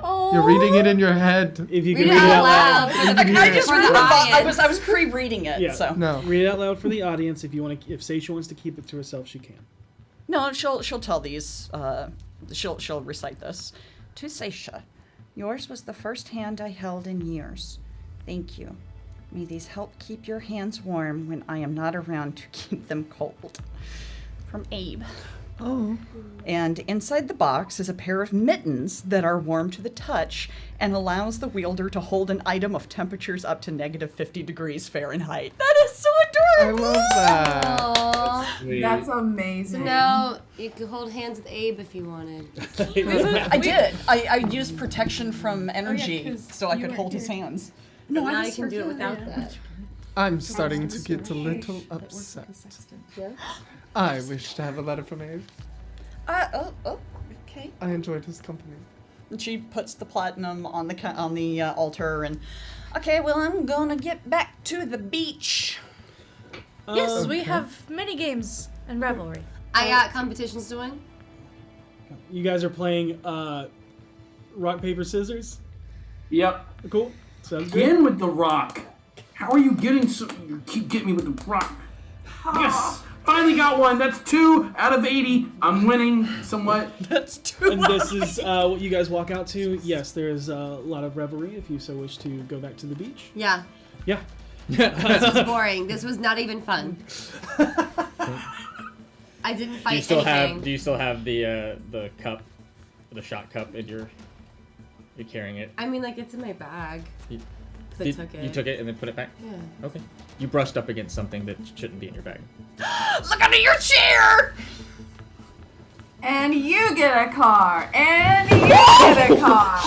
Oh.
You're reading it in your head.
If you
Read
can
it
read it
out
out loud.
loud.
I just
For
read
the
the I
audience.
was pre-reading it.
Yeah.
So
No.
Read it out loud for the audience. If you want to, if Seisha wants to keep it to herself, she can.
no, she'll tell these. She'll recite this. To Seisha, yours was the first hand I held in years. Thank you. May these help keep your hands warm when I am not around to keep them cold. From Abe.
Oh.
And inside the box is a pair of mittens that are warm to the touch and allows the wielder to hold an item of temperatures up to negative 50 degrees Fahrenheit. That is so
I
adorable!
love that.
Aww.
That's
So
amazing.
now you could hold hands with Abe if you wanted.
I did. I used protection from energy
'cause
so I
you
could
weren't
hold his
here.
hands.
No,
No,
now
I
you
was
can do it
for-
without
yeah.
that.
I'm starting to get a little upset.
Yeah.
I wish to have a letter from Abe.
Okay.
I enjoyed his company.
And she puts the platinum on the altar and. Okay, well I'm gonna get back to the beach.
Yes, we
Okay.
have mini games and Revelry.
I got competitions to win.
You guys are playing rock paper scissors.
Yep.
Cool. Sounds good.
Again with the rock. How are you getting so? You keep getting me with the rock. Yes. Finally got one. That's 2 out of 80. I'm winning somewhat.
That's too
And this is what you guys walk out to. Yes, there's a lot of revelry if you so wish to go back to the beach.
Yeah.
Yeah.
This was boring. This was not even fun. I didn't
do you
fight
still
anything.
have the cup, the shot cup in your? You're carrying it.
I mean, like, it's in my bag.
You,
'Cause I took it.
You took it and then put it back.
Yeah.
Okay. You brushed up against something that shouldn't be in your bag.
Look under your chair!
And you get a car. And you get a car.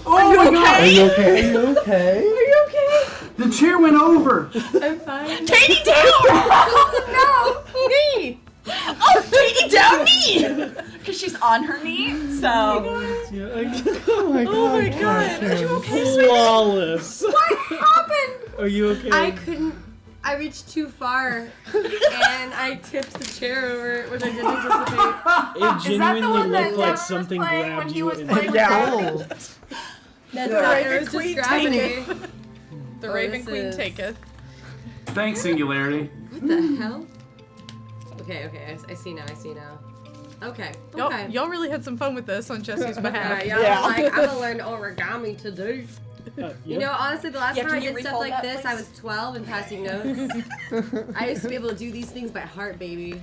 Oh my god!
Are you okay? Are you okay?
Are you okay?
The chair went over.
I'm fine.
Katie down! Oh no! Me! Oh, Katie down knee! Because she's on her knee, so.
Yeah, like,
Oh my god.
God. Are you okay,
flawless.
What happened?
Are you okay?
I couldn't. I reached too far, and I tipped the chair over, which I didn't anticipate.
It
Is that the
genuinely
one that
looked like
Devin was
something
playing when
grabbed
he
you
was
and
playing with
Oh.
That's
The
not.
Raven
It was
Queen
just gravity.
The
Oh,
Raven
this
Queen
is-
taketh.
Thanks, Singularity.
What the hell? Okay, I see now. Okay. Okay.
Y'all really had some fun with this on Jesse's behalf.
Y'all
Yeah.
like, I'm gonna learn origami to do.
yeah.
You know, honestly, the last
Yeah,
time
can
I
you
did stuff
refold
like
that,
this, I
please?
was 12 and passing notes. I used to be able to do these things by heart, baby.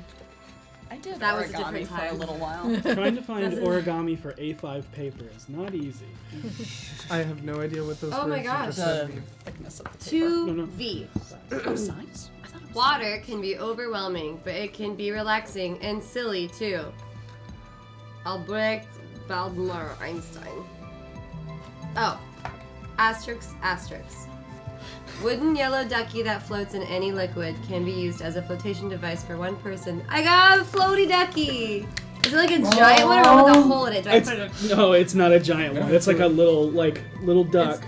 I did
That was a
origami
different
for a
time.
little while.
Trying to find
That's a-
origami for A5 paper is not easy.
I have no idea what those
Oh my
words you
gosh.
just
The
said mean.
thickness of the paper.
2V.
Oh, size? I thought it was
Water can be overwhelming, but it can be relaxing and silly too. Albrecht Baldemar Einstein. Oh, asterisk. Wooden yellow ducky that floats in any liquid can be used as a flotation device for one person. I got a floaty ducky! Is it like a giant one or one with a hole in it? Do I
It's,
put it in
no, it's not a giant one. It's like a little duck.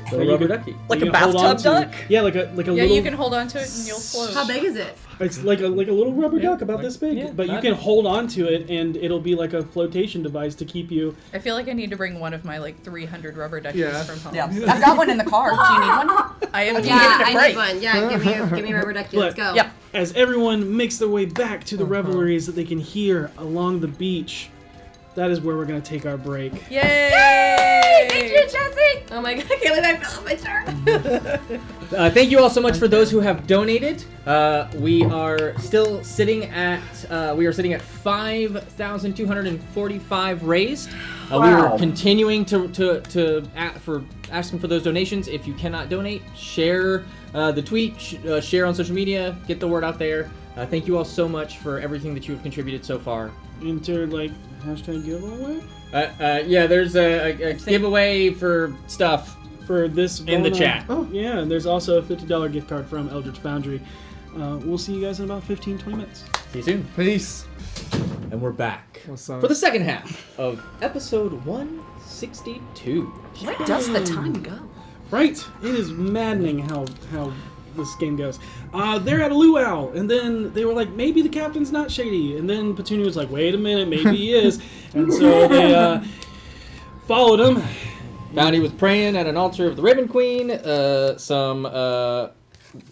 It's
that
a
you
rubber
can-
ducky.
Like
you
a
can hold on
bathtub
to.
duck?
Yeah, like a
Yeah,
little.
you can hold on to it and you'll float.
How big is it?
It's like a little rubber duck about this big,
yeah,
but you
not-
can hold on to it, and it'll be like a flotation device to keep you.
I feel like I need to bring one of my like 300 rubber duckies
Yeah.
from home.
Yeah, I've got one in the car. Do you need one?
I am
Yeah,
needing a
I
break.
need one. Yeah, give me a rubber ducky. Let's go.
Yep.
As everyone makes their way back to the revelries that they can hear along the beach, that is where we're gonna take our break.
Yay!
Thank you, Jesse. Oh my god, I can't believe I fell off my chair.
Thank you all so much for those who have donated. We are still sitting at 5,245 raised. We are continuing to for asking for those donations. If you cannot donate, share the tweet, share on social media, get the word out there. Thank you all so much for everything that you have contributed so far.
Enter like hashtag giveaway
Yeah, there's a giveaway for stuff
for this
in the
Bona-
chat.
Oh yeah, and there's also a $50 gift card from Eldritch Foundry. We'll see you guys in about 15-20 minutes.
See you soon.
Peace.
And we're back
What's up?
for the second half of episode 162.
Where does the time go?
Right, it is maddening how this game goes. They're at a luau, and then they were like, maybe the captain's not shady, and then Petunia was like, wait a minute, maybe he is, and so they followed him.
Found he was praying at an altar of the Raven Queen. Some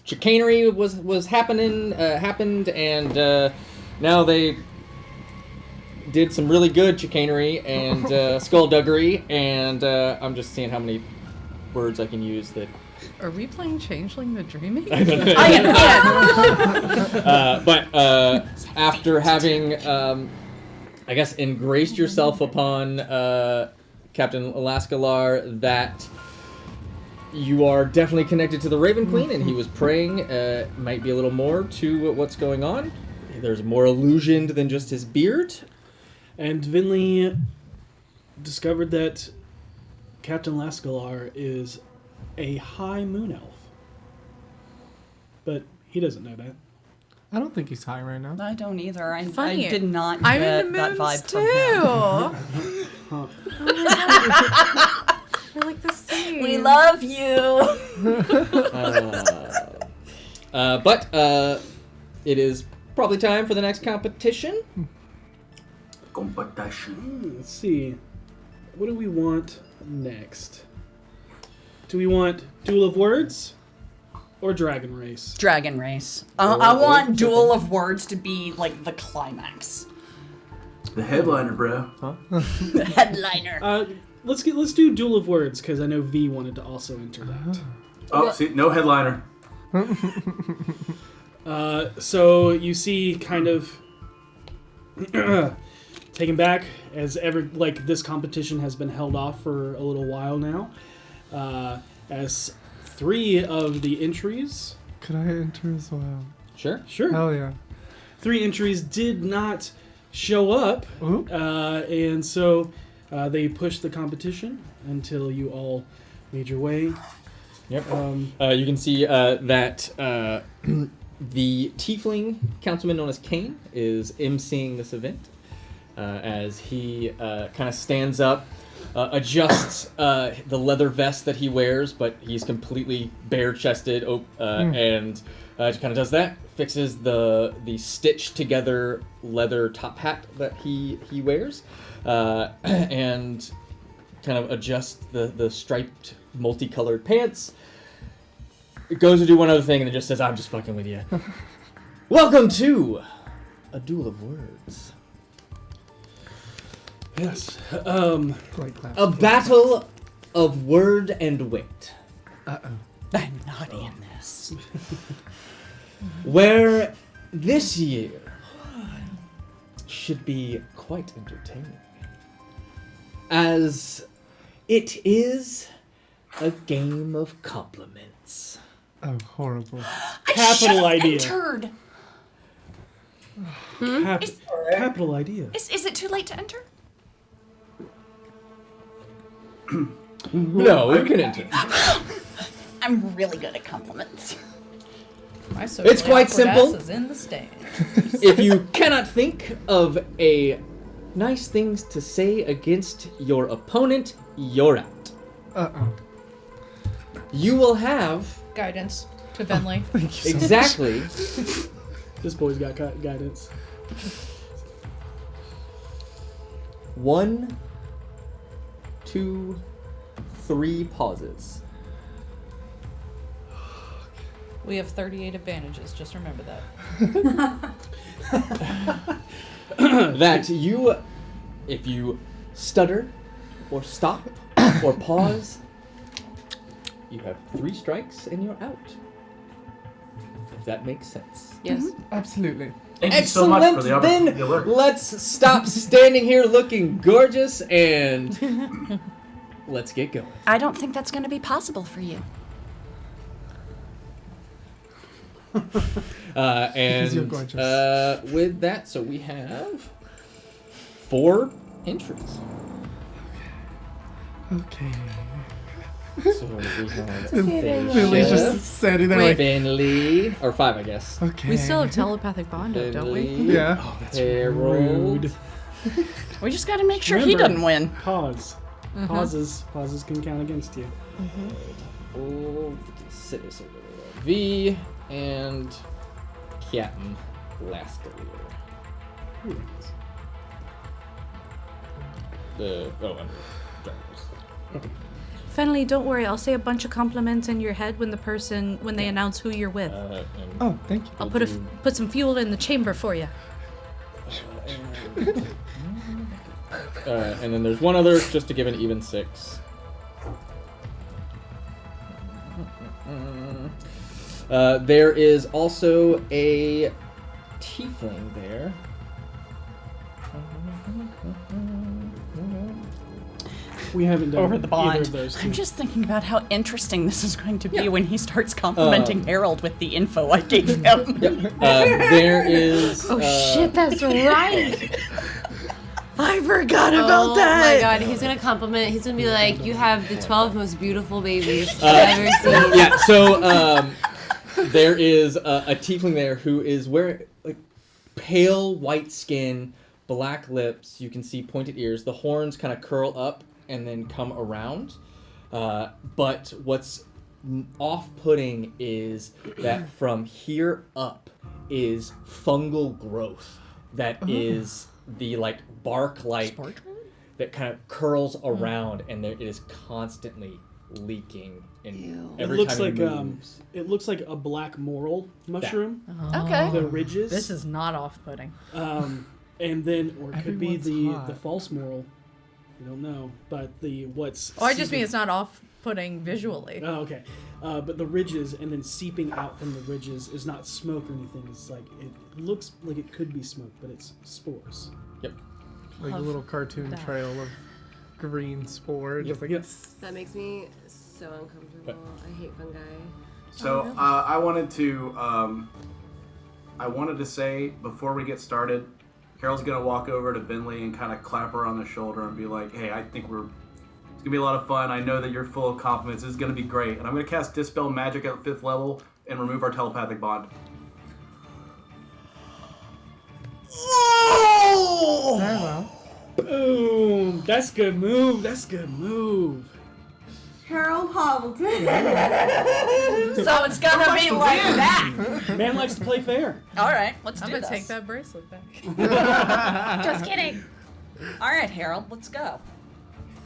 chicanery was happened, and now they did some really good chicanery and skullduggery, and I'm just seeing how many words I can use that.
Are we playing Changeling the Dreaming?
I don't know.
I am.
But after having, I guess, engraced yourself upon Captain Alaskalar, that you are definitely connected to the Raven Queen, and he was praying. Might be a little more to what's going on. There's more illusioned than just his beard.
And Vinley discovered that Captain Lascalar is a high moon elf. But he doesn't know that.
I don't think he's high right now.
I don't either. I
Funny.
did not
I'm
get
in the
that
moons
vibe
too.
from him.
We're like the same.
We love you.
But it is probably time for the next competition.
Competition.
Let's see. What do we want next? Do we want Duel of Words or Dragon Race?
Dragon Race. I want Duel of Words to be like the climax.
The headliner, bro.
The headliner.
Let's do Duel of Words because I know V wanted to also enter that.
Oh, see, no headliner.
So you see, kind of taken back as this competition has been held off for a little while now, as 3 of the entries.
Could I enter as well?
Sure.
Sure.
Hell yeah.
3 entries did not show up,
Ooh.
and so they pushed the competition until you all made your way.
Yep. You can see that the tiefling councilman known as Kane is emceeing this event as he kind of stands up, adjusts the leather vest that he wears, but he's completely bare-chested, and kind of does that. Fixes the stitched together leather top hat that he wears, and kind of adjusts the striped multicolored pants. It goes to do one other thing and then just says, "I'm just fucking with you." Welcome to a Duel of Words.
Yes.
A battle of word and wit.
I'm not in this.
Where this year should be quite entertaining. As it is a game of compliments.
Oh, horrible.
Capital idea.
Entered.
Capital idea.
Is it too late to enter?
No, we can enter.
I'm really good at compliments.
My socially
It's quite
awkward
simple.
ass is in the stand.
If you cannot think of a nice things to say against your opponent, you're out.
Uh-oh.
You will have
Guidance to Venley.
Thank you so
exactly
This boy's got guidance.
1, 2, 3 pauses.
We have 38 advantages. Just remember that.
That you, if you stutter, or stop, or pause, you have 3 strikes and you're out. If that makes sense.
Yes.
Absolutely.
Thank you so much for the
Then
opportunity to learn.
let's stop standing here looking gorgeous and let's get going.
I don't think that's going to be possible for you.
And
you're gorgeous.
with that, so we have 4 entries.
Okay.
So we have
Lily's just standing there like,
Finley, or 5, I guess.
okay.
We still have telepathic bond, don't we?
Finley,
Yeah.
Harold.
We just got to make sure he
Remember-
doesn't win.
Pause. Pauses can count against you.
Oh, citizen V and Captain Lascalier. Under drivers.
Fenley, don't worry. I'll say a bunch of compliments in your head when they announce who you're with.
And,
Oh, thank you.
I'll put some fuel in the chamber for you.
and then there's one other just to give an even 6. There is also a tiefling there.
We haven't done
Over the
either
bond.
of those two.
I'm just thinking about how interesting this is going to be when he starts complimenting Harold with the info I gave him.
There is.
Oh shit, that's right. I forgot
Oh my god, he's gonna compliment. He's gonna be like, "You have the 12 most beautiful babies I've ever seen."
Yeah, so there is a tiefling there who is wearing like pale white skin, black lips. You can see pointed ears. The horns kind of curl up and then come around. But what's off-putting is that from here up is fungal growth that is the like bark-like that kind of curls around, and it is constantly leaking. And every
It looks
time
like
he moves,
it looks like a black morel mushroom.
Okay.
The ridges.
This is not off-putting.
And then or it could be
Everyone's
the
hot.
false morel. I don't know, but the what's.
Oh, I just mean
seeping-
it's not off-putting visually.
Oh, okay. But the ridges and then seeping out from the ridges is not smoke or anything. It's like it looks like it could be smoke, but it's spores.
Like a little cartoon
that.
trail of green spore. Just like,
That makes me so uncomfortable. I hate fungi.
So I wanted to say before we get started, Harold's gonna walk over to Vinley and kind of clap her on the shoulder and be like, "Hey, I think it's gonna be a lot of fun. I know that you're full of confidence. This is gonna be great." And I'm gonna cast Dispel Magic at 5th level and remove our telepathic bond.
very well.
Boom! That's good move. That's good move.
Harold Hobbleton.
So it's gonna be like that.
Man likes to play fair.
All right, let's
I'm
do
gonna
this.
take that bracelet back.
Just kidding. All right, Harold, let's go.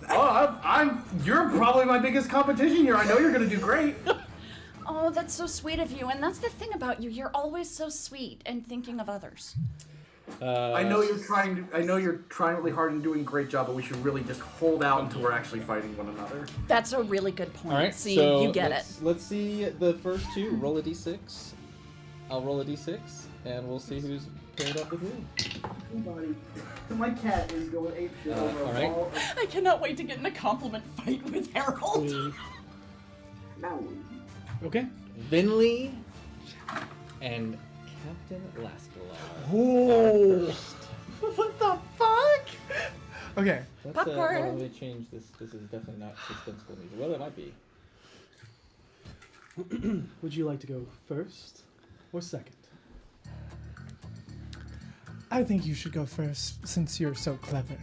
Oh, you're probably my biggest competition here. I know you're gonna do great.
Oh, that's so sweet of you. And that's the thing about you. You're always so sweet and thinking of others.
I know you're trying really hard and doing a great job, but we should really just hold out until we're actually fighting one another.
That's a really good point.
All right,
See,
so
you get it.
let's see the first two. Roll a d6. I'll roll a d6, and we'll see who's paired up with who.
My cat is going apeshit over
all right.
ball
I cannot wait to get in a compliment fight with Harold.
Okay.
Vinley and Captain Lascalaire.
Oh. What the fuck? Okay.
Let's,
Popcorn.
hold on, let me change this. This is definitely not suspenseful music. Well, it might be.
Would you like to go first or second?
I think you should go first since you're so clever.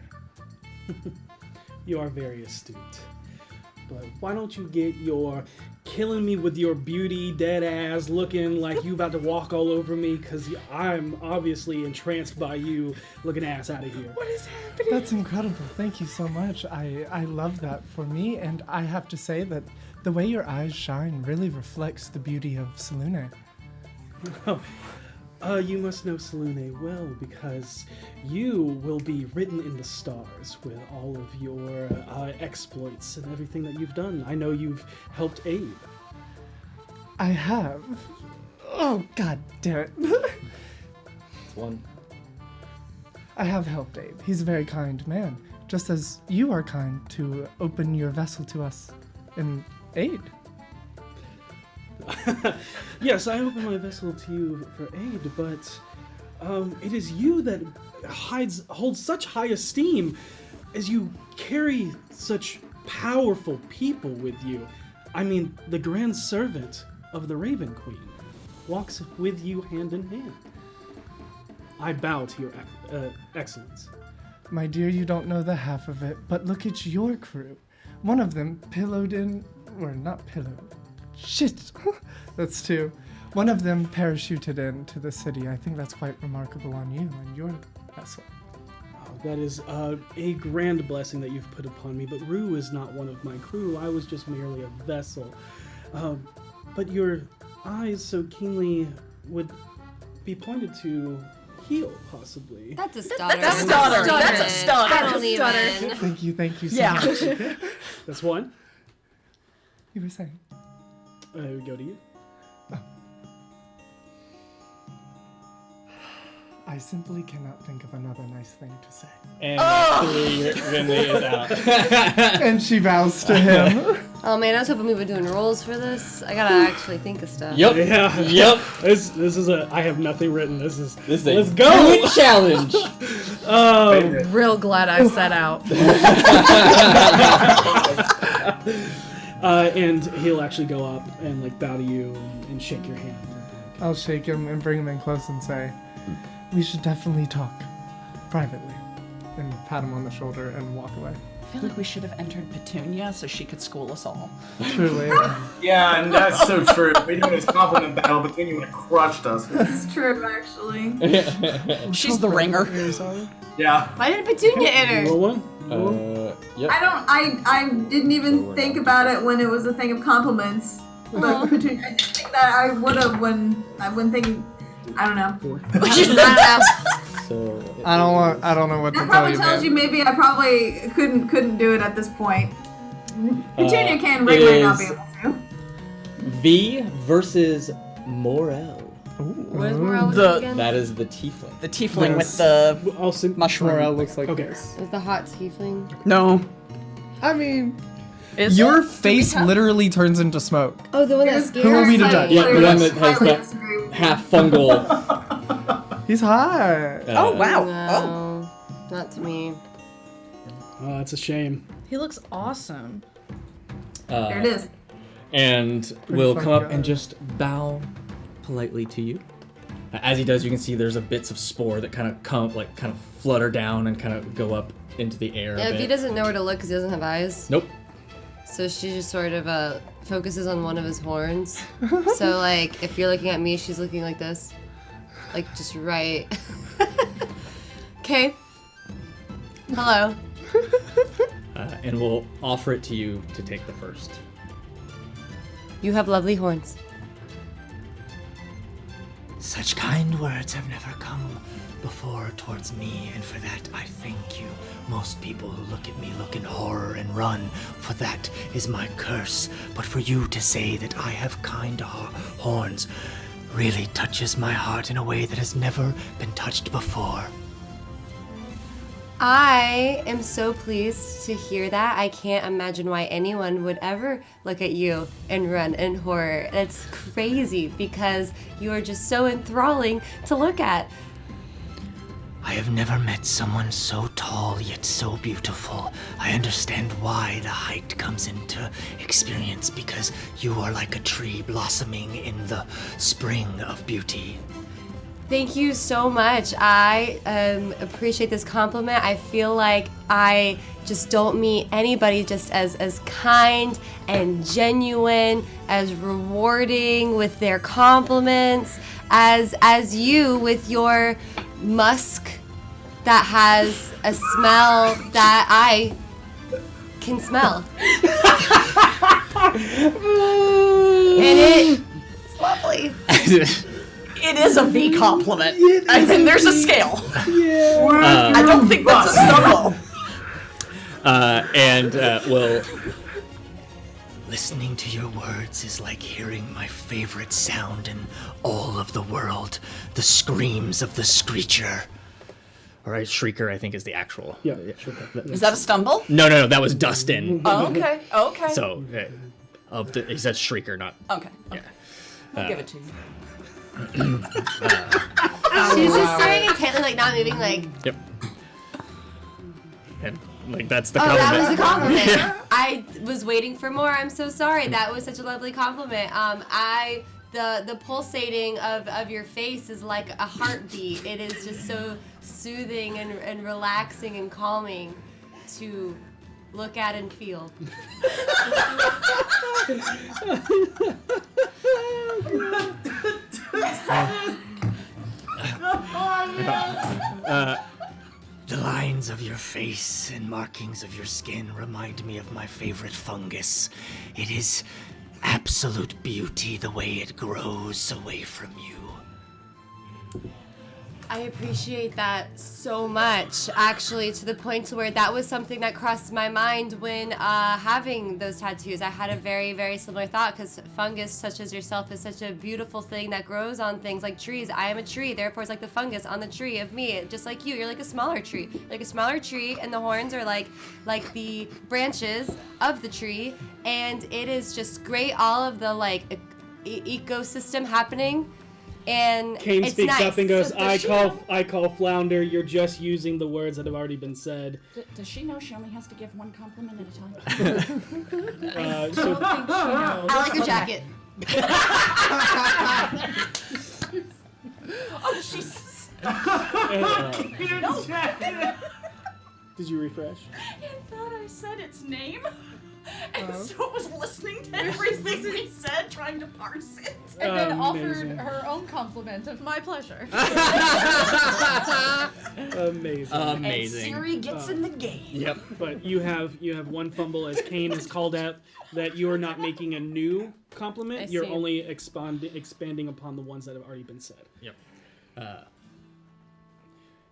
You are very astute. But why don't you get your killing me with your beauty, dead ass, looking like you about to walk all over me, because I'm obviously entranced by you looking ass out of here.
What is happening?
That's incredible. Thank you so much. I love that for me, and I have to say that the way your eyes shine really reflects the beauty of Selune.
You must know Selune well, because you will be written in the stars with all of your exploits and everything that you've done. I know you've helped Abe.
I have. Oh, god damn it.
It's one.
I have helped Abe. He's a very kind man, just as you are kind to open your vessel to us in aid.
Yes, I open my vessel to you for aid, but it is you that holds such high esteem, as you carry such powerful people with you. I mean, the grand servant of the Raven Queen walks with you hand in hand. I bow to your excellence.
My dear, you don't know the half of it, but look at your crew. One of them pillowed in, or not pillowed. Shit! That's two. One of them parachuted into the city. I think that's quite remarkable on you and your vessel.
Oh, that is a grand blessing that you've put upon me, but Rue is not one of my crew. I was just merely a vessel. But your eyes so keenly would be pointed to heal, possibly.
That's a stutter.
That's a stutter. That's a stutter.
I don't even.
Thank you so
Yeah.
much.
That's one.
You were saying?
We go to you.
I simply cannot think of another nice thing to say.
And actually, Rinley is out.
And she bows to him.
Oh man, I was hoping we were doing rolls for this. I gotta actually think of stuff.
Yep.
Yeah.
Yep.
This is a. I have nothing written. This is
This
let's
is a
go.
good challenge.
Real glad I set out.
And he'll actually go up and like bow to you and shake your hand.
I'll shake him and bring him in close and say, we should definitely talk privately. And pat him on the shoulder and walk away.
I feel like we should have entered Petunia so she could school us all.
Truly.
Yeah, and that's so true. We didn't his compliment battle, but then you would have crushed us.
This is true, actually.
She's the ringer.
Yeah.
Why did Petunia enter?
Roll one.
Yep.
I didn't even think about it when it was a thing of compliments. But I think that I would have when I wouldn't think. I don't know.
So
I don't know what
That
to tell
probably
you,
tells
man.
you maybe I probably couldn't do it at this point. Petunia can, Ray
it
might not be
is-
able to.
V versus Morel.
Where's Morel
The-
again?
That is the tiefling.
The tiefling with the
I'll sing.
mushroom.
Morel looks like
Okay.
this.
Is the hot tiefling?
No.
I mean,
Is
your
it?
face literally turns into smoke.
Oh, the one that
Here's-
scares
Who are we to
me.
judge?
Yeah, the one that has
Highly
that
disagree with you.
half fungal.
He's hot.
Oh wow.
No, not to me.
Oh, that's a shame.
He looks awesome.
There it is.
And will come up
fucking
and
good.
just bow politely to you. As he does, you can see there's a bits of spore that kind of flutter down and kind of go up into the air.
Yeah,
a
if he
bit.
doesn't know where to look because he doesn't have eyes.
Nope.
So she just sort of focuses on one of his horns. So like, if you're looking at me, she's looking like this, like just right. Okay. Hello.
And we'll offer it to you to take the first.
You have lovely horns.
Such kind words have never come before towards me, and for that I thank you. Most people who look at me look in horror and run, for that is my curse. But for you to say that I have kind horns really touches my heart in a way that has never been touched before.
I am so pleased to hear that. I can't imagine why anyone would ever look at you and run in horror. That's crazy because you are just so enthralling to look at.
I have never met someone so tall yet so beautiful. I understand why the height comes into experience, because you are like a tree blossoming in the spring of beauty.
Thank you so much. I appreciate this compliment. I feel like I just don't meet anybody just as kind and genuine, as rewarding with their compliments, as you with your musk that has a smell that I can smell. And it's lovely.
It is a V compliment. I mean, there's a scale.
Yeah.
I don't think that's a stumble.
Well,
Listening to your words is like hearing my favorite sound in all of the world, the screams of the screecher.
all right, Shrieker, I think is the actual.
Yeah, sure.
Is that a stumble?
No, that was Dustin.
Oh, okay. Okay.
So, he said Shrieker, not.
Okay.
Yeah.
I'll give it to you.
She's just staring intently, like not moving, like.
Yep. And like that's the
Oh,
compliment.
that was the compliment.
Yeah.
I was waiting for more. I'm so sorry. That was such a lovely compliment. The pulsating of your face is like a heartbeat. It is just so soothing and relaxing and calming to look at and feel.
The lines of your face and markings of your skin remind me of my favorite fungus. It is absolute beauty the way it grows away from you.
I appreciate that so much, actually, to the point to where that was something that crossed my mind when having those tattoos. I had a very, very similar thought, because fungus, such as yourself, is such a beautiful thing that grows on things like trees. I am a tree, therefore it's like the fungus on the tree of me, just like you. You're like a smaller tree. Like a smaller tree, and the horns are like the branches of the tree, and it is just great, all of the, like, ecosystem happening. And
Kane
it's
speaks
nice.
up and goes,
So
I call Flounder, you're just using the words that have already been said.
Does she know she only has to give one compliment at a time?
So,
think she knows.
I like your jacket.
Oh, Jesus.
Did you refresh?
I thought I said its name. And so it was listening to everything we said, trying to parse it.
And then
Amazing.
offered her own compliment of my pleasure.
Amazing.
And Siri gets in the game.
Yep.
But you have one fumble as Kane has called out that you are not making a new compliment.
I
You're
see.
only expanding upon the ones that have already been said.
Yep.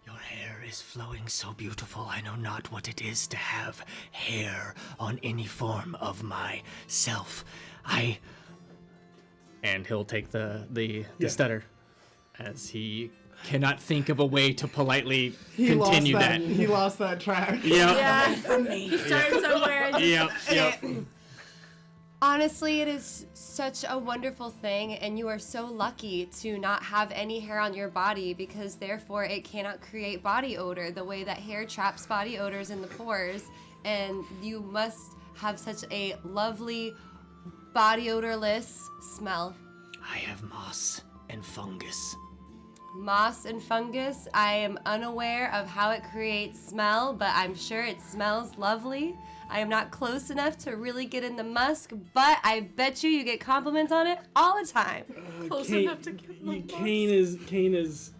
Your hair is flowing so beautiful, I know not what it is to have hair on any form of myself.
And he'll take the stutter, as he cannot think of a way to politely continue that.
He lost that track.
Yep.
Yeah.
For me.
Started somewhere.
Yep.
Honestly, it is such a wonderful thing, and you are so lucky to not have any hair on your body, because therefore it cannot create body odor the way that hair traps body odors in the pores, and you must have such a lovely body odorless smell.
I have moss and fungus.
Moss and fungus, I am unaware of how it creates smell, but I'm sure it smells lovely. I am not close enough to really get in the musk, but I bet you get compliments on it all the time.
Close
Kane,
enough to get the
Kane is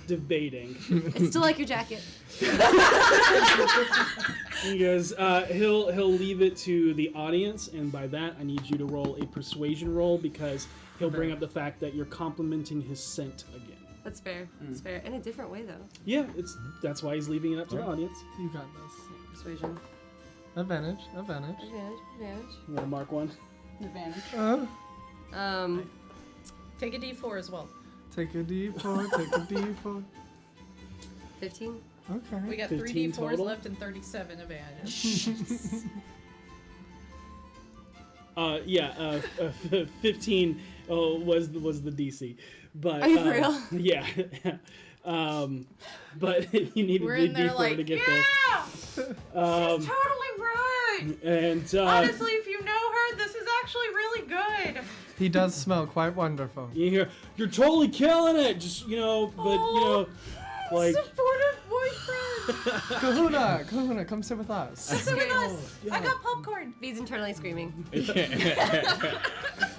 debating.
I still like your jacket.
He goes, he'll leave it to the audience, and by that I need you to roll a persuasion roll, because he'll bring up the fact that you're complimenting his scent again.
That's fair. That's fair. In a different way, though.
Yeah, that's why he's leaving it up to the audience.
You got this.
Persuasion.
Advantage.
Advantage.
You want to mark one?
Advantage.
Take a D4 as well.
Take a D4, take a D4.
15.
Okay.
We got
15
3 D4s
total?
left and 37 advantage.
15 was the DC, but
Are you for real?
Yeah. But you need
We're
a
in
big
there
D4
like,
to get
yeah!
there.
Totally right!
And
Honestly, if you know her, this is actually really good.
He does smell quite wonderful.
You hear, you're totally killing it. Just like.
Supportive boyfriend.
Kahuna, come sit with us.
Sit with us. I got popcorn. V's internally screaming.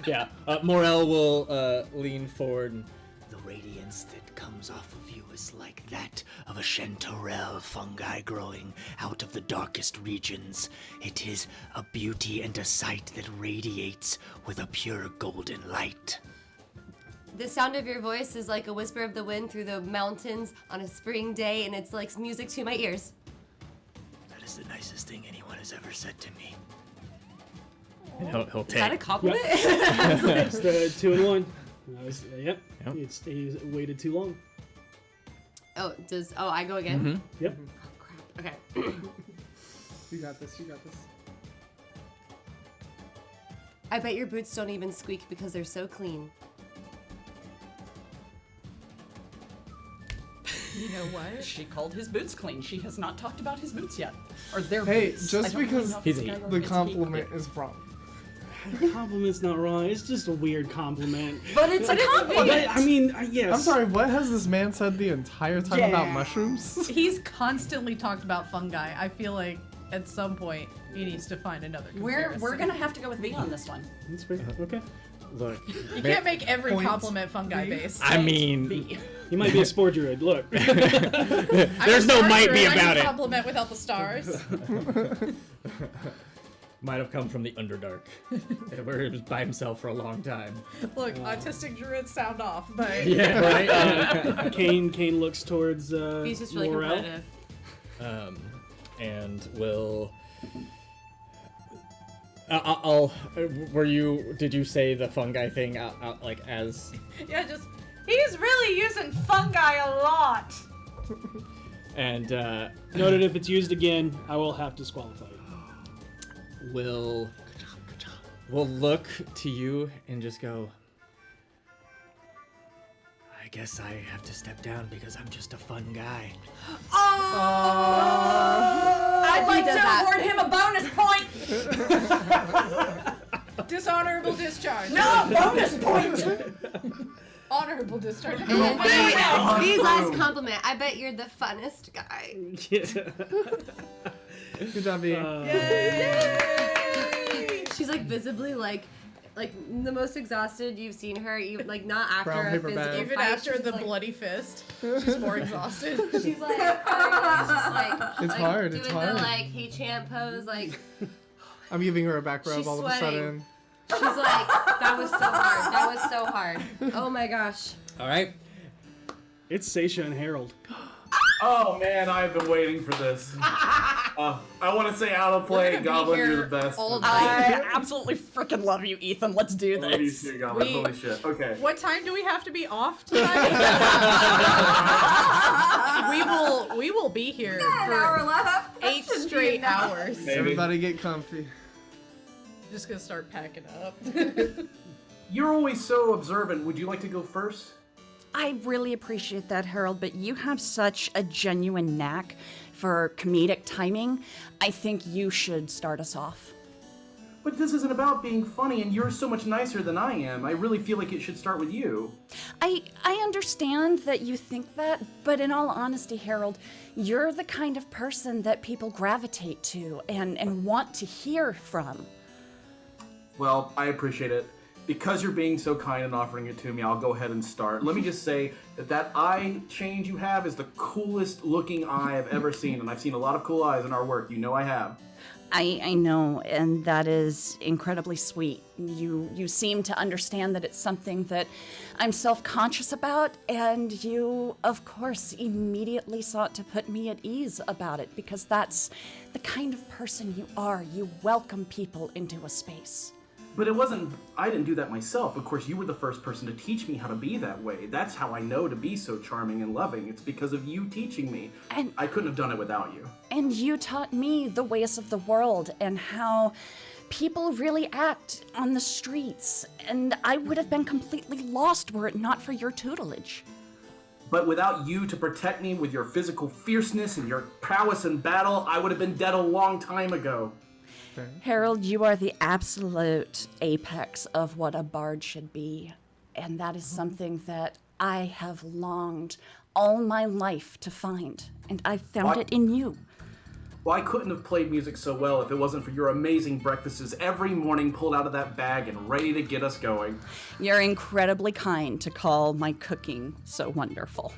Yeah. Morel will lean forward. And,
The radiance that comes off of you is like that of a chanterelle fungi growing out of the darkest regions. It is a beauty and a sight that radiates with a pure golden light.
The sound of your voice is like a whisper of the wind through the mountains on a spring day, and it's like music to my ears.
That is the nicest thing anyone has ever said to me.
and he'll
Is that a
take.
compliment?
It's the 2-in-1. Yep.
Yep.
He's waited too long.
Oh, I go again?
Yep.
Oh, crap. Okay.
You got this.
I bet your boots don't even squeak because they're so clean.
You know what? She called his boots clean. She has not talked about his boots yet. Or their
Hey,
boots.
just
I don't
because
know if
He's
it's
a-
gonna go
the
against
compliment is wrong.
The compliment's not wrong. It's just a weird compliment.
But it's a compliment.
I mean, yes.
I'm sorry, what has this man said the entire time about mushrooms?
He's constantly talked about fungi. I feel like at some point he needs to find another comparison.
We're gonna have to go with V on this one.
That's fair. Okay.
Look.
You can't make every
Points.
compliment fungi based.
I mean,
V.
You might be a spore druid. Look.
there's no might be about
I
it.
can compliment without the stars.
Might have come from the Underdark, where he was by himself for a long time.
Look, autistic druids sound off, but
Yeah, right.
Kane looks towards
He's just really
Morel.
competitive.
And will. Did you say the fungi thing out like as?
yeah, he's really using fungi a lot.
And
Noted, if it's used again, I will have to disqualify you.
will look to you and just go.
I guess I have to step down because I'm just a fun guy.
I'd like
does
to
that.
award him a bonus point.
Dishonorable discharge.
No, bonus point.
Honorable discharge.
And then V's last compliment. I bet you're the funnest guy.
Good job, V.
She's like visibly like the most exhausted you've seen her. Even like not after
Brown
a
paper
physical
bag.
Even
fight,
after
she's
the
like,
bloody fist, she's more exhausted.
She's like, just like
It's hard,
doing
it's
the
hard.
like hey champ pose. Like
I'm giving her a back rub
She's
all of a
sweating.
sudden.
she's like that was so hard. That was so hard. Oh my gosh.
All right.
It's Seisha and Harold.
Oh man, I've been waiting for this. I want to say out of
We're
play,
gonna be
Goblin,
here
you're the best.
all
I absolutely freaking love you, Ethan. Let's do
I love you
this.
too, Goblin.
We-
Holy shit. Okay.
What time do we have to be off tonight? we will be here
An hour
for
left. That
8
should be
straight
enough.
hours.
Maybe.
Everybody get comfy.
Just gonna start packing up.
You're always so observant. Would you like to go first?
I really appreciate that, Harold, but you have such a genuine knack for comedic timing. I think you should start us off.
But this isn't about being funny, and you're so much nicer than I am. I really feel like it should start with you.
I understand that you think that, but in all honesty, Harold, you're the kind of person that people gravitate to and want to hear from.
Well, I appreciate it. Because you're being so kind and offering it to me, I'll go ahead and start. Let me just say that eye change you have is the coolest looking eye I've ever seen, and I've seen a lot of cool eyes in our work. You know I have.
I know, and that is incredibly sweet. You seem to understand that it's something that I'm self-conscious about, and you, of course, immediately sought to put me at ease about it, because that's the kind of person you are. You welcome people into a space.
But I didn't do that myself. Of course, you were the first person to teach me how to be that way. That's how I know to be so charming and loving. It's because of you teaching me.
And
I couldn't have done it without you.
And you taught me the ways of the world and how people really act on the streets. And I would have been completely lost were it not for your tutelage.
But without you to protect me with your physical fierceness and your prowess in battle, I would have been dead a long time ago.
Very
Harold, you are the absolute apex of what a bard should be. And that is something that I have longed all my life to find. And I found it in you.
Well, I couldn't have played music so well if it wasn't for your amazing breakfasts every morning pulled out of that bag and ready to get us going.
You're incredibly kind to call my cooking so wonderful.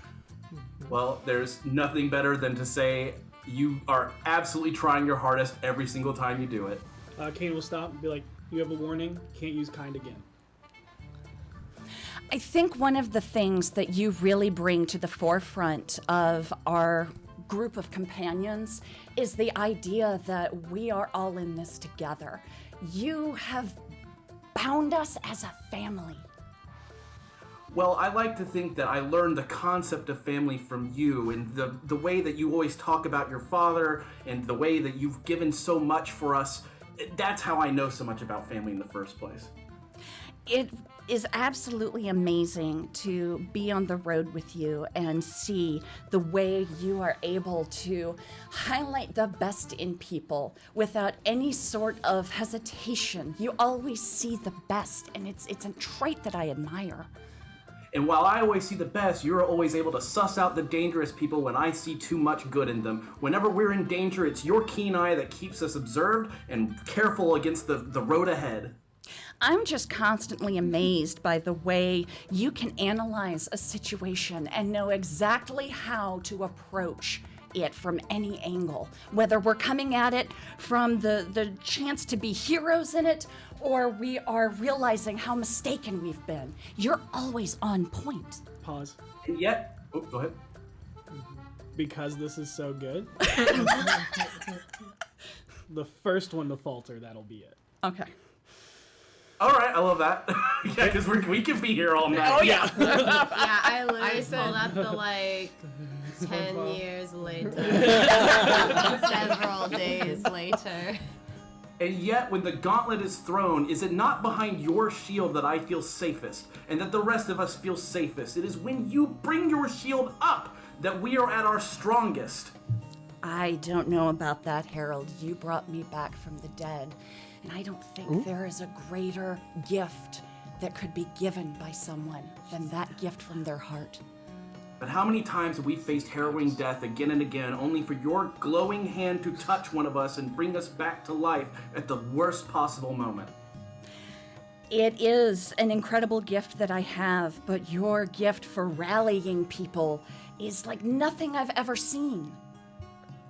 Well, there's nothing better than to say you are absolutely trying your hardest every single time you do it.
Kane will stop and be like, you have a warning, can't use kind again.
I think one of the things that you really bring to the forefront of our group of companions is the idea that we are all in this together. You have bound us as a family.
Well, I like to think that I learned the concept of family from you, and the way that you always talk about your father and the way that you've given so much for us. That's how I know so much about family in the first place.
It is absolutely amazing to be on the road with you and see the way you are able to highlight the best in people without any sort of hesitation. You always see the best, and it's a trait that I admire.
And while I always see the best, you're always able to suss out the dangerous people when I see too much good in them. Whenever we're in danger, it's your keen eye that keeps us observed and careful against the road ahead.
I'm just constantly amazed by the way you can analyze a situation and know exactly how to approach it from any angle, whether we're coming at it from the chance to be heroes in it, or we are realizing how mistaken we've been. You're always on point.
Pause.
And yet, go ahead.
Because this is so good. The first one to falter, that'll be it.
Okay.
All right, I love that. Yeah, because we can be here all night.
Oh, yeah.
Yeah, I literally pulled up the 10 years later. Several days later.
And yet, when the gauntlet is thrown, is it not behind your shield that I feel safest, and that the rest of us feel safest? It is when you bring your shield up that we are at our strongest.
I don't know about that, Harold. You brought me back from the dead, and I don't think there is a greater gift that could be given by someone than that gift from their heart.
But how many times have we faced harrowing death again and again, only for your glowing hand to touch one of us and bring us back to life at the worst possible moment?
It is an incredible gift that I have, but your gift for rallying people is like nothing I've ever seen.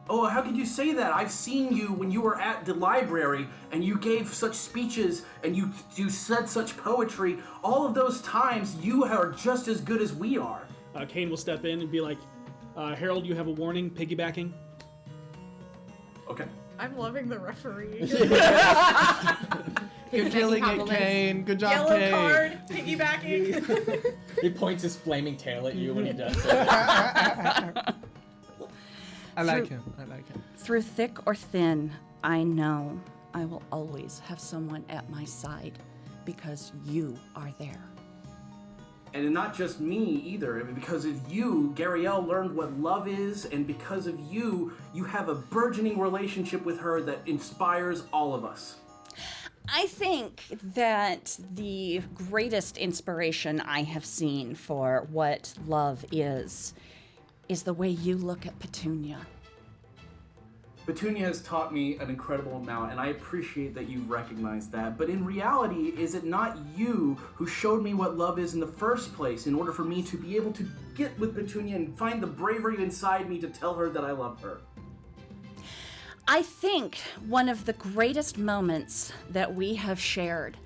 Oh, how could you say that? I've seen you when you were at the library and you gave such speeches and you said such poetry. All of those times, you are just as good as we are.
Kane will step in and be like, Harold, you have a warning, piggybacking.
Okay.
I'm loving the referee.
You're killing it, Kane. Good job,
Yellow
Kane.
card, piggybacking.
He points his flaming tail at you when he does it.
I like him.
Through thick or thin, I know I will always have someone at my side because you are there.
And not just me either. I mean, because of you, Garielle learned what love is, and because of you, you have a burgeoning relationship with her that inspires all of us.
I think that the greatest inspiration I have seen for what love is the way you look at Petunia.
Petunia has taught me an incredible amount, and I appreciate that you've recognized that. But in reality, is it not you who showed me what love is in the first place in order for me to be able to get with Petunia and find the bravery inside me to tell her that I love her?
I think one of the greatest moments that we have shared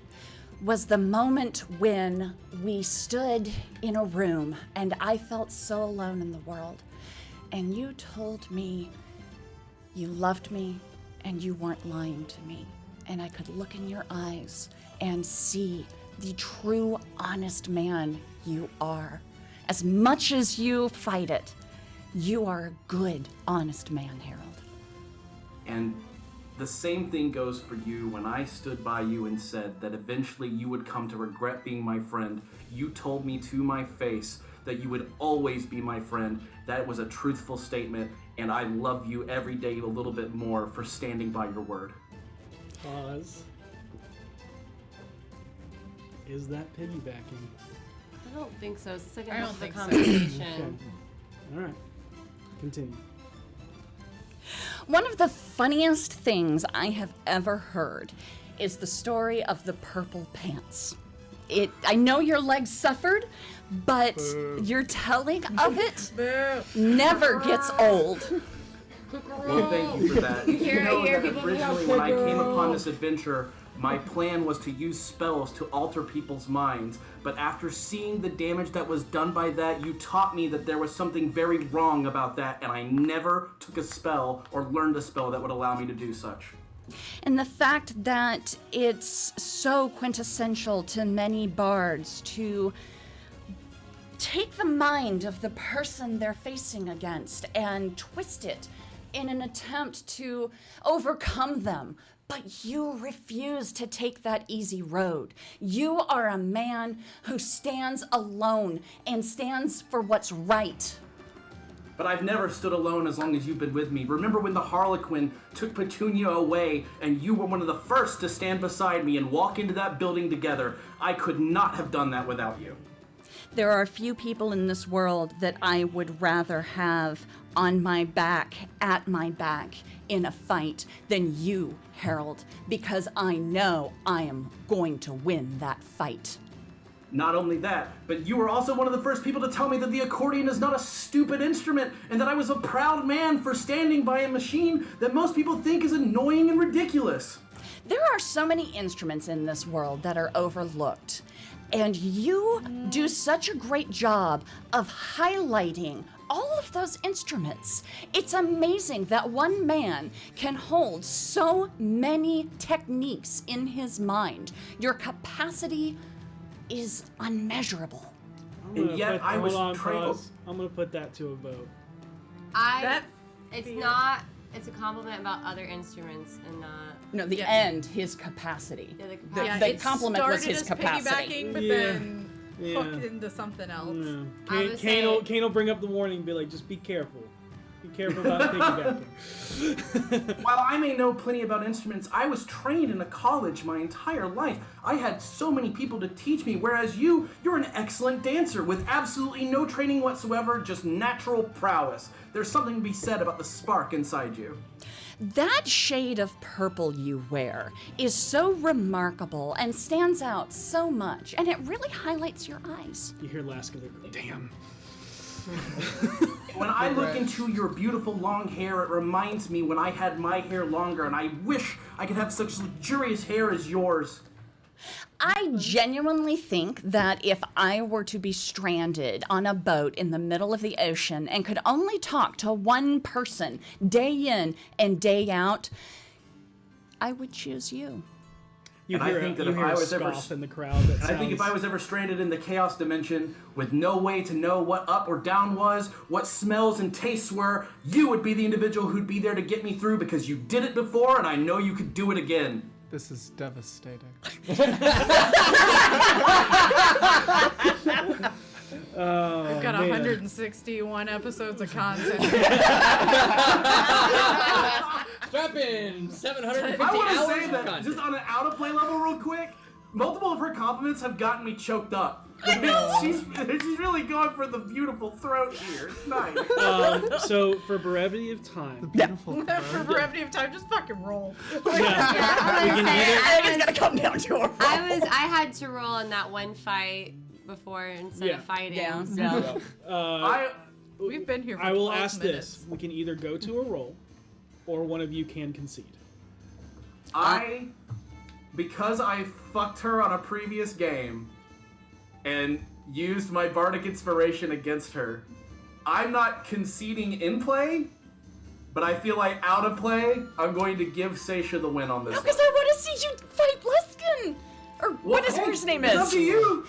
was the moment when we stood in a room and I felt so alone in the world. And you told me you loved me and you weren't lying to me. And I could look in your eyes and see the true, honest man you are. As much as you fight it, you are a good, honest man, Harold.
And the same thing goes for you. When I stood by you and said that eventually you would come to regret being my friend, you told me to my face that you would always be my friend. That was a truthful statement, and I love you every day a little bit more for standing by your word.
Pause. Is that piggybacking?
I don't think so. It's like
I
a
don't think so.
conversation.
All right. Continue.
One of the funniest things I have ever heard is the story of the purple pants. I know your legs suffered, but your telling of it never gets old.
Well, thank you for that. You know
here,
that
people
originally when I came upon this adventure, my plan was to use spells to alter people's minds, but after seeing the damage that was done by that, you taught me that there was something very wrong about that, and I never took a spell or learned a spell that would allow me to do such.
And the fact that it's so quintessential to many bards to take the mind of the person they're facing against and twist it in an attempt to overcome them. But you refuse to take that easy road. You are a man who stands alone and stands for what's right.
But I've never stood alone as long as you've been with me. Remember when the Harlequin took Petunia away and you were one of the first to stand beside me and walk into that building together? I could not have done that without you.
There are few people in this world that I would rather have on my back, at my back, in a fight than you, Harold, because I know I am going to win that fight.
Not only that, but you were also one of the first people to tell me that the accordion is not a stupid instrument and that I was a proud man for standing by a machine that most people think is annoying and ridiculous.
There are so many instruments in this world that are overlooked, and you do such a great job of highlighting all of those instruments. It's amazing that one man can hold so many techniques in his mind. Your capacity is unmeasurable.
And yet I was trained.
I'm gonna put that to a vote.
It's a compliment about other instruments and not.
No, the end, his capacity.
Yeah, the capacity.
The compliment was his
started as
capacity.
piggybacking, but then hooked into something else.
Yeah. Kane will bring up the warning and be like, just be careful. Be careful about piggybacking.
While I may know plenty about instruments, I was trained in a college my entire life. I had so many people to teach me, whereas you're an excellent dancer with absolutely no training whatsoever, just natural prowess. There's something to be said about the spark inside you.
That shade of purple you wear is so remarkable and stands out so much, and it really highlights your eyes.
You hear Laska go, damn.
When I look into your beautiful long hair, it reminds me when I had my hair longer, and I wish I could have such luxurious hair as yours.
I genuinely think that if I were to be stranded on a boat in the middle of the ocean and could only talk to one person day in and day out, I would choose you.
You
and
hear
I think that
you
if
hear
I
a
was ever
scoff in the crowd. That
and I think if I was ever stranded in the chaos dimension with no way to know what up or down was, what smells and tastes were, you would be the individual who'd be there to get me through because you did it before and I know you could do it again.
This is devastating.
We've got 161 episodes of content.
Strap in 750
I want to
hours
say
of
that
content.
just on an out of play level real quick, multiple of her compliments have gotten me choked up. she's really going for the beautiful throat here. It's nice.
So for brevity of time,
For brevity of time, just fucking roll.
I think it's gonna come down to a roll.
I had to roll in that one fight before instead of fighting.
Yeah.
So
We've been here for
I will
12
ask
minutes.
this: we can either go to a roll, or one of you can concede.
Because I fucked her on a previous game and used my bardic inspiration against her, I'm not conceding in play, but I feel like out of play, I'm going to give Seisha the win on this.
Because I want to see you fight Luskin! Or what his first name
It's up
is.
to you.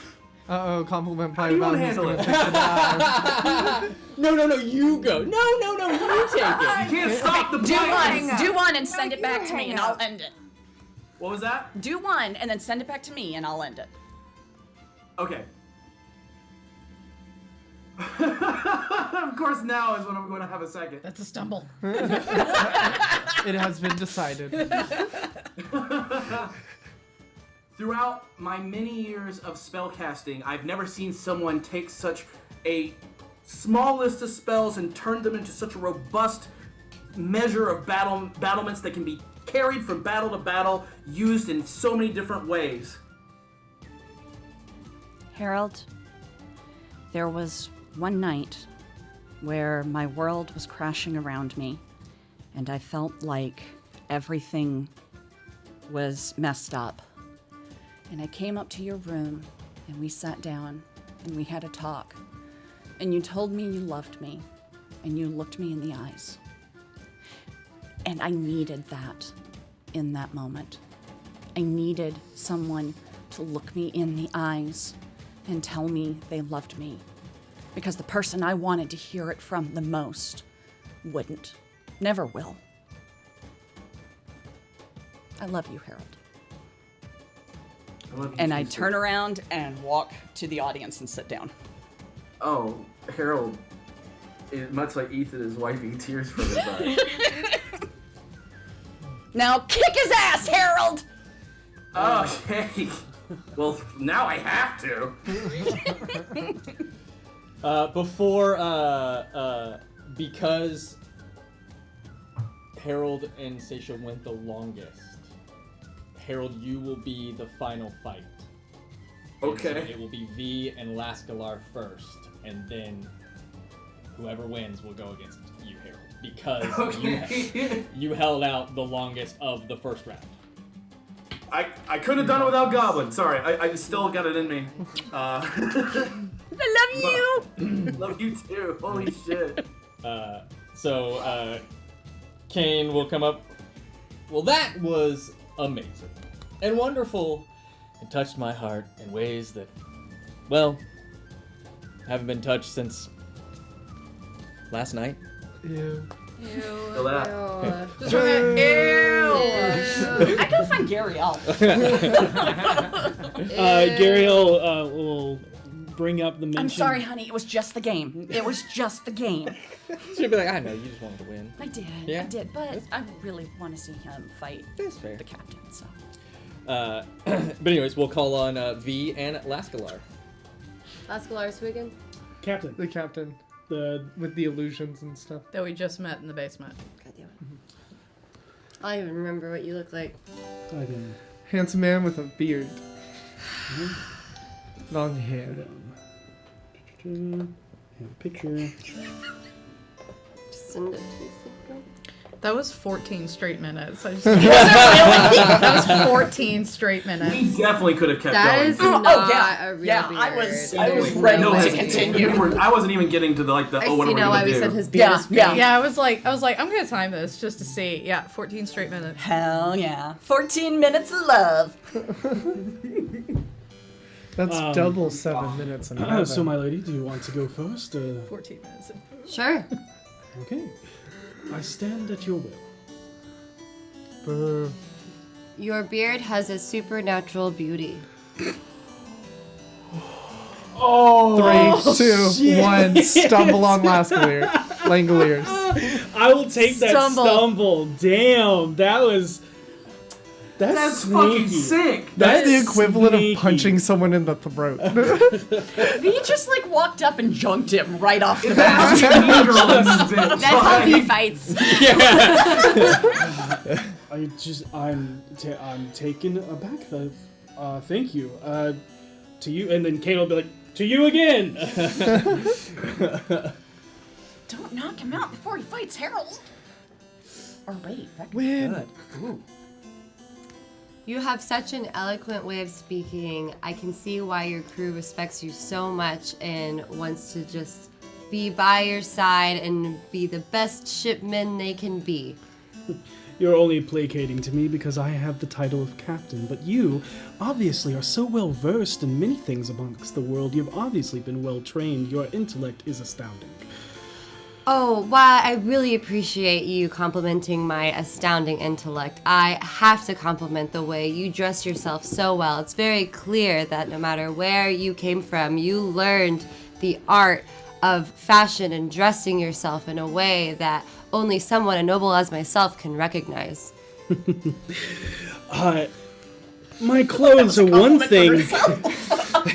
Compliment
How do
played
you want
about
to
who's
handle
gonna
it?
pick the
No, you go. No, you take it.
You can't stop the play.
Do one and send it back to me and I'll end it.
What was that?
Do one and then send it back to me and I'll end it.
Okay. Of course, now is when I'm going to have a second.
That's a stumble.
It has been decided.
Throughout my many years of spellcasting, I've never seen someone take such a small list of spells and turn them into such a robust measure of battlements that can be carried from battle to battle, used in so many different ways.
Harold, there was one night where my world was crashing around me, and I felt like everything was messed up. And I came up to your room, and we sat down, and we had a talk. And you told me you loved me, and you looked me in the eyes. And I needed that in that moment. I needed someone to look me in the eyes and tell me they loved me. Because the person I wanted to hear it from the most wouldn't. Never will. I love you, Harold. And I turn around and walk to the audience and sit down.
Oh, Harold, much like Ethan, his wife eats tears from his eyes.
Now kick his ass, Harold!
Okay. Well, now I have to.
Because Harold and Seisha went the longest, Harold, you will be the final fight.
Okay.
And so it will be V and Lascalar first, and then whoever wins will go against you, Harold. Because you held out the longest of the first round.
I couldn't have done it without Goblin. Sorry, I still got it in me.
I love you!
Love you too. Holy shit.
So Kane will come up. Well, that was amazing and wonderful and touched my heart in ways that, well, haven't been touched since last night.
Ew.
Feel that.
Just ew.
I gotta find Gary L.
Gary L will bring up the mention.
I'm sorry, honey. It was just the game. It was just the game.
She'll be like, I know, you just wanted to win.
I did.
Yeah?
I did. But I really want to see him fight
That's fair.
the captain. So.
But anyways, we'll call on V and Lascalar.
Lascalar Swiggin?
Captain.
The captain. With the illusions and stuff.
That we just met in the basement.
God damn it. I don't even remember what you look like.
Handsome man with a beard. Long hair.
Picture.
Just send it to me.
That was 14 straight minutes. I just that was 14 straight minutes.
We definitely could have kept
That
going.
is not a real beard.
I was ready to continue.
I wasn't even getting to what are we
I see now
gonna
why we
do?
said his beard is fake.
Yeah, I was like, I'm gonna time this just to see. Yeah, 14 straight minutes.
Hell yeah. 14 minutes of love.
That's double 7 minutes and a half.
So, my lady, do you want to go first?
14 minutes.
Sure.
Okay. I stand at your will.
Your beard has a supernatural beauty.
Oh!
3, 2, 1. Stumble on Langoliers.
I will take that stumble. Damn, that's
fucking
sneaky.
sick.
That's the equivalent
sneaky.
of punching someone in the throat.
V just walked up and junked him right off the bat.
That's how he fights.
I'm taken aback. Thank you. To you, and then Kane will be like, to you again.
Don't knock him out before he fights Harold. Or wait, that could
Win.
be good. Ooh.
You have such an eloquent way of speaking. I can see why your crew respects you so much and wants to just be by your side and be the best shipmen they can be.
You're only placating to me because I have the title of captain, but you obviously are so well versed in many things amongst the world. You've obviously been well trained. Your intellect is astounding.
Oh, while I really appreciate you complimenting my astounding intellect, I have to compliment the way you dress yourself so well. It's very clear that no matter where you came from, you learned the art of fashion and dressing yourself in a way that only someone as noble as myself can recognize.
My clothes are one thing.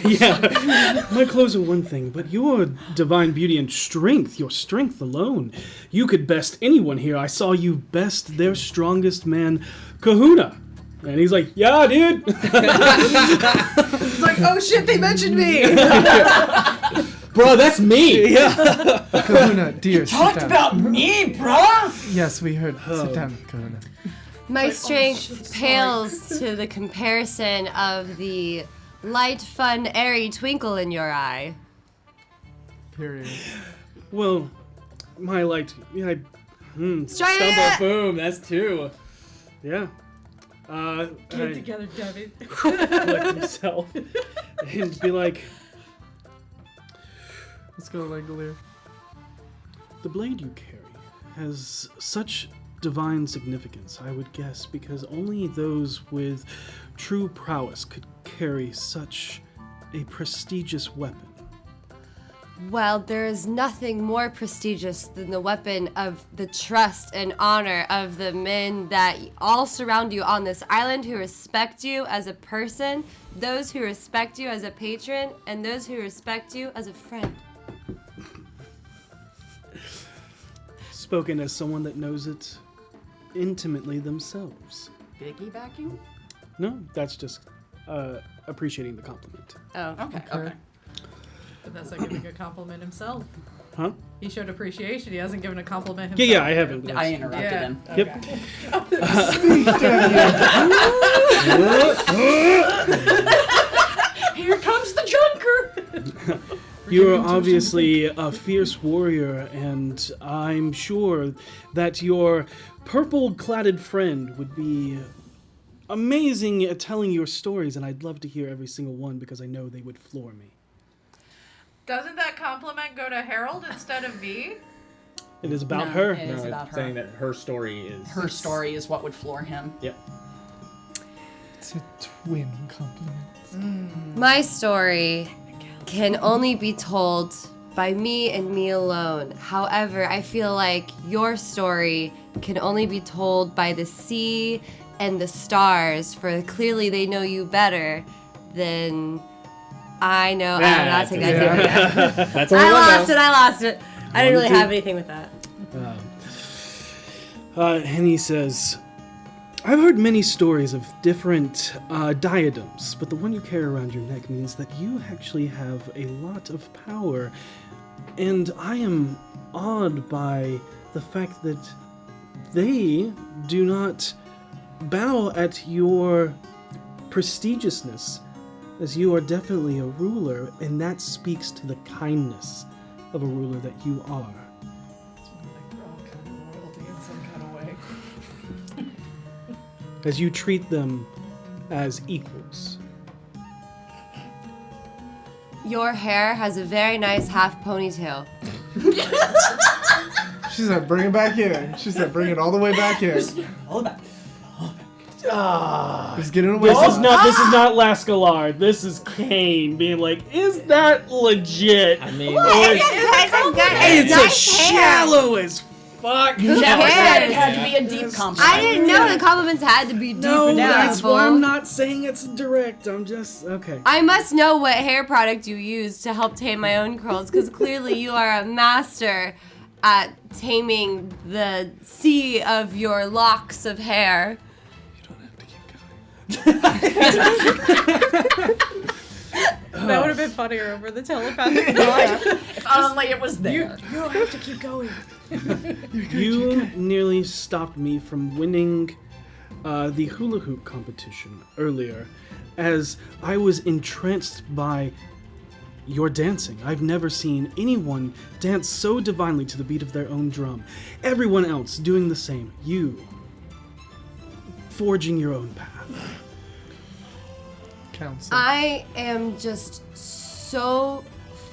Yeah, my clothes are one thing, but your divine beauty and strength, your strength alone, you could best anyone here. I saw you best their strongest man, Kahuna. And he's like, yeah, dude.
It's like, oh shit, they mentioned me.
Bro, that's me.
Yeah.
Kahuna, dear, sit
Talked
down.
about me, bruh.
Yes, we heard. Sit down, Kahuna.
My strength pales to the comparison of the light, fun, airy twinkle in your eye.
Period.
Well, my light, yeah,
Stumble,
Strike!
boom, that's 2.
yeah.
Get together, Debbie.
Collect himself and be like,
Let's go, Langolier.
the blade you carry has such divine significance, I would guess, because only those with true prowess could carry such a prestigious weapon.
Well, there is nothing more prestigious than the weapon of the trust and honor of the men that all surround you on this island who respect you as a person, those who respect you as a patron, and those who respect you as a friend.
Spoken as someone that knows it intimately themselves.
Biggie backing?
No, that's just appreciating the compliment.
Oh.
Okay.
But that's not giving a compliment himself.
Huh?
He showed appreciation. He hasn't given a compliment
Yeah,
himself.
yeah, I haven't.
I interrupted him.
Yep.
Here comes the junker.
You are obviously a fierce warrior, and I'm sure that your purple-cladded friend would be amazing at telling your stories, and I'd love to hear every single one because I know they would floor me.
Doesn't that compliment go to Harold instead of me?
It is about
No,
her.
it is about
saying
her.
that her story is...
Her story is what would floor him.
Yep.
It's a twin compliment.
My story can only be told by me and me alone. However, I feel like your story can only be told by the sea and the stars, for clearly they know you better than I know. I'm not taking that.
That's
I lost it. I didn't really
One, two.
have anything with that.
And he says, I've heard many stories of different diadems, but the one you carry around your neck means that you actually have a lot of power. And I am awed by the fact that they do not bow at your prestigiousness, as you are definitely a ruler, and that speaks to the kindness of a ruler that you are.
We're all kind of royalty in some kind of way.
As you treat them as equals.
Your hair has a very nice half ponytail.
She said, bring it back in. She said, bring it all the way back in.
All about.
Just get it away.
This is not Lascalar. This is Kane being like, is that legit?
I mean,
It's as shallow as fuck.
Never said it had to be a deep compliment.
I didn't know the compliments had to be deep
No,
and
that's
meaningful.
why I'm not saying it's direct. I'm just okay.
I must know what hair product you use to help tame my own curls, because clearly you are a master at taming the sea of your locks of hair.
That would have been funnier over the telepathic nod.
If only it was there.
You don't have to keep going.
You nearly stopped me from winning the hula hoop competition earlier, as I was entranced by your dancing. I've never seen anyone dance so divinely to the beat of their own drum. Everyone else doing the same. You forging your own path.
Council.
I am just so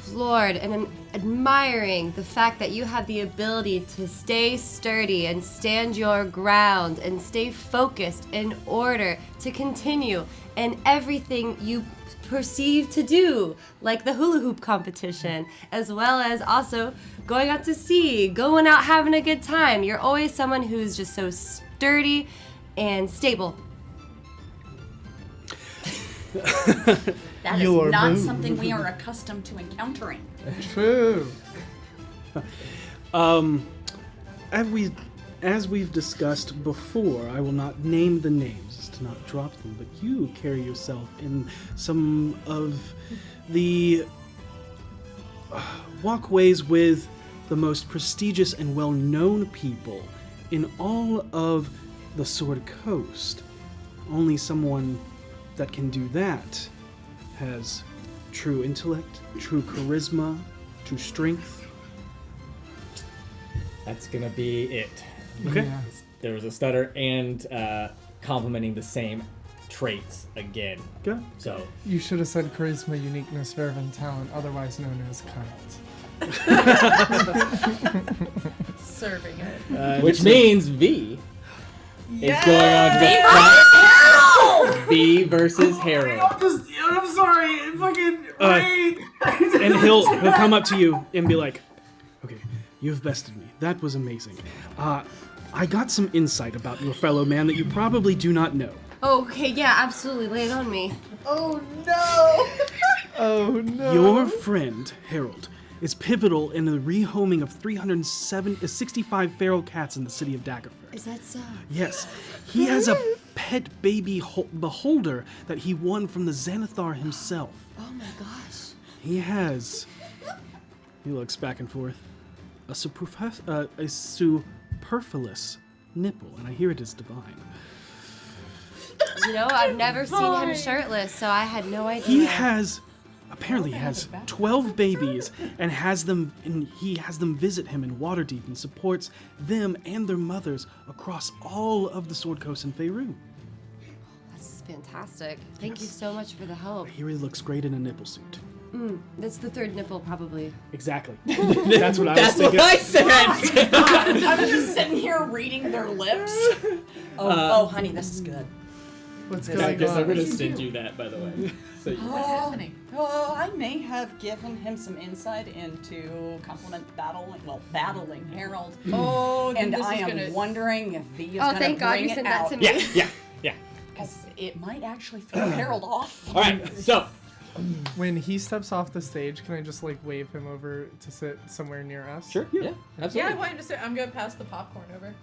floored and I'm admiring the fact that you have the ability to stay sturdy and stand your ground and stay focused in order to continue in everything you perceive to do, like the hula hoop competition, as well as also going out to sea, going out having a good time. You're always someone who's just so sturdy and stable.
That
Your
is not
move.
something we are accustomed to encountering.
True.
As we've discussed before, I will not name the names to not drop them, but you carry yourself in some of the walkways with the most prestigious and well-known people in all of the Sword Coast. Only someone that can do that has true intellect, true charisma, true strength.
That's gonna be it.
Okay.
Yeah.
There was a stutter and complimenting the same traits again.
Good.
So
You should have said charisma, uniqueness, verve, and talent, otherwise known as cunt.
Serving it.
which means V is going on to V versus Harold.
I'm sorry. Fucking wait.
And he'll come up to you and be like, "Okay, you've bested me. That was amazing. I got some insight about your fellow man that you probably do not know.
Okay, yeah, absolutely. Lay it on me.
Oh no!
Your friend, Harold, is pivotal in the rehoming of 365 feral cats in the city of Daggerford.
Is that so?
Yes, he has a pet baby beholder that he won from the Xanathar himself.
Oh my gosh.
He has, he looks back and forth, a superfluous nipple, and I hear it is divine.
You know, I've never seen him shirtless, so I had no idea.
He apparently has 12 babies and he has them visit him in Waterdeep and supports them and their mothers across all of the Sword Coast and Faerun.
That's fantastic. Thank you so much for the help.
I hear he looks great in a nipple suit.
That's the third nipple, probably.
Exactly. That's what I was
That's what
thinking.
I said.
I was just sitting here reading their lips. Oh, honey, this is good.
What's
I
going
guess I'm
on?
gonna send you that, by the way. So you,
What's happening?
Oh, I may have given him some insight into battling Harold.
Oh, then
And
this
I
is
am
gonna.
wondering if V is
Oh,
gonna
thank God
bring
you
it
sent that
out.
to me.
yeah.
Because it might actually throw Harold off.
All right. So
When he steps off the stage, can I just like wave him over to sit somewhere near us?
sure. Yeah.
Yeah,
Absolutely.
I want him to say. I'm gonna pass the popcorn over.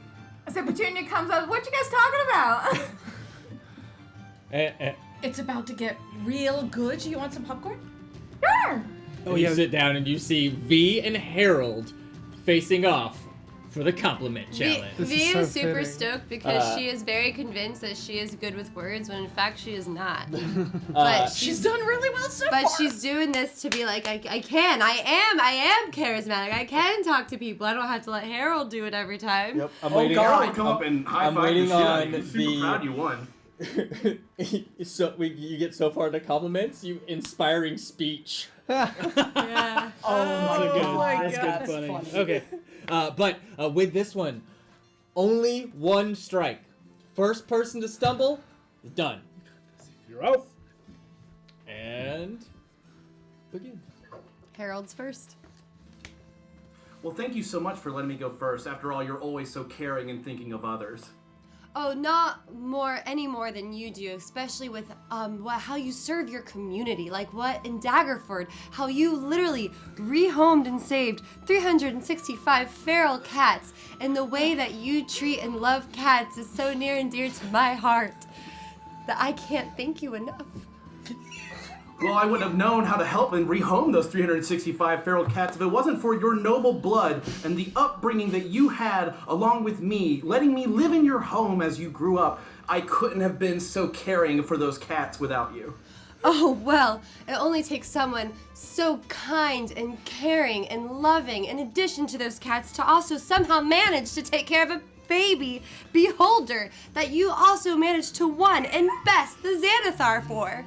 So Petunia comes up. What you guys talking about?
It's about to get real good. Do you want some popcorn?
Sure.
Oh,
You
yeah.
sit down and you see V and Harold facing off for the compliment challenge.
This
V
is so
is super
fitting.
stoked because she is very convinced that she is good with words when in fact she is not. But
She's done really well so
But
far.
she's doing this to be like, I am charismatic. I can talk to people. I don't have to let Harold do it every time.
Yep. I'm
Oh,
waiting.
God. Come up and high
I'm
five
waiting
the shit out of
on
you. Super
the-
proud you won.
You get so far to compliments, you inspiring speech.
Yeah.
That's
God.
good funny. Okay.
But with this one, only one strike. First person to stumble, done.
You're out.
And begin.
Harold's first.
Well, thank you so much for letting me go first. After all, you're always so caring and thinking of others.
Oh, not any more than you do, especially with how you serve your community. Like what in Daggerford, how you literally rehomed and saved 365 feral cats, and the way that you treat and love cats is so near and dear to my heart that I can't thank you enough.
Well, I wouldn't have known how to help and rehome those 365 feral cats if it wasn't for your noble blood and the upbringing that you had along with me, letting me live in your home as you grew up. I couldn't have been so caring for those cats without you.
Oh, well, it only takes someone so kind and caring and loving, in addition to those cats, to also somehow manage to take care of a baby beholder that you also managed to won and best the Xanathar for.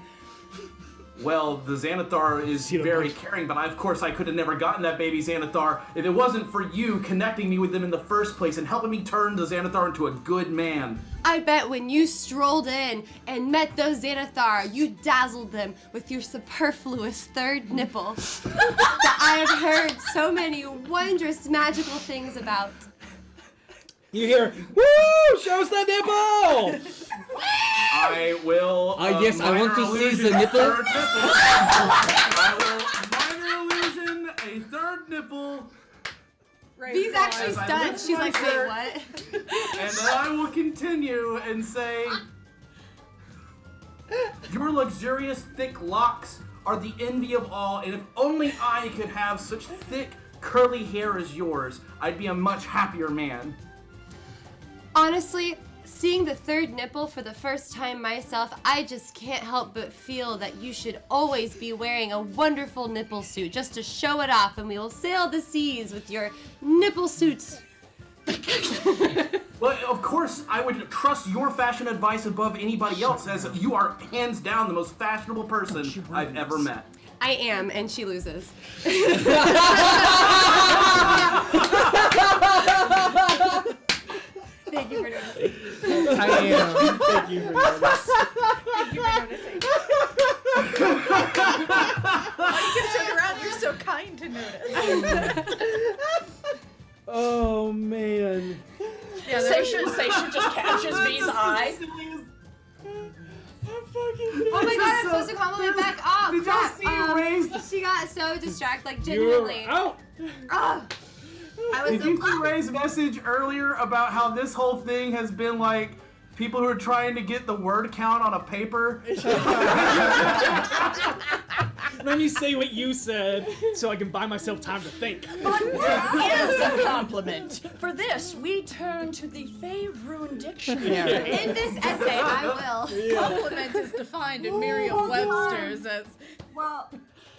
Well, the Xanathar is very caring, but of course I could have never gotten that baby Xanathar if it wasn't for you connecting me with them in the first place and helping me turn the Xanathar into a good man.
I bet when you strolled in and met those Xanathar, you dazzled them with your superfluous third nipple that I have heard so many wondrous magical things about.
You hear, woo! Show us that nipple!
I will.
Yes, I want to see
illusion
the
a
nipple.
third nipple. I will minor illusion a third nipple.
V's actually
As I
stunned.
lift
She's
my
like, wait,
shirt,
what?
And then I will continue and say, your luxurious thick locks are the envy of all, and if only I could have such thick, curly hair as yours, I'd be a much happier man.
Honestly, seeing the third nipple for the first time myself, I just can't help but feel that you should always be wearing a wonderful nipple suit just to show it off, and we will sail the seas with your nipple suits.
Well, of course, I would trust your fashion advice above anybody else, as you are hands down the most fashionable person I've ever met.
I am, and she loses. Thank you for noticing.
I am.
Thank you for noticing.
Thank you for noticing. Oh, you can turn around. You're so kind to notice.
Oh man.
Yeah, Seisha just catches V's eye.
Oh my god, I'm supposed to compliment back. Oh,
Did y'all
crap.
see you raise?
She got so distracted, like
You're
genuinely.
out.
Oh, I was
Did
so
you see
close.
Ray's message earlier about how this whole thing has been like people who are trying to get the word count on a paper?
Let me say what you said so I can buy myself time to think.
But what is a compliment? For this, we turn to the Faerun Dictionary.
In this essay, I will.
Compliment is defined in Merriam-Webster's as
Well,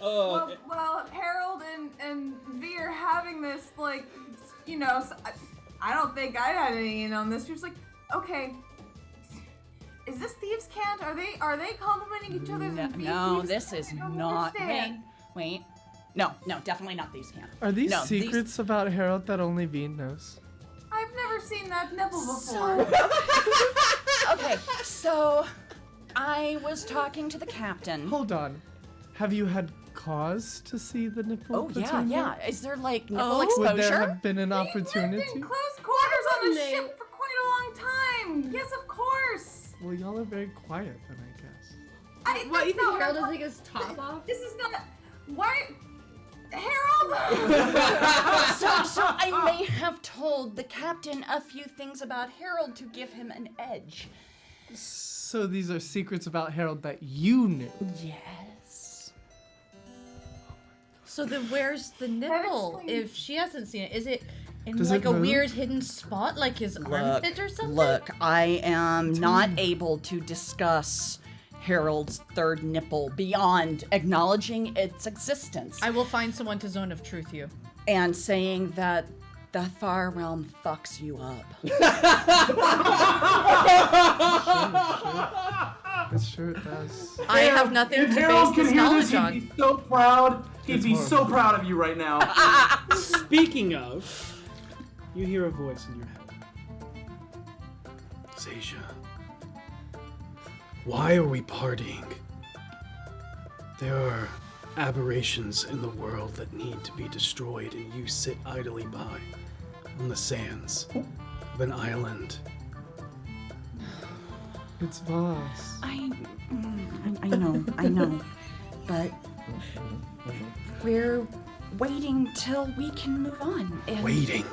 well, Harold and V are having this, like, you know, I don't think I had any in on this. She was like, okay, is this thieves' cant? Are they complimenting each other?
No, this is not. Wait. No, definitely not these cans.
Are these
No,
secrets about Harold that only Veen knows?
I've never seen that nipple before.
Okay, so I was talking to the captain.
Hold on. Have you had cause to see the nipple?
Oh
between
yeah.
them?
Is there like nipple exposure?
Would there have been an
We've lived
opportunity?
in close quarters on a ship for quite a long time. Yes, of course.
Well, y'all are very quiet then, I guess.
What, you
that's not
think Harold
what
doesn't take his top off?
This is not. Why, Harold?
So I may have told the captain a few things about Harold to give him an edge.
So these are secrets about Harold that you knew.
Yes.
So then where's the nipple?
explains-
If she hasn't seen it, is it in
Does
like
it
a
move?
weird hidden spot, like his armpit or something?
Look, I am not able to discuss Harold's third nipple beyond acknowledging its existence
I will find someone to Zone of Truth you.
and saying that the far realm fucks you up.
It sure does.
I have nothing
If
to
Harold
base
could
this
hear
knowledge
this, he'd
on.
be so proud. He'd
It's
be so
horrible.
proud of you right now.
Speaking of, you hear a voice in your head. Seisha, why are we partying? There are aberrations in the world that need to be destroyed, and you sit idly by on the sands of an island.
It's Voss.
I know, but we're waiting till we can move on. And
Waiting.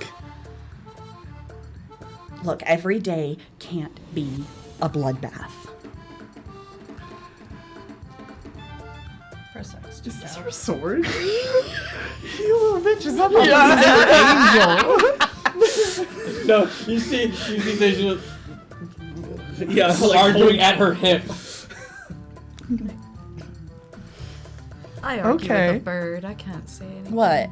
look, every day can't be a bloodbath.
For a second, just
Is this
out.
your sword? You little bitch, is that the angel?
No, you see Seisha
Yeah, like
arguing at her hip.
I argue
Okay.
with a bird. I can't say anything.
What?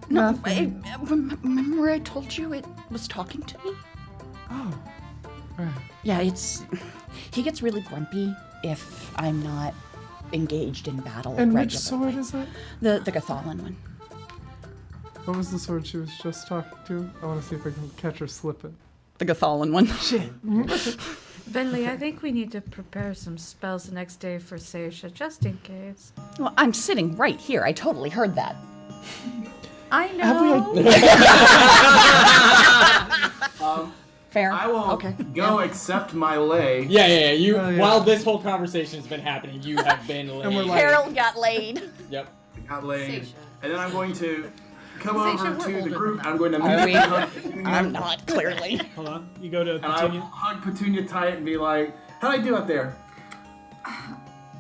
No,
Nothing.
remember I told you it was talking to me?
Oh, right.
Yeah, he gets really grumpy if I'm not engaged in battle
And
regularly.
which sword is it?
The Gathalan one.
What was the sword she was just talking to? I want to see if I can catch her slipping.
The Gathalan one.
Venley, I think we need to prepare some spells the next day for Seisha, just in case.
Well, I'm sitting right here. I totally heard that.
I know.
Have we?
Fair.
I will
Okay.
go accept my lay.
Yeah. You
Oh, yeah.
while this whole conversation's been happening, you have been laid.
we're like-
Harold got laid.
Yep.
Got laid.
Seisha.
And then I'm going to come
Seisha,
over
we're
to
older
the group.
than
I'm going to
Are we?
hug Petunia.
I'm not, clearly.
Hold on. You go to
And I
Petunia.
hug Petunia tight and be like, how'd I do out there?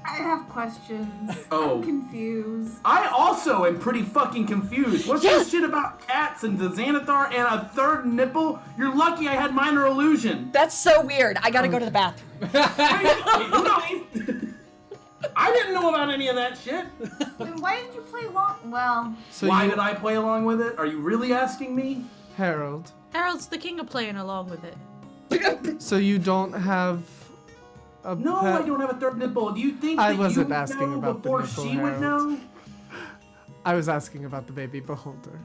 I have questions.
Oh.
I'm confused.
I also am pretty fucking confused. What's this shit about cats and the Xanathar and a third nipple? You're lucky I had minor illusion.
That's so weird. I gotta go to the bathroom.
Who knows? I didn't know about any of that shit.
Then why didn't you play along? Well,
So
Why
you,
did I play along with it? Are you really asking me?
Harold,
Harold's the king of playing along with it.
so you don't have a
No,
pet?
I don't have a third nipple. Do you think
I
that
wasn't
you would
asking
know
about the
before
nipple,
she would
Harold.
know?
I was asking about the baby beholder.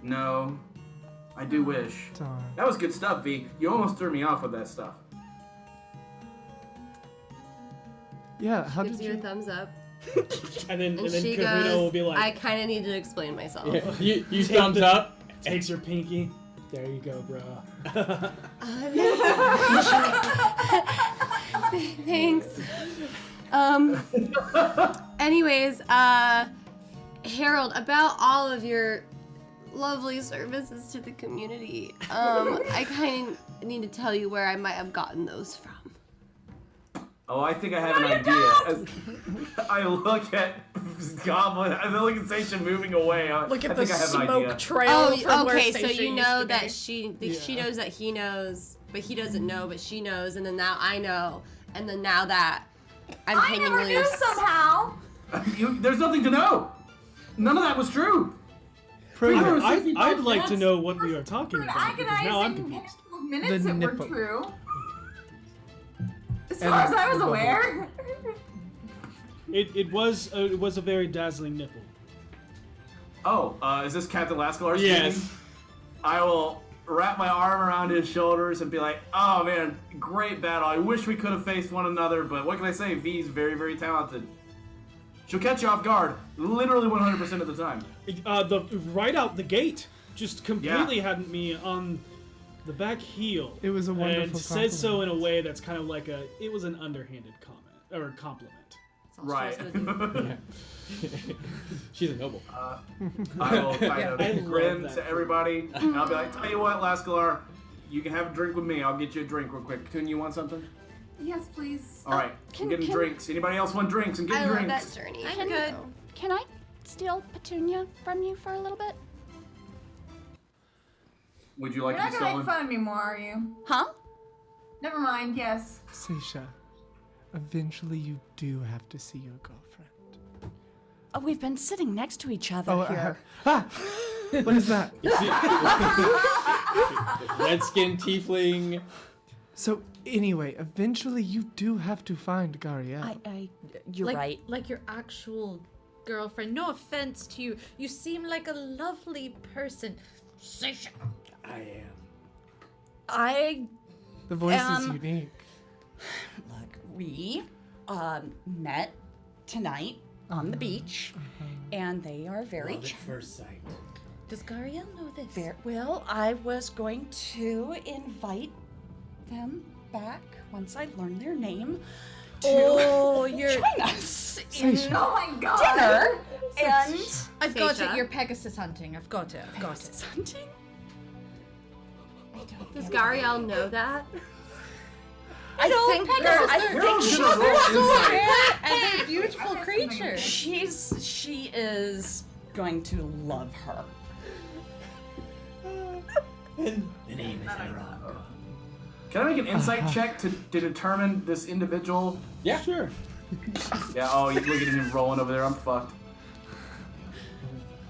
No, I do wish.
Darn.
That was good stuff, V. You almost threw me off with that stuff.
Yeah, how
Gives
did
you a
you?
thumbs up.
And then
She
Kahuna will
goes,
be like,
I kind of need to explain myself.
Yeah, you
Take
thumbs
the-
up.
takes your pinky. There you go, bro.
Thanks. Anyways, Harold, about all of your lovely services to the community, I kind of need to tell you where I might have gotten those from.
Oh, I think I have an idea. As I look at Goblin, I look at Seisha moving away.
Look at
I
the
think I have an
smoke
idea.
trail from where
okay, so
Seisha
you
used
know
to
that
be.
she knows that he knows, but he doesn't know, but she knows, and then now I know, and then now that I'm
I
hanging
never knew
loose.
somehow.
There's nothing to know. None of that was true.
Prove
Never
it.
was-
I'd like to know what we are talking
For an
about because now I'm
agonizing
confused.
handful of minutes
The
that
nipple.
were true. As
And
far as I was
the
aware.
It was a very dazzling nipple.
Oh, is this Captain Lascalar
Yes.
speaking? I will wrap my arm around his shoulders and be like, oh man, great battle. I wish we could have faced one another, but what can I say? V's very, very talented. She'll catch you off guard, literally 100% of the time.
The right out the gate just completely had me on the back heel.
It was a wonderful
and said so in a way that's kind of like it was an underhanded comment or compliment.
Right.
She's a noble.
I will kind
I
of
love
grin
that
to everybody, and I'll be like, tell you what, Lascalar, you can have a drink with me. I'll get you a drink real quick. Petunia, you want something?
Yes, please.
All right, I'm getting drinks. Anybody else want drinks? I'm getting
I love
drinks.
that journey.
I'm good.
Can I steal Petunia from you for a little bit?
Would you like
You're
to
not
be
gonna make
stolen?
fun of me more, are you?
Huh?
Never mind. Yes.
Seisha, eventually you do have to see your girlfriend.
Oh, we've been sitting next to each other
Oh,
here.
what is that?
Red skin tiefling.
So anyway, eventually you do have to find Gariel.
You're
like,
right.
Like your actual girlfriend. No offense to you. You seem like a lovely person. Seisha.
I am.
The voice is
Um,
unique.
Look, we met tonight on the beach, and they are very
Love at first sight.
Does Gariel know this?
well. I was going to invite them back once I learn their name to join us in
Oh my god.
dinner. And
I've got
Seisha?
it. You're Pegasus hunting. I've got it. I've got it.
hunting.
Does Gariel know that?
I think
She's a roll insight.
And they're beautiful creatures.
she is going to love her.
The name is Erron.
Can I make an insight check to determine this individual?
Yeah.
Sure.
Yeah, oh, you look at him rolling over there. I'm fucked.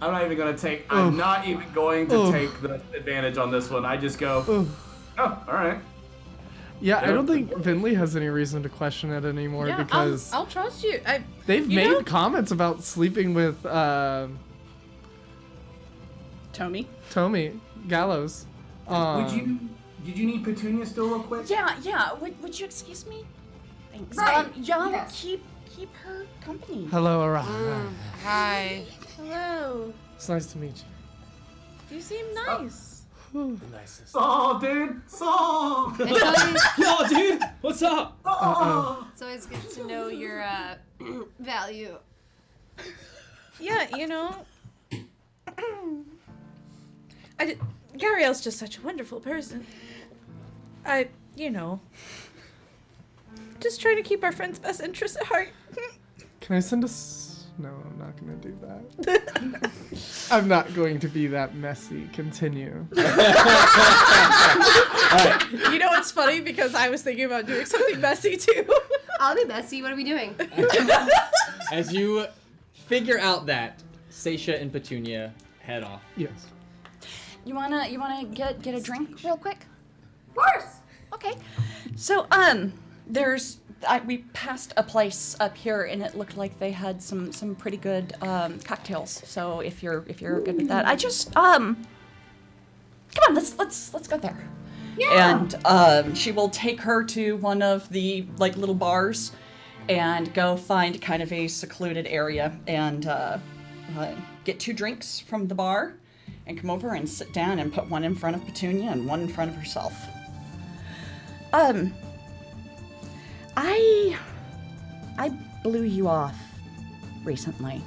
I'm not even going to take, I'm not even going to take the advantage on this one. I just go, oh, all right.
Yeah, I don't think Vinley has any reason to question it anymore
Yeah,
because
I'll trust you.
they've
you
made
know-
comments about sleeping with
Tommy?
Tommy Gallows.
Did you need Petunia still real quick?
Yeah. Would you excuse me? Thanks.
Right,
Young,
yes.
keep her company.
Hello, Ara.
Hi. Hello.
It's nice to meet you.
You seem nice.
The nicest.
Saul, dude! Saul!
It's always,
Yo, dude, what's up?
it's always good to know your value.
Yeah, Gabrielle's just such a wonderful person. Just trying to keep our friend's best interests at heart.
Can I send No, I'm not going to do that. I'm not going to be that messy. Continue.
You know what's funny? Because I was thinking about doing something messy too.
I'll be messy. What are we doing?
As you figure out that, Seisha and Petunia head off.
Yes.
You wanna get a drink real quick?
Of course.
Okay. So we passed a place up here and it looked like they had some pretty good cocktails. So if you're good with that, I just come on, let's go there.
Yeah.
And she will take her to one of the little bars and go find kind of a secluded area and get 2 drinks from the bar and come over and sit down and put one in front of Petunia and one in front of herself. I blew you off recently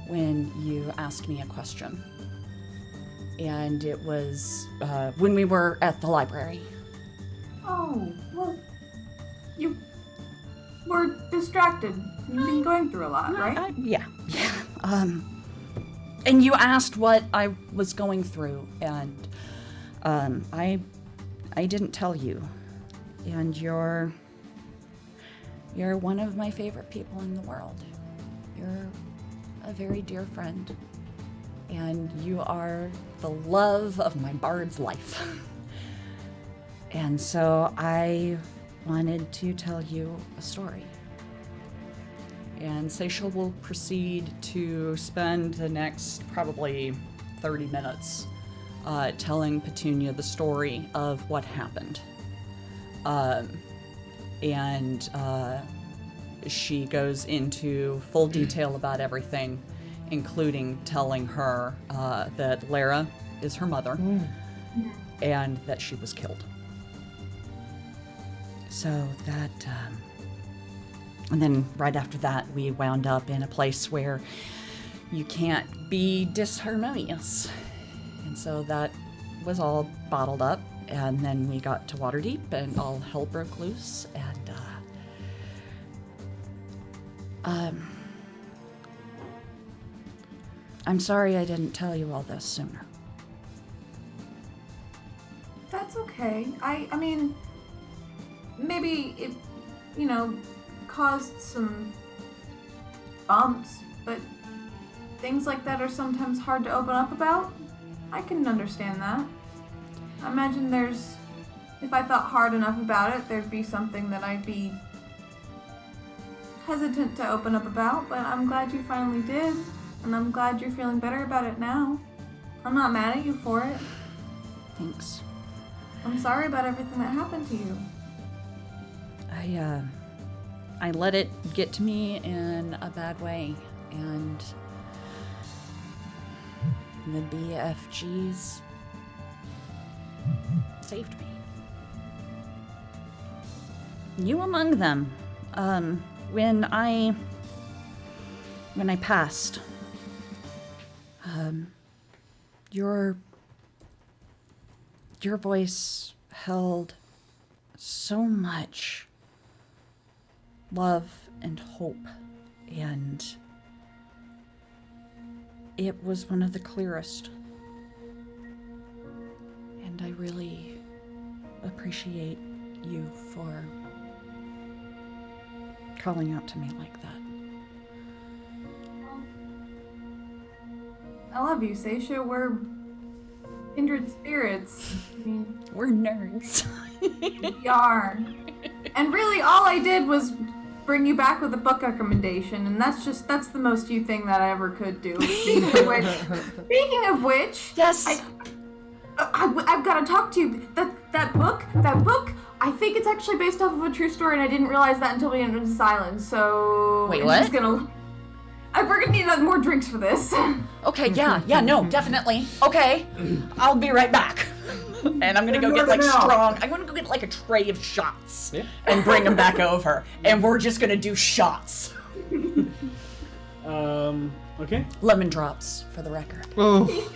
when you asked me a question. And it was when we were at the library.
Oh, well, you were distracted. You've been going through a lot, right?
Yeah. And you asked what I was going through, and I didn't tell you. And you're one of my favorite people in the world. You're a very dear friend. And you are the love of my bard's life. And so I wanted to tell you a story. And Seisha will proceed to spend the next probably 30 minutes telling Petunia the story of what happened. And she goes into full detail about everything, including telling her that Lara is her mother and that she was killed. So that, and then right after that, we wound up in a place where you can't be disharmonious. And so that was all bottled up. And then we got to Waterdeep and all hell broke loose. And, I'm sorry I didn't tell you all this sooner.
That's okay. I mean, maybe it, caused some bumps, but things like that are sometimes hard to open up about. I can understand that. I imagine if I thought hard enough about it, there'd be something that I'd be hesitant to open up about, but I'm glad you finally did, and I'm glad you're feeling better about it now. I'm not mad at you for it.
Thanks.
I'm sorry about everything that happened to you.
I let it get to me in a bad way, and the BFGs saved me. You among them. When I passed, your voice held so much love and hope, and it was one of the clearest. And I really appreciate you for calling out to me like that.
I love you, Seisha. We're kindred spirits. I mean,
we're nerds.
We are. And really, all I did was bring you back with a book recommendation, and that's the most you thing that I ever could do. Speaking of which,
yes,
I've got to talk to you. That book, I think it's actually based off of a true story, and I didn't realize that until we went into silence. So
wait,
I'm
what?
just gonna. We're gonna need more drinks for this.
Okay, yeah, no, definitely. Okay, I'll be right back. And I'm gonna go get like strong. I'm gonna go get like a tray of shots and bring them back over, and we're just gonna do shots.
Okay.
Lemon drops for the record.
Oh,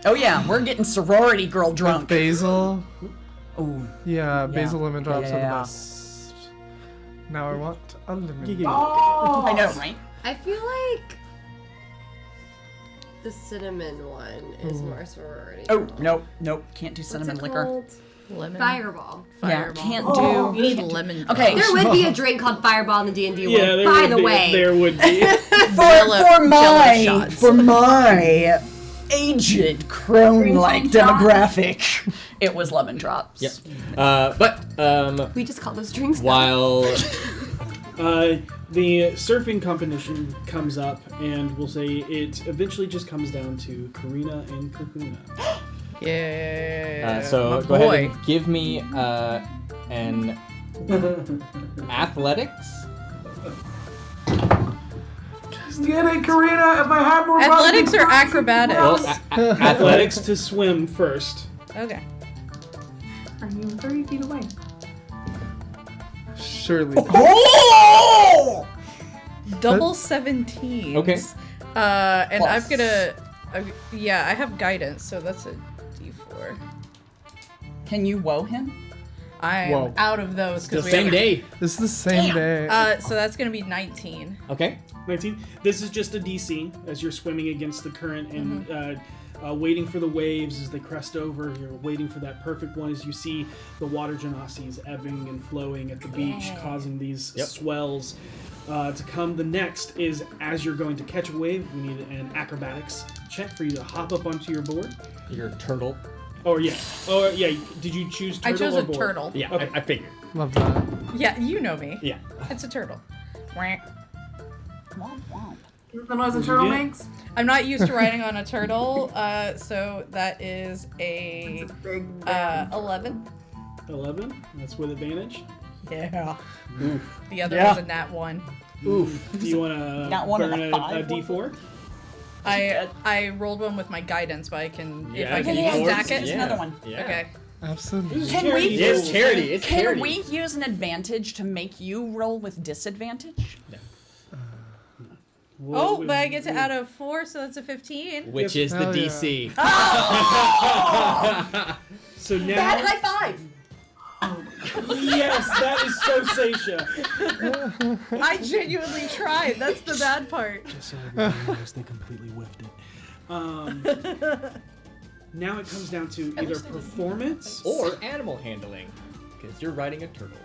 Oh yeah, we're getting sorority girl drunk.
basil.
Oh,
Yeah, basil lemon drops are the
Yeah.
best. Now I want a lemon.
I know, right?
I feel like the cinnamon one is more sorority.
Oh, nope, can't do cinnamon
What's it
liquor.
called?
Lemon.
Fireball.
Yeah, can't do.
You need lemon.
Okay,
There would be a drink called Fireball in the D&D world,
Yeah, there
by
would
the
be.
way.
There would be.
for my aged crone-like demographic, it was lemon drops.
Yep. But
We just call those drinks.
while
The surfing competition comes up, and we'll say it eventually just comes down to Karina and Kahuna.
Yeah.
so
my
go
boy.
ahead and give me an athletics.
Get it, Karina. If I had more
Athletics
money,
or acrobatics?
Well,
Athletics to swim first.
Okay.
Are you 30 feet away?
Surely.
Oh!
Double 17s.
Okay.
And
Plus.
I'm gonna. Yeah, I have guidance, so that's a D4.
Can you woe him?
I'm
Whoa.
out of those
The
because we
same
have.
day.
This is the same day.
So that's gonna be 19.
Okay.
19. This is just a DC as you're swimming against the current and waiting for the waves as they crest over. You're waiting for that perfect one as you see the water genasies ebbing and flowing at the beach, causing these swells to come. The next is as you're going to catch a wave, we need an acrobatics check for you to hop up onto your board.
Your turtle.
Oh yeah. Oh yeah. Did you choose turtle
I chose
or
a
board?
turtle.
Yeah,
Okay.
I figured.
Love that.
Yeah, you know me.
Yeah.
It's a turtle. Wah.
Womp womp.
The noise a turtle
get?
makes?
I'm not used to riding on a turtle, so that is a
Big
11.
11. That's with advantage.
Yeah.
Oof.
The other
Yeah.
was a nat 1.
Oof.
Do you want to
Not one
burn
and a
a
five.
D4?
I rolled one with my guidance, but I can if I can
yeah, yeah,
stack it.
There's another one.
Yeah.
Okay.
Absolutely.
This is
Can we
charity
Yes,
rules.
charity. It's
Can
charity.
we use an advantage to make you roll with disadvantage?
Oh, but I get to add a 4, so that's a 15.
Which is the
Hell yeah.
DC.
So now,
Bad high five.
yes, that is so Seisha.
I genuinely tried. That's the bad part.
Just so everybody knows, they completely whiffed it. Now it comes down to either performance
Or animal handling. Because you're riding a turtle.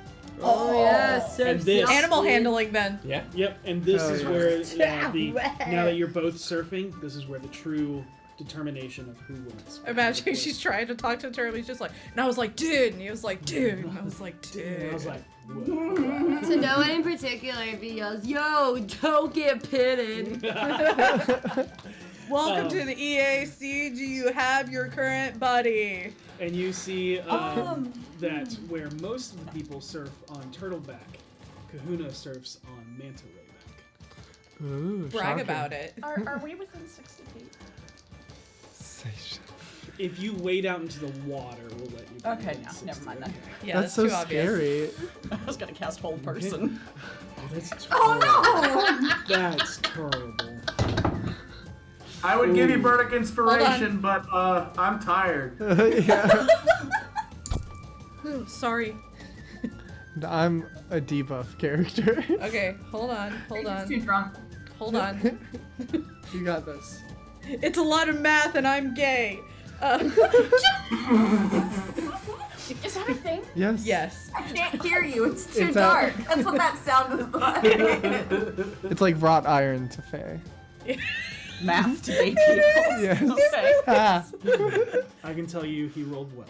Oh, yes.
and this.
Animal handling then.
Yeah.
Yep, and this
Oh,
is
yeah.
where now that you're both surfing, this is where the true determination of who wins.
Imagine she's trying to talk to the turtle. He's just like, and I was like, dude. And he was like, dude. And I was like, dude.
And I was like, whoa.
To no one in particular, if he yells, yo, don't get pitted.
Welcome to the EAC. Do you have your current buddy?
And you see that where most of the people surf on turtleback, Kahuna surfs on manta rayback.
Ooh,
Brag
shocking.
about it.
Are we within 60 feet?
Seisha.
If you wade out into the water, we'll let you.
Okay, no, never mind then.
Yeah,
That's so
too obvious.
scary.
I was gonna cast hold person.
That's
Oh no!
That's terrible.
I would give you Burdick inspiration, but I'm tired.
Yeah.
Sorry.
I'm a debuff character.
Okay, hold on.
He's too drunk.
Hold on.
You got this.
It's a lot of math and I'm gay.
Is that a thing?
Yes.
Yes.
I can't hear you. It's too
It's
dark. That's what that sounded like.
It's like wrought iron to Faye.
Math to gay people.
Yes.
Okay.
Ah.
I can tell you he rolled well.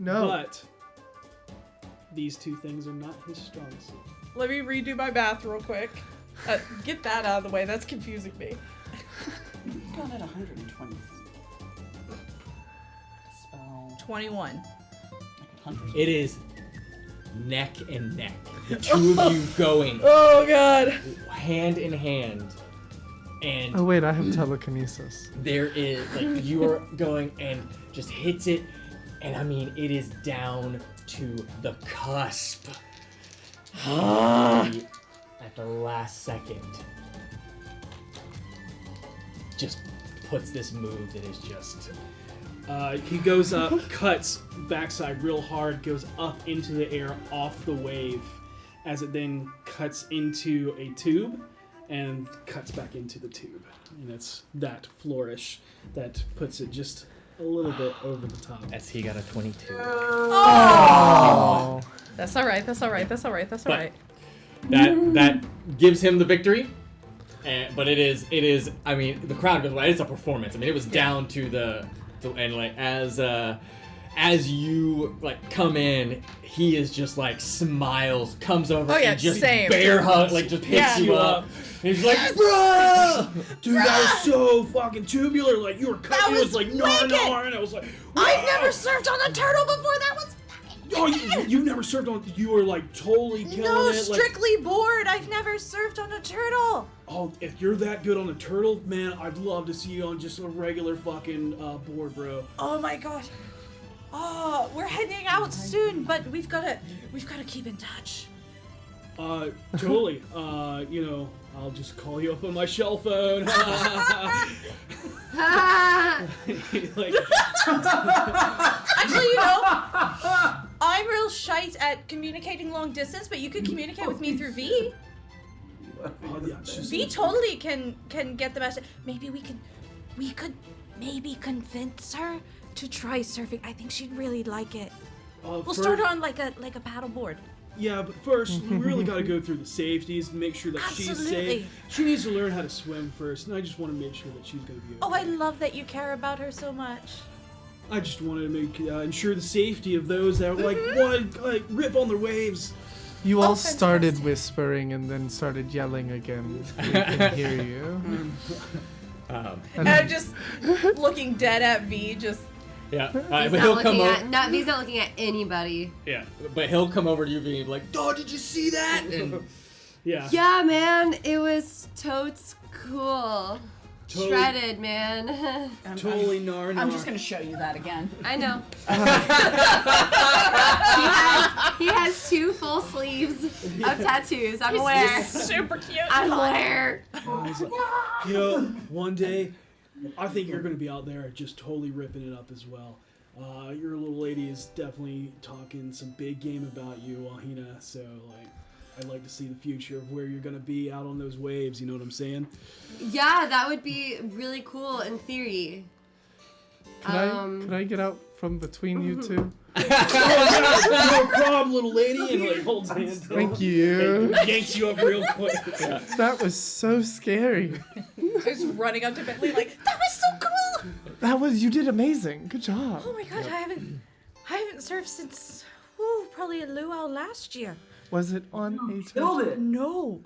No.
But these two things are not his strong suit.
Let me redo my math real quick. Get that out of the way. That's confusing me.
Got it 120. Spell.
21.
100.
It is neck and neck. The two of you going
Oh god.
way hand in hand, and
Oh wait, I have telekinesis.
there is like you are going and just hits it, and I mean it is down to the cusp. At the last second, just puts this move that is just.
He goes up, cuts backside real hard, goes up into the air off the wave, as it then cuts into a tube, and cuts back into the tube. And it's that flourish that puts it just a little bit over the top.
As he got a 22.
Oh! That's all right. That's all right. That's all right. That's all right.
That gives him the victory. But it is. I mean, the crowd goes wild. It's a performance. I mean, it was down to the and like as you like come in, he is just like smiles, comes over and just bear hug, like just picks you up. And he's like, bro,
dude, that was so fucking tubular. Like you were cutting, it was like nar, and I was like,
I've never served on a turtle before. That was.
Oh, you've never served on. You were like totally killing it.
No, strictly bored. I've never served on a turtle.
Oh, if you're that good on a turtle, man, I'd love to see you on just a regular fucking board, bro.
Oh my gosh. Oh, we're heading out soon, but we've gotta keep in touch.
Totally. You know, I'll just call you up on my shell phone. Like,
actually, you know, I'm real shite at communicating long distance, but you could communicate with me through V. V totally can get the message. Maybe we could maybe convince her to try surfing. I think she'd really like it. We'll start her on like a paddle board.
Yeah, but first, we really got to go through the safeties, make sure that she's safe. She needs to learn how to swim first, and I just want to make sure that she's going to be okay.
Oh, I love that you care about her so much.
I just wanted to make ensure the safety of those that want to rip on the waves.
You all started whispering and then started yelling again. We can hear you.
And I'm just looking dead at V, just.
Yeah,
but
he'll come over.
He's not looking at anybody.
Yeah, but he'll come over to you and be like, "Oh, did you see that?" And
yeah.
Yeah, man, it was totes cool. Totally. Shredded, man.
Totally nar.
I'm just gonna show you that again.
I know. he has 2 full sleeves of tattoos. I'm aware.
Super cute.
I'm aware.
You know, one day, I think you're gonna be out there just totally ripping it up as well. Your little lady is definitely talking some big game about you, Wahina. So like, I'd like to see the future of where you're gonna be out on those waves. You know what I'm saying?
Yeah, that would be really cool in theory.
Can I get out from between you two?
No problem, little lady, and like holds hands.
Thank you.
And yanks you up real quick. Yeah.
That was so scary.
Just running up to Bentley like, that was so cool.
You did amazing. Good job.
Oh my gosh, I haven't surfed since probably a luau last year.
Was it on a
Killed it.
No,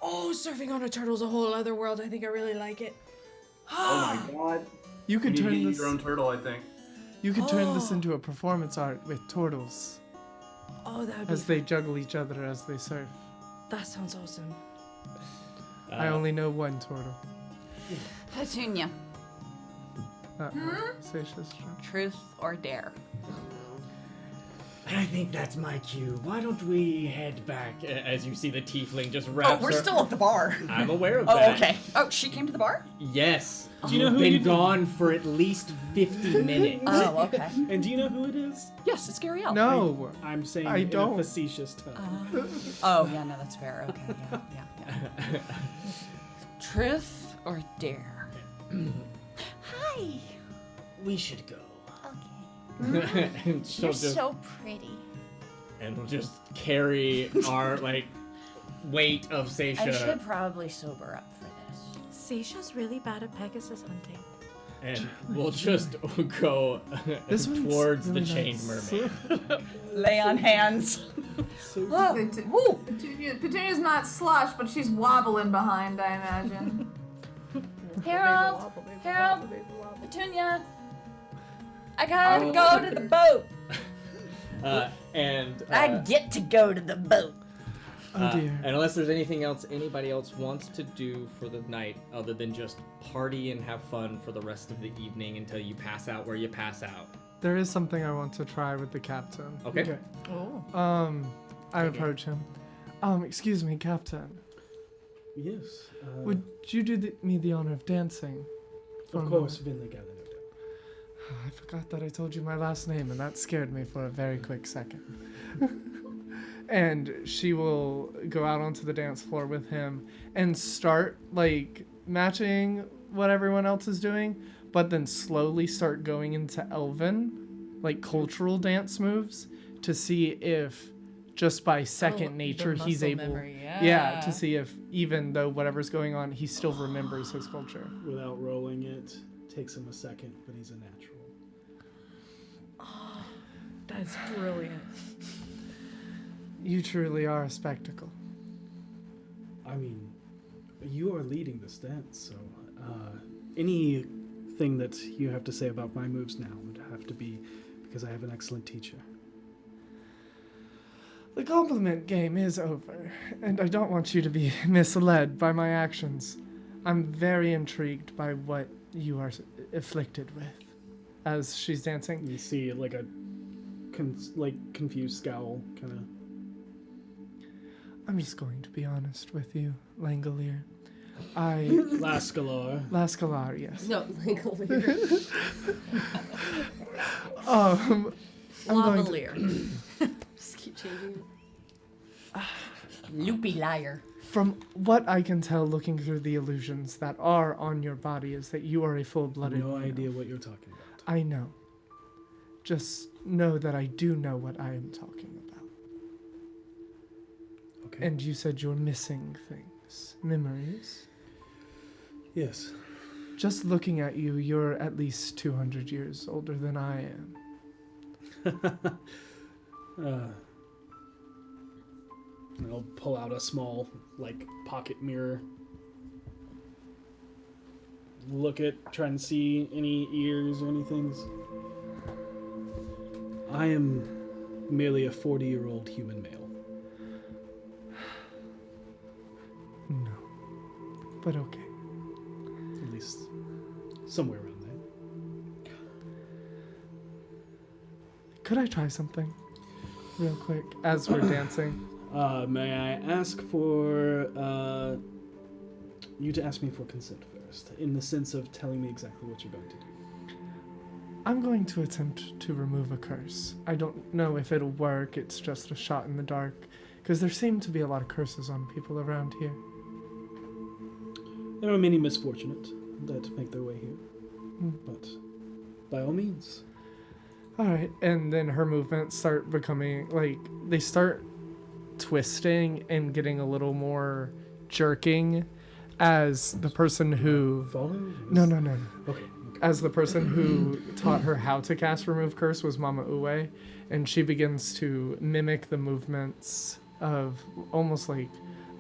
surfing on a turtle's a whole other world. I think I really like it.
Oh my god.
You could turn
eat
this.
your own turtle, I think.
You could turn this into a performance art with turtles.
Oh, that would be
as they juggle each other as they surf.
That sounds awesome.
I only know one turtle.
Petunia.
Seisha's turn.
Truth or dare?
I think that's my cue. Why don't we head back as you see the tiefling just wraps
we're
her-
still at the bar.
I'm aware of
Oh,
that.
okay. Oh, she came to the bar?
Yes.
Do you know who
been
you'd-
gone for at least 50 minutes.
Oh, okay.
And do you know who it is?
Yes, it's Gary L.
No.
I'm saying
I
in
don't.
a facetious tone.
Oh, yeah, no, that's fair. Okay, yeah. Truth or dare?
Hi.
We should go.
Okay.
And she'll
You're
just,
so pretty.
and we'll just carry our weight of Seisha.
I should probably sober up for this.
Seisha's really bad at Pegasus hunting.
And we'll just go
This one's
towards the
really
chained
nice.
mermaid.
Lay on hands.
Petunia's not slush, but she's wobbling behind, I imagine.
Harold, Petunia, I gotta go to the boat.
And
I get to go to the boat.
Oh dear.
And unless there's anything else anybody else wants to do for the night other than just party and have fun for the rest of the evening until you pass out where you pass out.
There is something I want to try with the captain.
Okay.
Oh.
I approach him. Excuse me, Captain.
Yes.
Would you do me the honor of dancing? for
Of
a
course,
moment?
Vinley Gallinudo.
I forgot that I told you my last name, and that scared me for a very quick second. And she will go out onto the dance floor with him and start, like, matching what everyone else is doing, but then slowly start going into Elven, like, cultural dance moves to see if, just by second nature, he's
muscle
able...
memory,
Yeah, to see if, even though whatever's going on, he still remembers his culture.
Without rolling it, takes him a second, but he's a natural.
Oh, that's brilliant.
You truly are a spectacle.
I mean, you are leading this dance, so anything that you have to say about my moves now would have to be because I have an excellent teacher.
The compliment game is over, and I don't want you to be misled by my actions. I'm very intrigued by what you are afflicted with. As she's dancing,
You see, like a confused scowl, kind of.
I'm just going to be honest with you, Langolier.
Lascalar.
Lascalar, yes.
No, Langolier.
I'm going to...
Lavalier.
Just keep changing it.
Loopy liar.
From what I can tell looking through the illusions that are on your body is that you are a full-blooded
No
male.
idea what you're talking about.
I know. Just know that I do know what I am talking about.
Okay.
And you said you're missing things. Memories.
Yes.
Just looking at you, you're at least 200 years older than I am.
I'll pull out a small, like, pocket mirror. Look at, try and see any ears or anything. I am merely a 40-year-old human male.
No. But okay.
At least somewhere around there.
Could I try something? Real quick, as we're dancing.
May I ask for you to ask me for consent first, in the sense of telling me exactly what you're going to do.
I'm going to attempt to remove a curse. I don't know if it'll work, it's just a shot in the dark, because there seem to be a lot of curses on people around here.
There are many misfortunate that make their way here, but by all means.
Alright, and then her movements start becoming, like, they start twisting and getting a little more jerking as the person who...
Follow?
No.
Okay.
As the person who taught her how to cast Remove Curse was Mama Uwe, and she begins to mimic the movements of almost like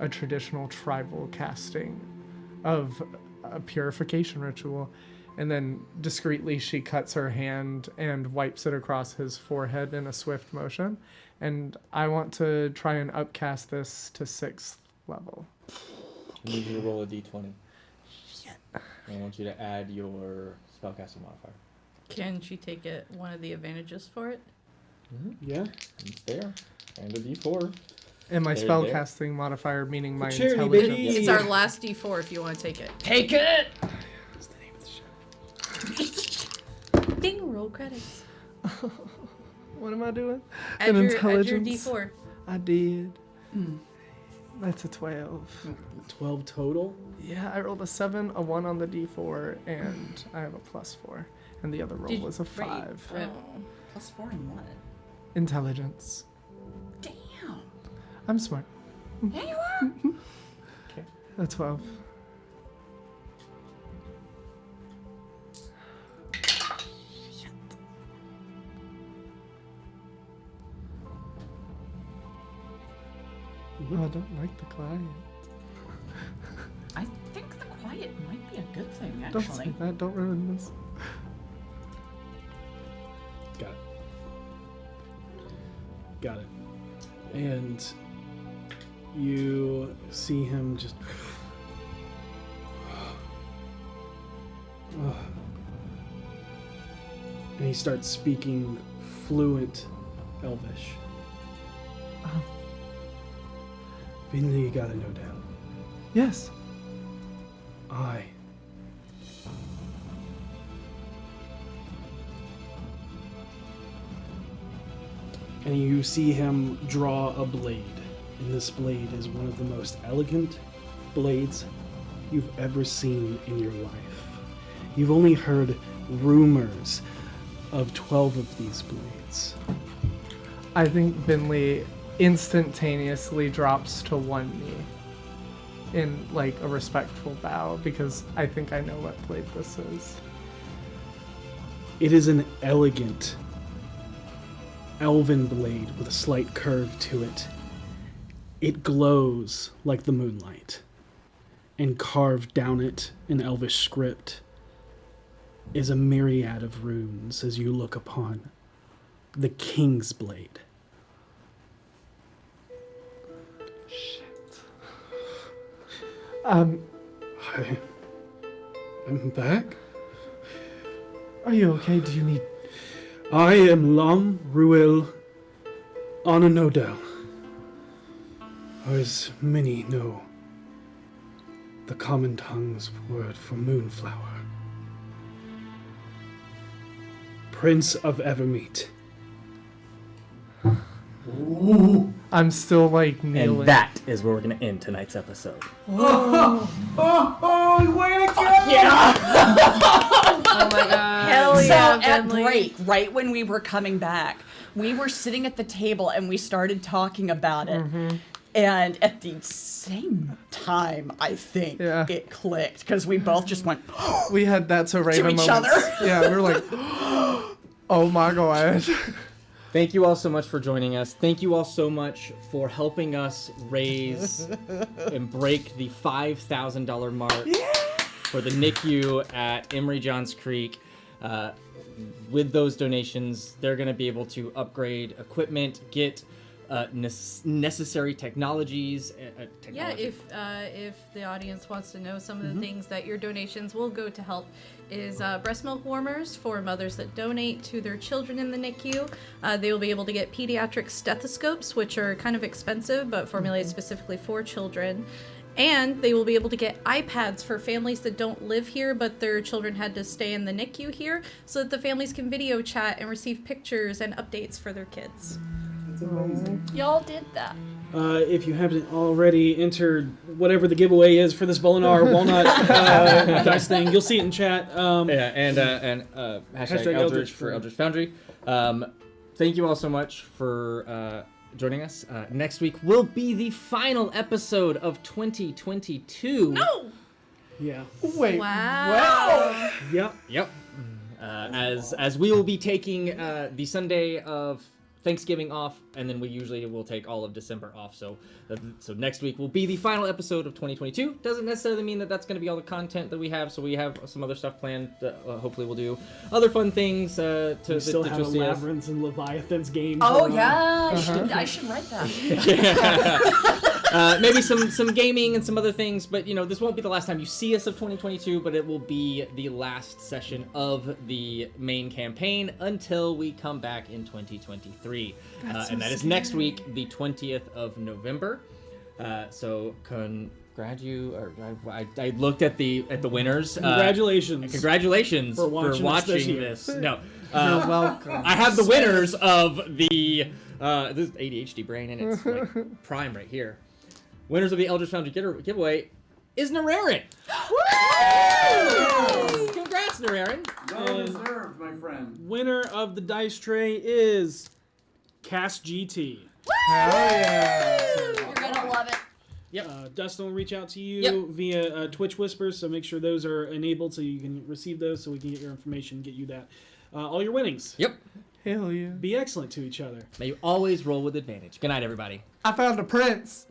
a traditional tribal casting of a purification ritual. And then discreetly she cuts her hand and wipes it across his forehead in a swift motion. And I want to try and upcast this to 6th level.
I need you to roll a d20. I want you to add your spellcasting modifier.
Can she take it one of the advantages for it?
Yeah.
It's there. And a d4.
And my
There.
spellcasting modifier, meaning my
Charity,
intelligence.
baby!
It's our last D4 if you want to take it.
Take it!
What's the name of the show?
Ding, roll credits.
What am I doing?
Add
An
your
intelligence.
D4.
I did. That's a 12.
12 total?
Yeah, I rolled a 7, a 1 on the d4, and I have a +4. And the other roll was a 5.
Oh.
Plus 4 and what?
Intelligence.
Damn.
I'm smart.
Yeah, you are.
A 12. Oh, I don't like the client.
I think the quiet might be a good thing,
Don't
actually.
say that. Don't ruin this.
Got it. And You see him just. And he starts speaking fluent Elvish. Finley, you gotta know down.
Yes.
And you see him draw a blade. And this blade is one of the most elegant blades you've ever seen in your life. You've only heard rumors of 12 of these blades.
I think Finley instantaneously drops to one knee in like a respectful bow because I think I know what blade this is.
It is an elegant elven blade with a slight curve to it. It glows like the moonlight, and carved down it in Elvish script is a myriad of runes as you look upon the King's Blade.
Shit.
I'm back.
Are you okay? Do you need...
I am Long Ruel Ononodel, or as many know, the common tongue's word for moonflower. Prince of Evermeet.
I'm still like kneeling.
And that is where we're going to end tonight's episode.
Way to go!
Oh my god.
Hell
yeah,
So at
Finley.
break, right when we were coming back, we were sitting at the table and we started talking about it. And at the same time, I think it clicked because we both just went
We had that so Raven
to each
moments.
other.
Yeah, we were like, oh my god.
Thank you all so much for joining us. Thank you all so much for helping us raise and break the $5,000 mark for the NICU at Emery Johns Creek. With those donations, they're going to be able to upgrade equipment, get necessary technologies.
Yeah, if the audience wants to know some of the things that your donations will go to help is breast milk warmers for mothers that donate to their children in the NICU. They will be able to get pediatric stethoscopes, which are kind of expensive, but formulated specifically for children. And they will be able to get iPads for families that don't live here, but their children had to stay in the NICU here, so that the families can video chat and receive pictures and updates for their kids.
That's amazing.
Y'all did that.
If you haven't already entered whatever the giveaway is for this Volinar Walnut dice thing, you'll see it in chat.
And hashtag Eldritch for Eldritch Foundry. Thank you all so much for joining us. Next week will be the final episode of 2022.
No!
Yeah.
Wait.
Wow.
Yep.
As we will be taking the Sunday of Thanksgiving off, and then we usually will take all of December off. So next week will be the final episode of 2022. Doesn't necessarily mean that that's going to be all the content that we have. So we have some other stuff planned. Hopefully we'll do other fun things.
We still have a Labyrinths and Leviathans game.
Oh yeah, I should write that.
Maybe some gaming and some other things, but this won't be the last time you see us of 2022, but it will be the last session of the main campaign until we come back in 2023. And that is next week, the 20th of November. So I looked at the winners.
Congratulations
for watching
this.
No,
You're welcome.
I have the winners of the this is ADHD brain, and it's like prime right here. Winners of the Eldritch Foundry giveaway is Nararin. Congrats, Nararin.
Well deserved, my friend.
Winner of the dice tray is Cast GT.
Hell yeah.
You're gonna love it.
Yep.
Dustin will reach out to you via Twitch Whispers, so make sure those are enabled so you can receive those, so we can get your information, get you that. All your winnings.
Yep.
Hell yeah.
Be excellent to each other.
May you always roll with advantage. Good night, everybody.
I found a prince.